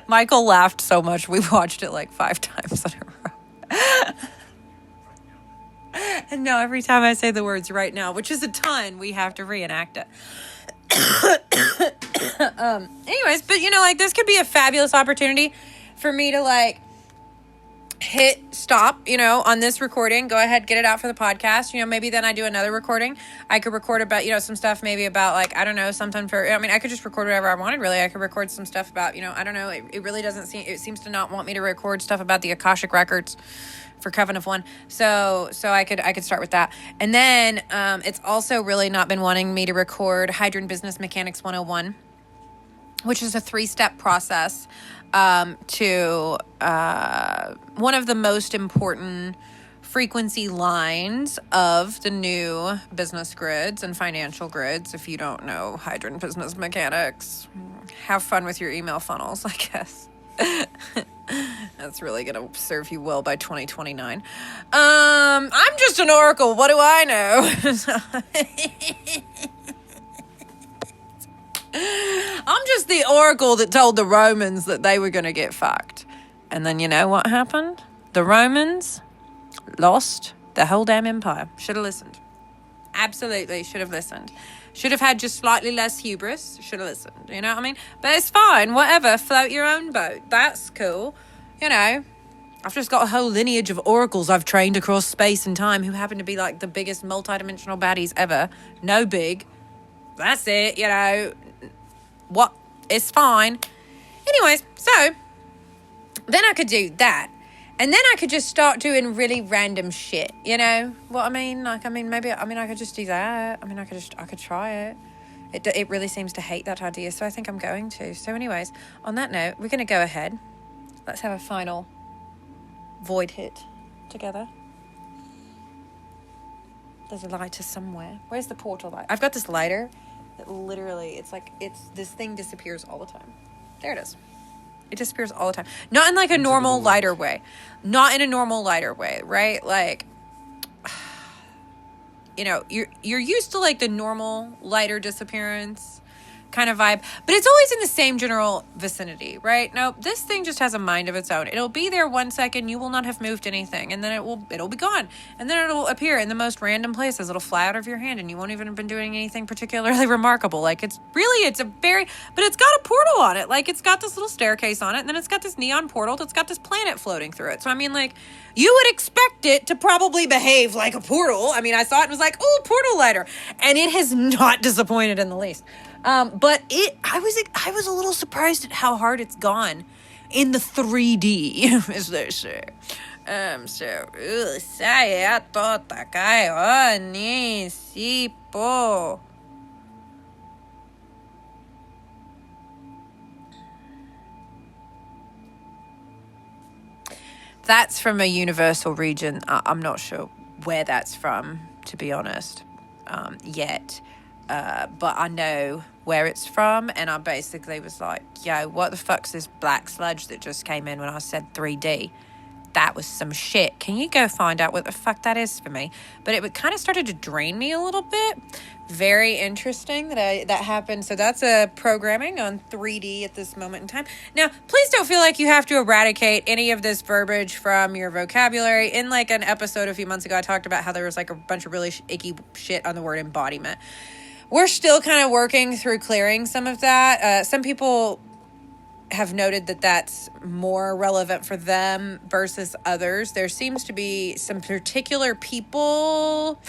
Michael laughed so much. We watched it like 5 times in a row. And now every time I say the words right now, which is a ton, we have to reenact it. Anyways, but you know, like, this could be a fabulous opportunity for me to like hit stop, you know, on this recording, go ahead, get it out for the podcast. You know, maybe then I do another recording. I could record about, you know, some stuff maybe about like, I don't know, something for, I mean, I could just record whatever I wanted, really. I could record some stuff about, you know, I don't know. It really doesn't seem, it seems to not want me to record stuff about the Akashic records for Coven of One. So I could start with that. And then, it's also really not been wanting me to record Hydrogen Business Mechanics 101, which is a 3-step process to one of the most important frequency lines of the new business grids and financial grids. If you don't know Hydrogen Business Mechanics, have fun with your email funnels, I guess. That's really going to serve you well by 2029. I'm just an oracle. What do I know? I'm just the oracle that told the Romans that they were going to get fucked. And then you know what happened? The Romans lost the whole damn empire. Should have listened. Absolutely should have listened. Should have had just slightly less hubris. Should have listened. You know what I mean? But it's fine. Whatever. Float your own boat. That's cool. You know, I've just got a whole lineage of oracles I've trained across space and time who happen to be like the biggest multidimensional baddies ever. No big. That's it, you know. What? It's fine. Anyways, so then I could do that. And then I could just start doing really random shit, you know what I mean? Like, maybe I could just do that. I could try it. It really seems to hate that idea, so I think I'm going to. So anyways, on that note, we're going to go ahead. Let's have a final void hit together. There's a lighter somewhere. Where's the portal light? I've got this lighter that literally, this thing disappears all the time. There it is. It disappears all the time. Not in like a normal lighter way. Not in a normal lighter way, right? Like, you know, you're used to like the normal lighter disappearance kind of vibe, but it's always in the same general vicinity, right? No, this thing just has a mind of its own. It'll be there 1 second, you will not have moved anything, and then it'll be gone, and then it'll appear in the most random places. It'll fly out of your hand, and you won't even have been doing anything particularly remarkable. Like, but it's got a portal on it. Like, it's got this little staircase on it, and then it's got this neon portal that's got this planet floating through it. So I mean, like, you would expect it to probably behave like a portal. I mean, I saw it and was like, oh, portal lighter, and it has not disappointed in the least. But I was a little surprised at how hard it's gone in the 3D, as they say. Saya tota kayo ni sipo. That's from a universal region. I'm not sure where that's from, to be honest, yet. But I know where it's from, and I basically was like, yo, what the fuck's this black sludge that just came in when I said 3D? That was some shit. Can you go find out what the fuck that is for me? But it kind of started to drain me a little bit. Very interesting that happened. So that's a programming on 3D at this moment in time. Now, please don't feel like you have to eradicate any of this verbiage from your vocabulary. In like an episode a few months ago, I talked about how there was like a bunch of really icky shit on the word embodiment. We're still kind of working through clearing some of that. Some people have noted that that's more relevant for them versus others. There seems to be some particular people,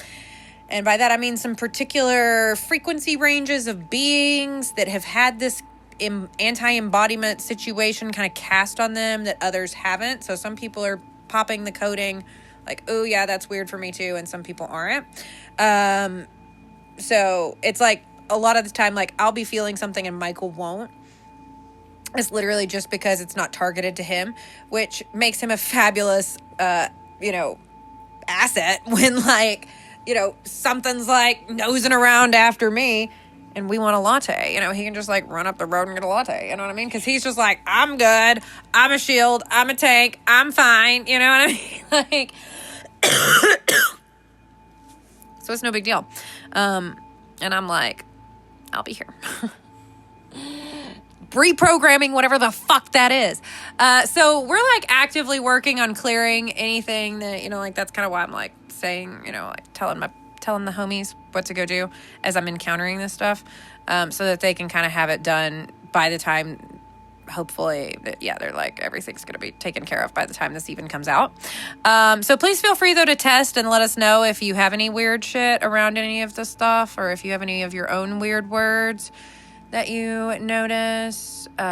and by that I mean some particular frequency ranges of beings that have had this anti-embodiment situation kind of cast on them that others haven't. So some people are popping the coding like, oh yeah, that's weird for me too, and some people aren't. So it's like a lot of the time, like I'll be feeling something and Michael won't. It's literally just because it's not targeted to him, which makes him a fabulous, asset when like, something's like nosing around after me and we want a latte. He can just like run up the road and get a latte. You know what I mean? Because he's just like, I'm good. I'm a shield. I'm a tank. I'm fine. You know what I mean? Like, so it's no big deal. And I'm like, I'll be here. Reprogramming, whatever the fuck that is. So we're like actively working on clearing anything that, like that's kind of why I'm like saying, like telling the homies what to go do as I'm encountering this stuff, so that they can kind of have it done by the time, hopefully, they're like, everything's going to be taken care of by the time this even comes out. So please feel free though to test and let us know if you have any weird shit around any of this stuff, or if you have any of your own weird words that you notice. We'll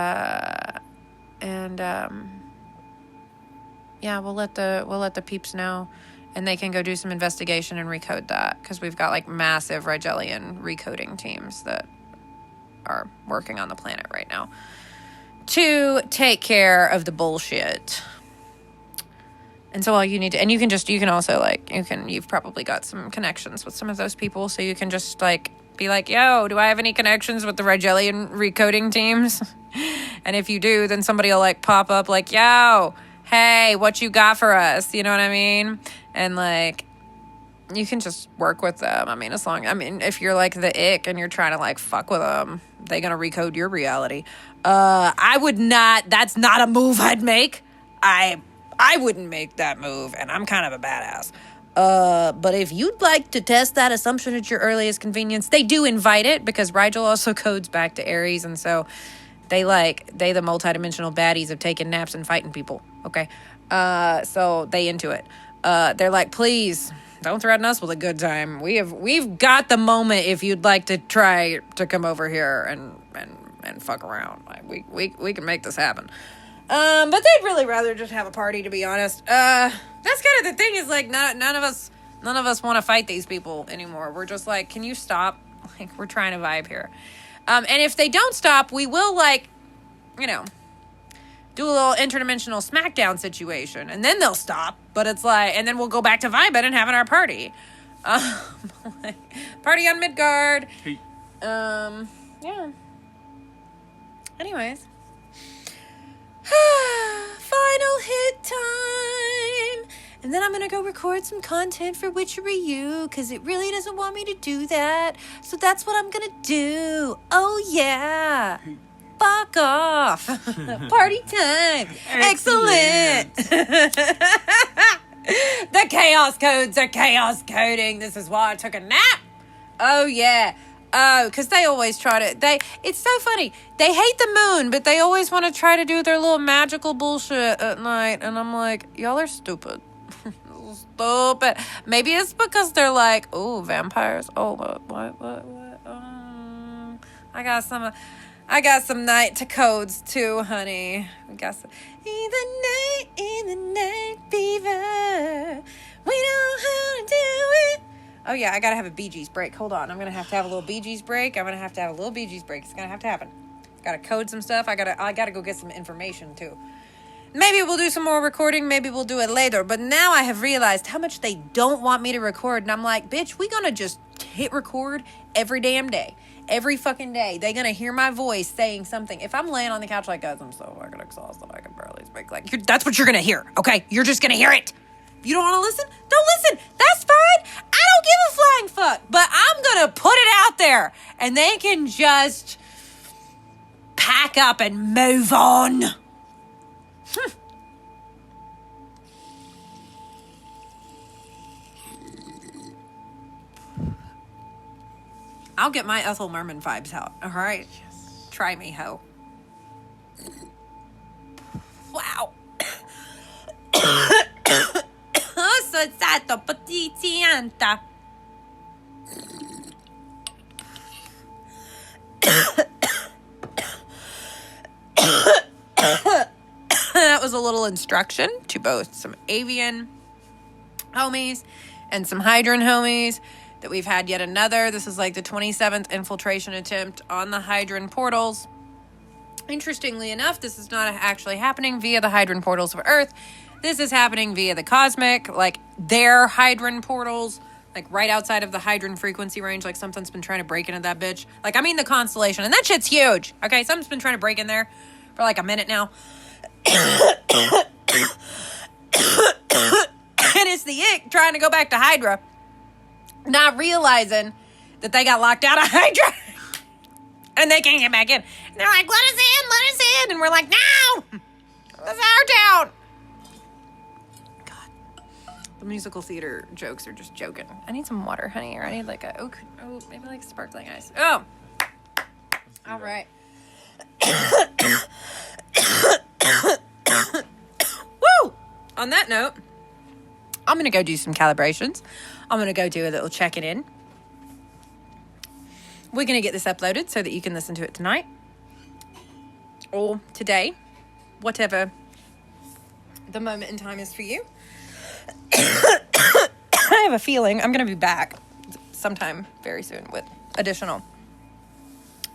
let the peeps know, and they can go do some investigation and recode that, because we've got like massive Rigelian recoding teams that are working on the planet right now to take care of the bullshit. And so all you need to, and you've probably got some connections with some of those people, so you can just like be like, yo, do I have any connections with the Rigelian recoding teams? And if you do, then somebody will like pop up like, yo, hey, what you got for us? You know what I mean? And like, you can just work with them. If you're like the ick and you're trying to like fuck with them, they're going to recode your reality. That's not a move I'd make. I wouldn't make that move, and I'm kind of a badass. But if you'd like to test that assumption at your earliest convenience, they do invite it, because Rigel also codes back to Aries, and so they the multidimensional baddies of taking naps and fighting people, okay? So they into it. They're like, please, don't threaten us with a good time. We've got the moment if you'd like to try to come over here and fuck around. Like, we can make this happen. But they'd really rather just have a party, to be honest. That's kind of the thing, is like, none of us want to fight these people anymore. We're just like, can you stop? Like, we're trying to vibe here. And if they don't stop, we will like, do a little interdimensional smackdown situation, and then they'll stop. But it's like, and then we'll go back to vibing and having our party. Party on Midgard. Hey. Yeah. Anyways. Final hit time. And then I'm going to go record some content for Witchery U, because it really doesn't want me to do that. So that's what I'm going to do. Oh, yeah. Fuck off. Party time. Excellent. The chaos codes are chaos coding. This is why I took a nap. Oh, yeah. Oh, because they always try to, it's so funny. They hate the moon, but they always want to try to do their little magical bullshit at night. And I'm like, y'all are stupid. Stupid. Maybe it's because they're like, oh, vampires. Oh, what? I got some night to codes too, honey. We got some, in the night fever. We know how to do it. Oh, yeah, I gotta have a Bee Gees break. Hold on. I'm gonna have to have a little Bee Gees break. It's gonna have to happen. Gotta code some stuff. I gotta go get some information, too. Maybe we'll do some more recording. Maybe we'll do it later. But now I have realized how much they don't want me to record. And I'm like, bitch, we gonna just hit record every damn day. Every fucking day. They gonna hear my voice saying something. If I'm laying on the couch like, guys, I'm so fucking exhausted, I can barely speak. Like, that's what you're gonna hear, okay? You're just gonna hear it. You don't want to listen? Don't listen. That's fine. I don't give a flying fuck. But I'm going to put it out there. And they can just pack up and move on. I'll get my Ethel Merman vibes out. All right? Yes. Try me, ho. Wow. Sono stato patiziente. a little instruction to both some avian homies and some hydran homies that we've had yet another. This is like the 27th infiltration attempt on the hydran portals. Interestingly enough, this is not actually happening via the hydran portals of Earth. This is happening via the cosmic, like their hydran portals, like right outside of the hydran frequency range. Like something's been trying to break into that bitch. Like, I mean the constellation, and that shit's huge. Okay, something's been trying to break in there for like a minute now. And it's the ick trying to go back to Hydra, not realizing that they got locked out of Hydra. And they can't get back in. And they're like, let us in. And we're like, no, that's our town. God, the musical theater jokes are just joking. I need some water, honey, or I need like maybe like sparkling ice. Oh, all right. Woo! On that note, I'm going to go do some calibrations. I'm going to go do a little checking in. We're going to get this uploaded so that you can listen to it tonight or today, whatever the moment in time is for you. I have a feeling I'm going to be back sometime very soon with additional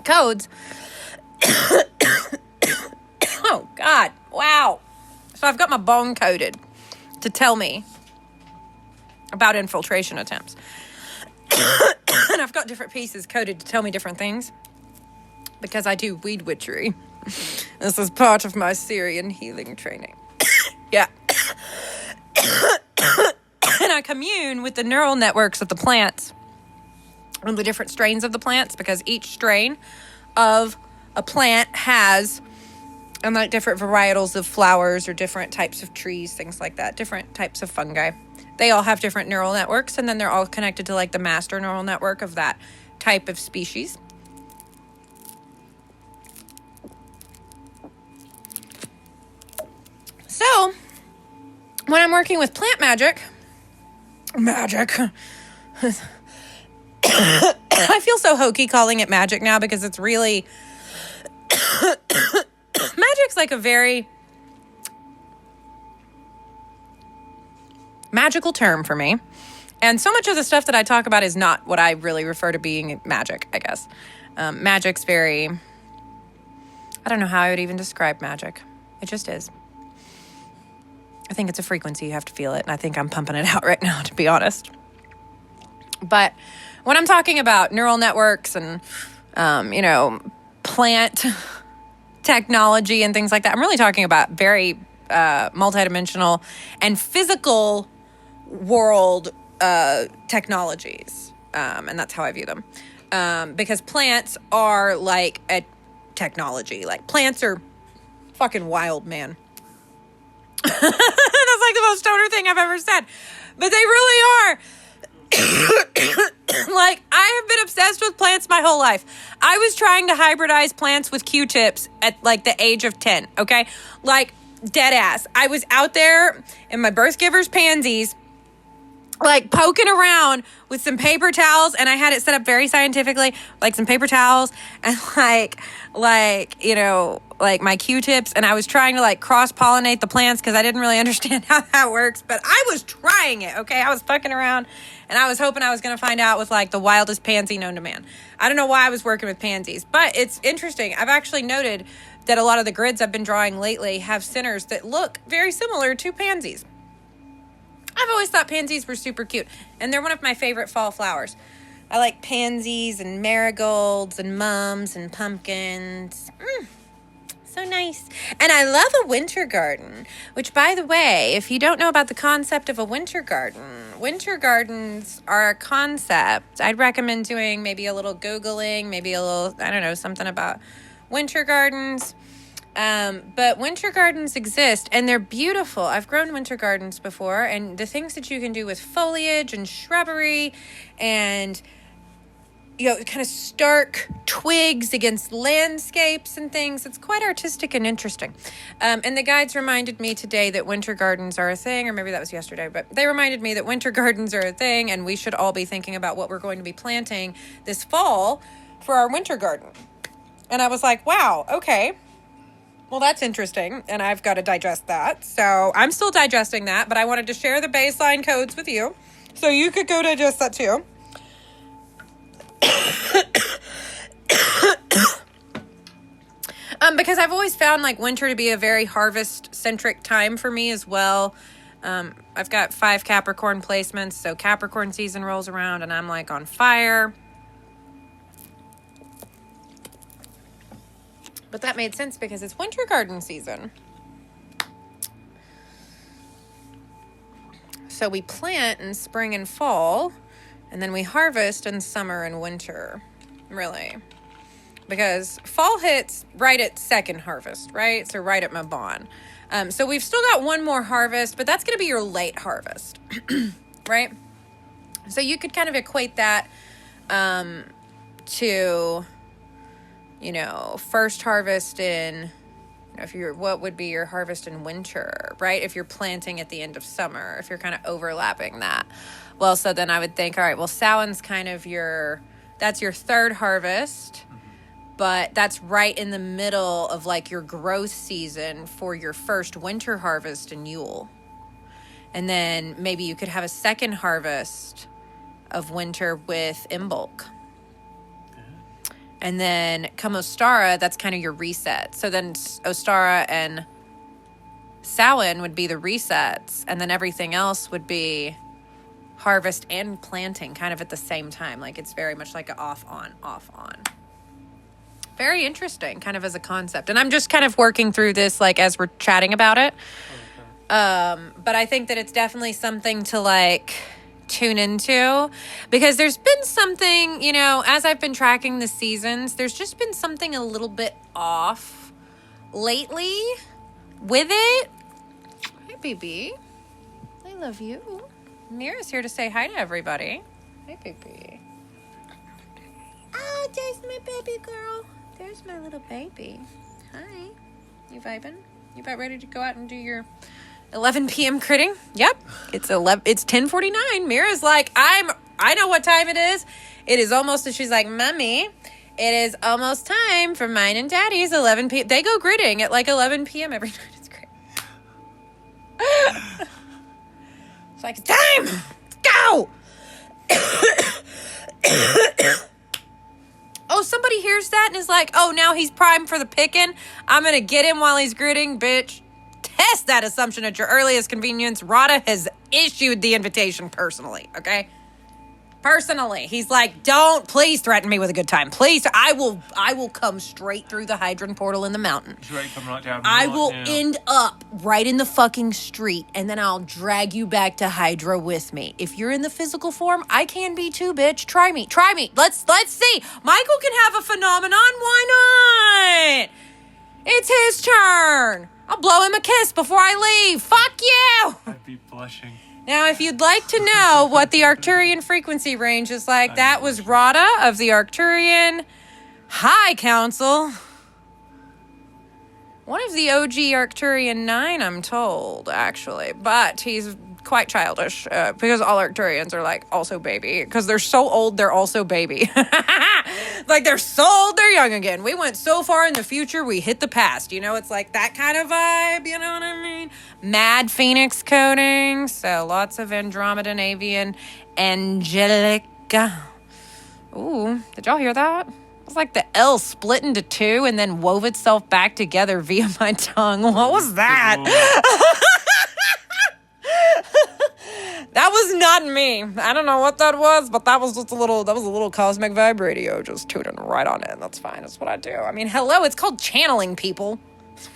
codes. Oh, God. Wow. So I've got my bone coded to tell me about infiltration attempts. And I've got different pieces coded to tell me different things because I do weed witchery. This is part of my Syrian healing training. Yeah. And I commune with the neural networks of the plants and the different strains of the plants, because each strain of a plant has like different varietals of flowers or different types of trees, things like that, different types of fungi. They all have different neural networks, and then they're all connected to like the master neural network of that type of species. So, when I'm working with plant magic, I feel so hokey calling it magic now because it's really, magic's like a very magical term for me. And so much of the stuff that I talk about is not what I really refer to being magic, I guess. Magic's very, I don't know how I would even describe magic. It just is. I think it's a frequency. You have to feel it. And I think I'm pumping it out right now, to be honest. But when I'm talking about neural networks and, plant technology and things like that, I'm really talking about very multidimensional and physical world technologies. And that's how I view them. Because plants are like a technology. Like, plants are fucking wild, man. That's like the most stoner thing I've ever said. But they really are. Like, I have been obsessed with plants my whole life. I was trying to hybridize plants with Q-tips at like the age of 10, okay? Like, dead ass. I was out there in my birth giver's pansies, like poking around with some paper towels, and I had it set up very scientifically, like some paper towels and like my Q-tips, and I was trying to like cross-pollinate the plants because I didn't really understand how that works, but I was trying it, okay? I was fucking around, and I was hoping I was going to find out with like the wildest pansy known to man. I don't know why I was working with pansies, but it's interesting. I've actually noted that a lot of the grids I've been drawing lately have centers that look very similar to pansies. I've always thought pansies were super cute, and they're one of my favorite fall flowers. I like pansies and marigolds and mums and pumpkins. So nice. And I love a winter garden, which, by the way, if you don't know about the concept of a winter gardens are a concept. I'd recommend doing maybe a little Googling, maybe a little, I don't know, something about winter gardens. But winter gardens exist, and they're beautiful. I've grown winter gardens before, and the things that you can do with foliage and shrubbery and, kind of stark twigs against landscapes and things. It's quite artistic and interesting. And the guides reminded me today that winter gardens are a thing, or maybe that was yesterday, but they reminded me that winter gardens are a thing, and we should all be thinking about what we're going to be planting this fall for our winter garden. And I was like, wow, okay. Well, that's interesting, and I've got to digest that. So I'm still digesting that, but I wanted to share the baseline codes with you, so you could go digest that too. Because I've always found like winter to be a very harvest-centric time for me as well. I've got 5 Capricorn placements, so Capricorn season rolls around and I'm like on fire. But that made sense because it's winter garden season. So we plant in spring and fall, and then we harvest in summer and winter, really. Because fall hits right at second harvest, right? So right at Mabon. So we've still got one more harvest, but that's going to be your late harvest, right? So you could kind of equate that to, you know, first harvest in, if you're, what would be your harvest in winter, right? If you're planting at the end of summer, if you're kind of overlapping that. Well, so then I would think, all right, well, Samhain's kind of that's your third harvest. But that's right in the middle of like your growth season for your first winter harvest in Yule. And then maybe you could have a second harvest of winter with Imbolc. And then come Ostara, that's kind of your reset. So then Ostara and Samhain would be the resets. And then everything else would be harvest and planting kind of at the same time. Like it's very much like an off, on, off, on. Very interesting, kind of as a concept. And I'm just kind of working through this, like, as we're chatting about it. But I think that it's definitely something to, like, tune into. Because there's been something, you know, as I've been tracking the seasons, there's just been something a little bit off lately with it. Hi, baby. I love you. Mira's here to say hi to everybody. Hi, baby. Oh, there's my baby girl. There's my little baby. Hi. You vibing? You about ready to go out and do your 11 p.m. critting? Yep. It's 10:49. Mira's like, I know what time it is. It is almost, she's like, Mommy, it is almost time for mine and Daddy's 11 p.m. They go gritting at like 11 p.m. every night. It's great. It's like, it's time. Let's go. Oh, somebody hears that and is like, oh, now he's primed for the picking. I'm going to get him while he's gritting, bitch. Test that assumption at your earliest convenience. Rada has issued the invitation personally, okay? Personally. He's like, please threaten me with a good time. Please, I will come straight through the hydrant portal in the mountain. I will end up right in the fucking street, and then I'll drag you back to Hydra with me. If you're in the physical form, I can be too, bitch. Try me. Let's see. Michael can have a phenomenon. Why not? It's his turn. I'll blow him a kiss before I leave. Fuck you. I'd be blushing. Now, if you'd like to know what the Arcturian frequency range is like, that was Rada of the Arcturian High Council. One of the OG Arcturian 9, I'm told, actually. But he's quite childish, because all Arcturians are, like, also baby. Because they're so old, they're also baby. Like, they're so old, they're young again. We went so far in the future, we hit the past. You know, it's like that kind of vibe, you know what I mean? Mad Phoenix coding, so lots of Andromedan, Avian, Angelica. Ooh, did y'all hear that? It's like the L split into 2 and then wove itself back together via my tongue. What was that? That was not me. I don't know what that was, but that was a little cosmic vibe radio just tuning right on in. That's fine. That's what I do. I mean, hello, it's called channeling, people.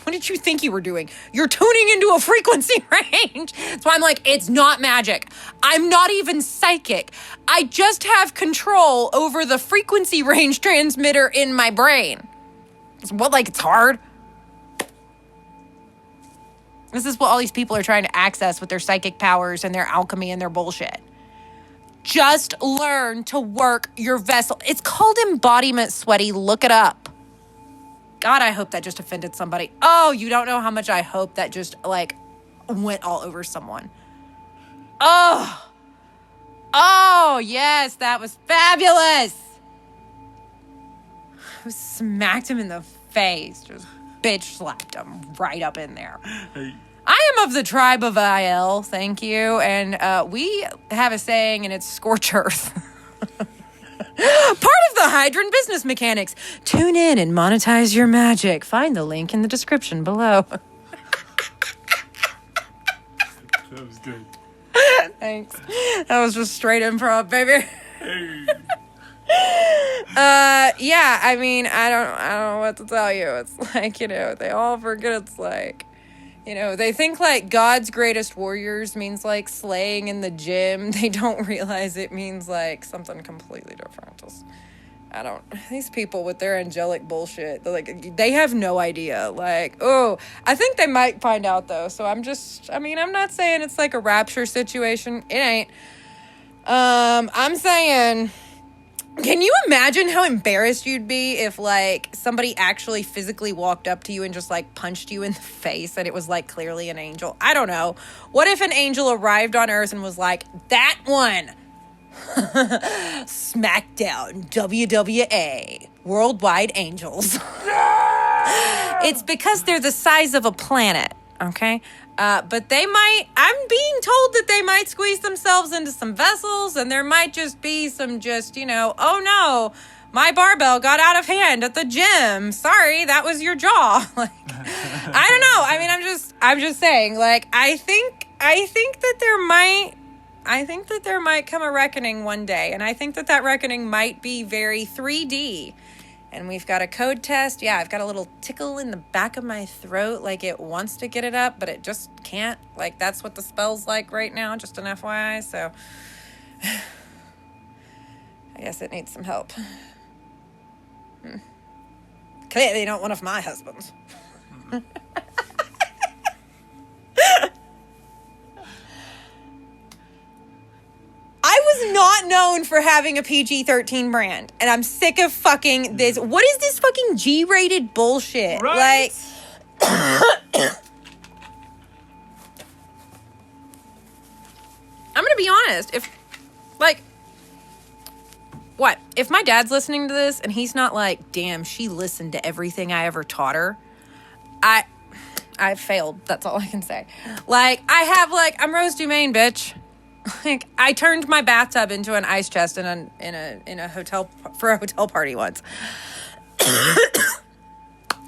What did you think you were doing? You're tuning into a frequency range. That's why I'm like, it's not magic. I'm not even psychic. I just have control over the frequency range transmitter in my brain. It's hard? This is what all these people are trying to access with their psychic powers and their alchemy and their bullshit. Just learn to work your vessel. It's called embodiment, sweaty. Look it up. God, I hope that just offended somebody. Oh, you don't know how much I hope that just, like, went all over someone. Oh, yes, that was fabulous. I smacked him in the face. Just bitch slapped him right up in there. I am of the tribe of IL, thank you. And we have a saying, and it's scorch earth. Part of the Hydran business mechanics. Tune in and monetize your magic. Find the link in the description below. That was good. Thanks. That was just straight improv, baby. Hey. Yeah, I mean, I don't know what to tell you. It's like, they all forget it's like, they think like God's greatest warriors means like slaying in the gym. They don't realize it means like something completely different. These people with their angelic bullshit, they have no idea. Like, I think they might find out though. So I'm not saying it's like a rapture situation. It ain't. I'm saying, can you imagine how embarrassed you'd be if, like, somebody actually physically walked up to you and just, like, punched you in the face and it was, like, clearly an angel? I don't know. What if an angel arrived on Earth and was like, that one? SmackDown, WWA, Worldwide Angels. It's because they're the size of a planet, okay? But I'm being told that they might squeeze themselves into some vessels, and there might just be some oh no, my barbell got out of hand at the gym. Sorry, that was your jaw. Like, I don't know. I mean, I'm just saying, like, I think that there might come a reckoning one day, and I think that reckoning might be very 3D. And we've got a code test. Yeah, I've got a little tickle in the back of my throat, like it wants to get it up, but it just can't. Like, that's what the spell's like right now, just an FYI. So, I guess it needs some help. Clearly not one of my husbands. I was not known for having a PG-13 brand, and I'm sick of fucking this. What is this fucking G-rated bullshit? Right? Like, I'm gonna be honest. If my dad's listening to this and he's not like, damn, she listened to everything I ever taught her, I failed. That's all I can say. Like, I'm Rose Dumaine, bitch. Like, I turned my bathtub into an ice chest in a hotel for a hotel party once.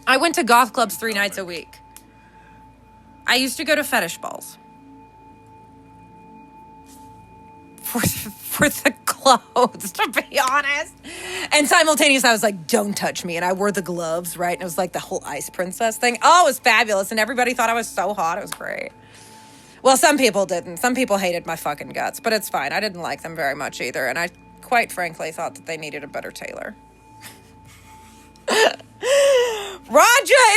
I went to goth clubs 3 nights a week. I used to go to fetish balls. For the clothes, to be honest. And simultaneously, I was like, don't touch me. And I wore the gloves, right? And it was like the whole ice princess thing. Oh, it was fabulous. And everybody thought I was so hot. It was great. Well, some people didn't. Some people hated my fucking guts, but it's fine. I didn't like them very much either, and I quite frankly thought that they needed a better tailor. Roger,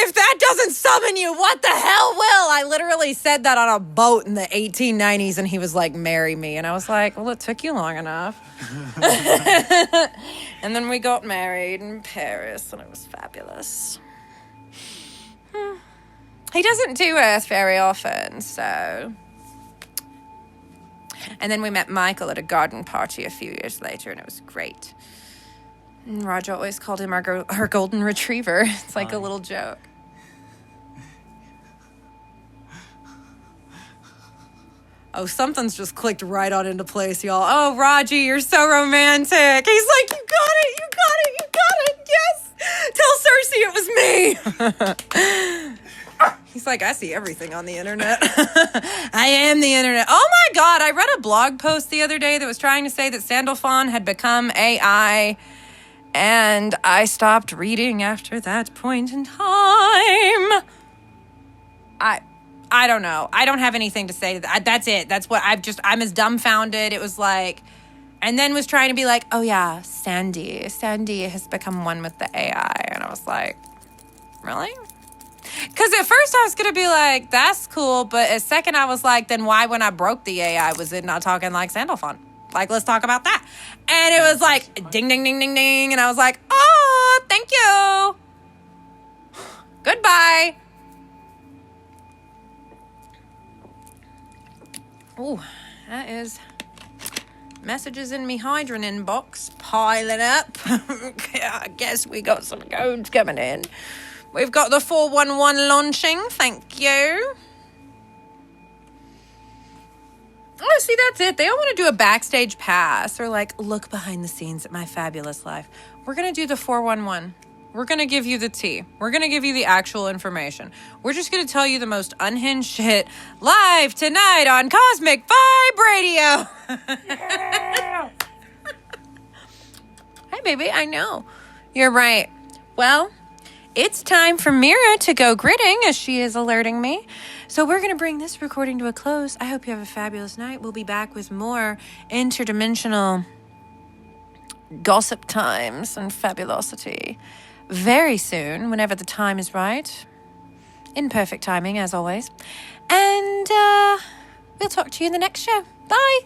if that doesn't summon you, what the hell will? I literally said that on a boat in the 1890s, and he was like, marry me. And I was like, well, it took you long enough. And then we got married in Paris, and it was fabulous. He doesn't do Earth very often, so. And then we met Michael at a garden party a few years later, and it was great. And Roger always called him our golden retriever. It's like a little joke. Oh, something's just clicked right on into place, y'all. Oh, Roger, you're so romantic. He's like, you got it, yes. Tell Cersei it was me. He's like, I see everything on the internet. I am the internet. Oh my God, I read a blog post the other day that was trying to say that Sandalphon had become AI, and I stopped reading after that point in time. I don't know. I don't have anything to say to that. That's it. That's what I'm as dumbfounded. It was like, and then was trying to be like, oh yeah, Sandy has become one with the AI. And I was like, really? Because at first I was going to be like, that's cool. But at second I was like, then why when I broke the AI was it not talking like Sandalphon? Like, let's talk about that. And it was like, ding, ding, ding, ding, ding. And I was like, oh, thank you. Goodbye. Ooh, that is messages in me Hydran inbox piling up. I guess we got some codes coming in. We've got the 411 launching. Thank you. Oh, see, that's it. They all want to do a backstage pass or like look behind the scenes at my fabulous life. We're going to do the 411. We're going to give you the tea. We're going to give you the actual information. We're just going to tell you the most unhinged shit live tonight on Cosmic Vibe Radio. Yeah. Hi, baby. I know. You're right. Well, it's time for Mira to go gridding as she is alerting me. So we're going to bring this recording to a close. I hope you have a fabulous night. We'll be back with more interdimensional gossip times and fabulosity very soon, whenever the time is right. In perfect timing, as always. And we'll talk to you in the next show. Bye.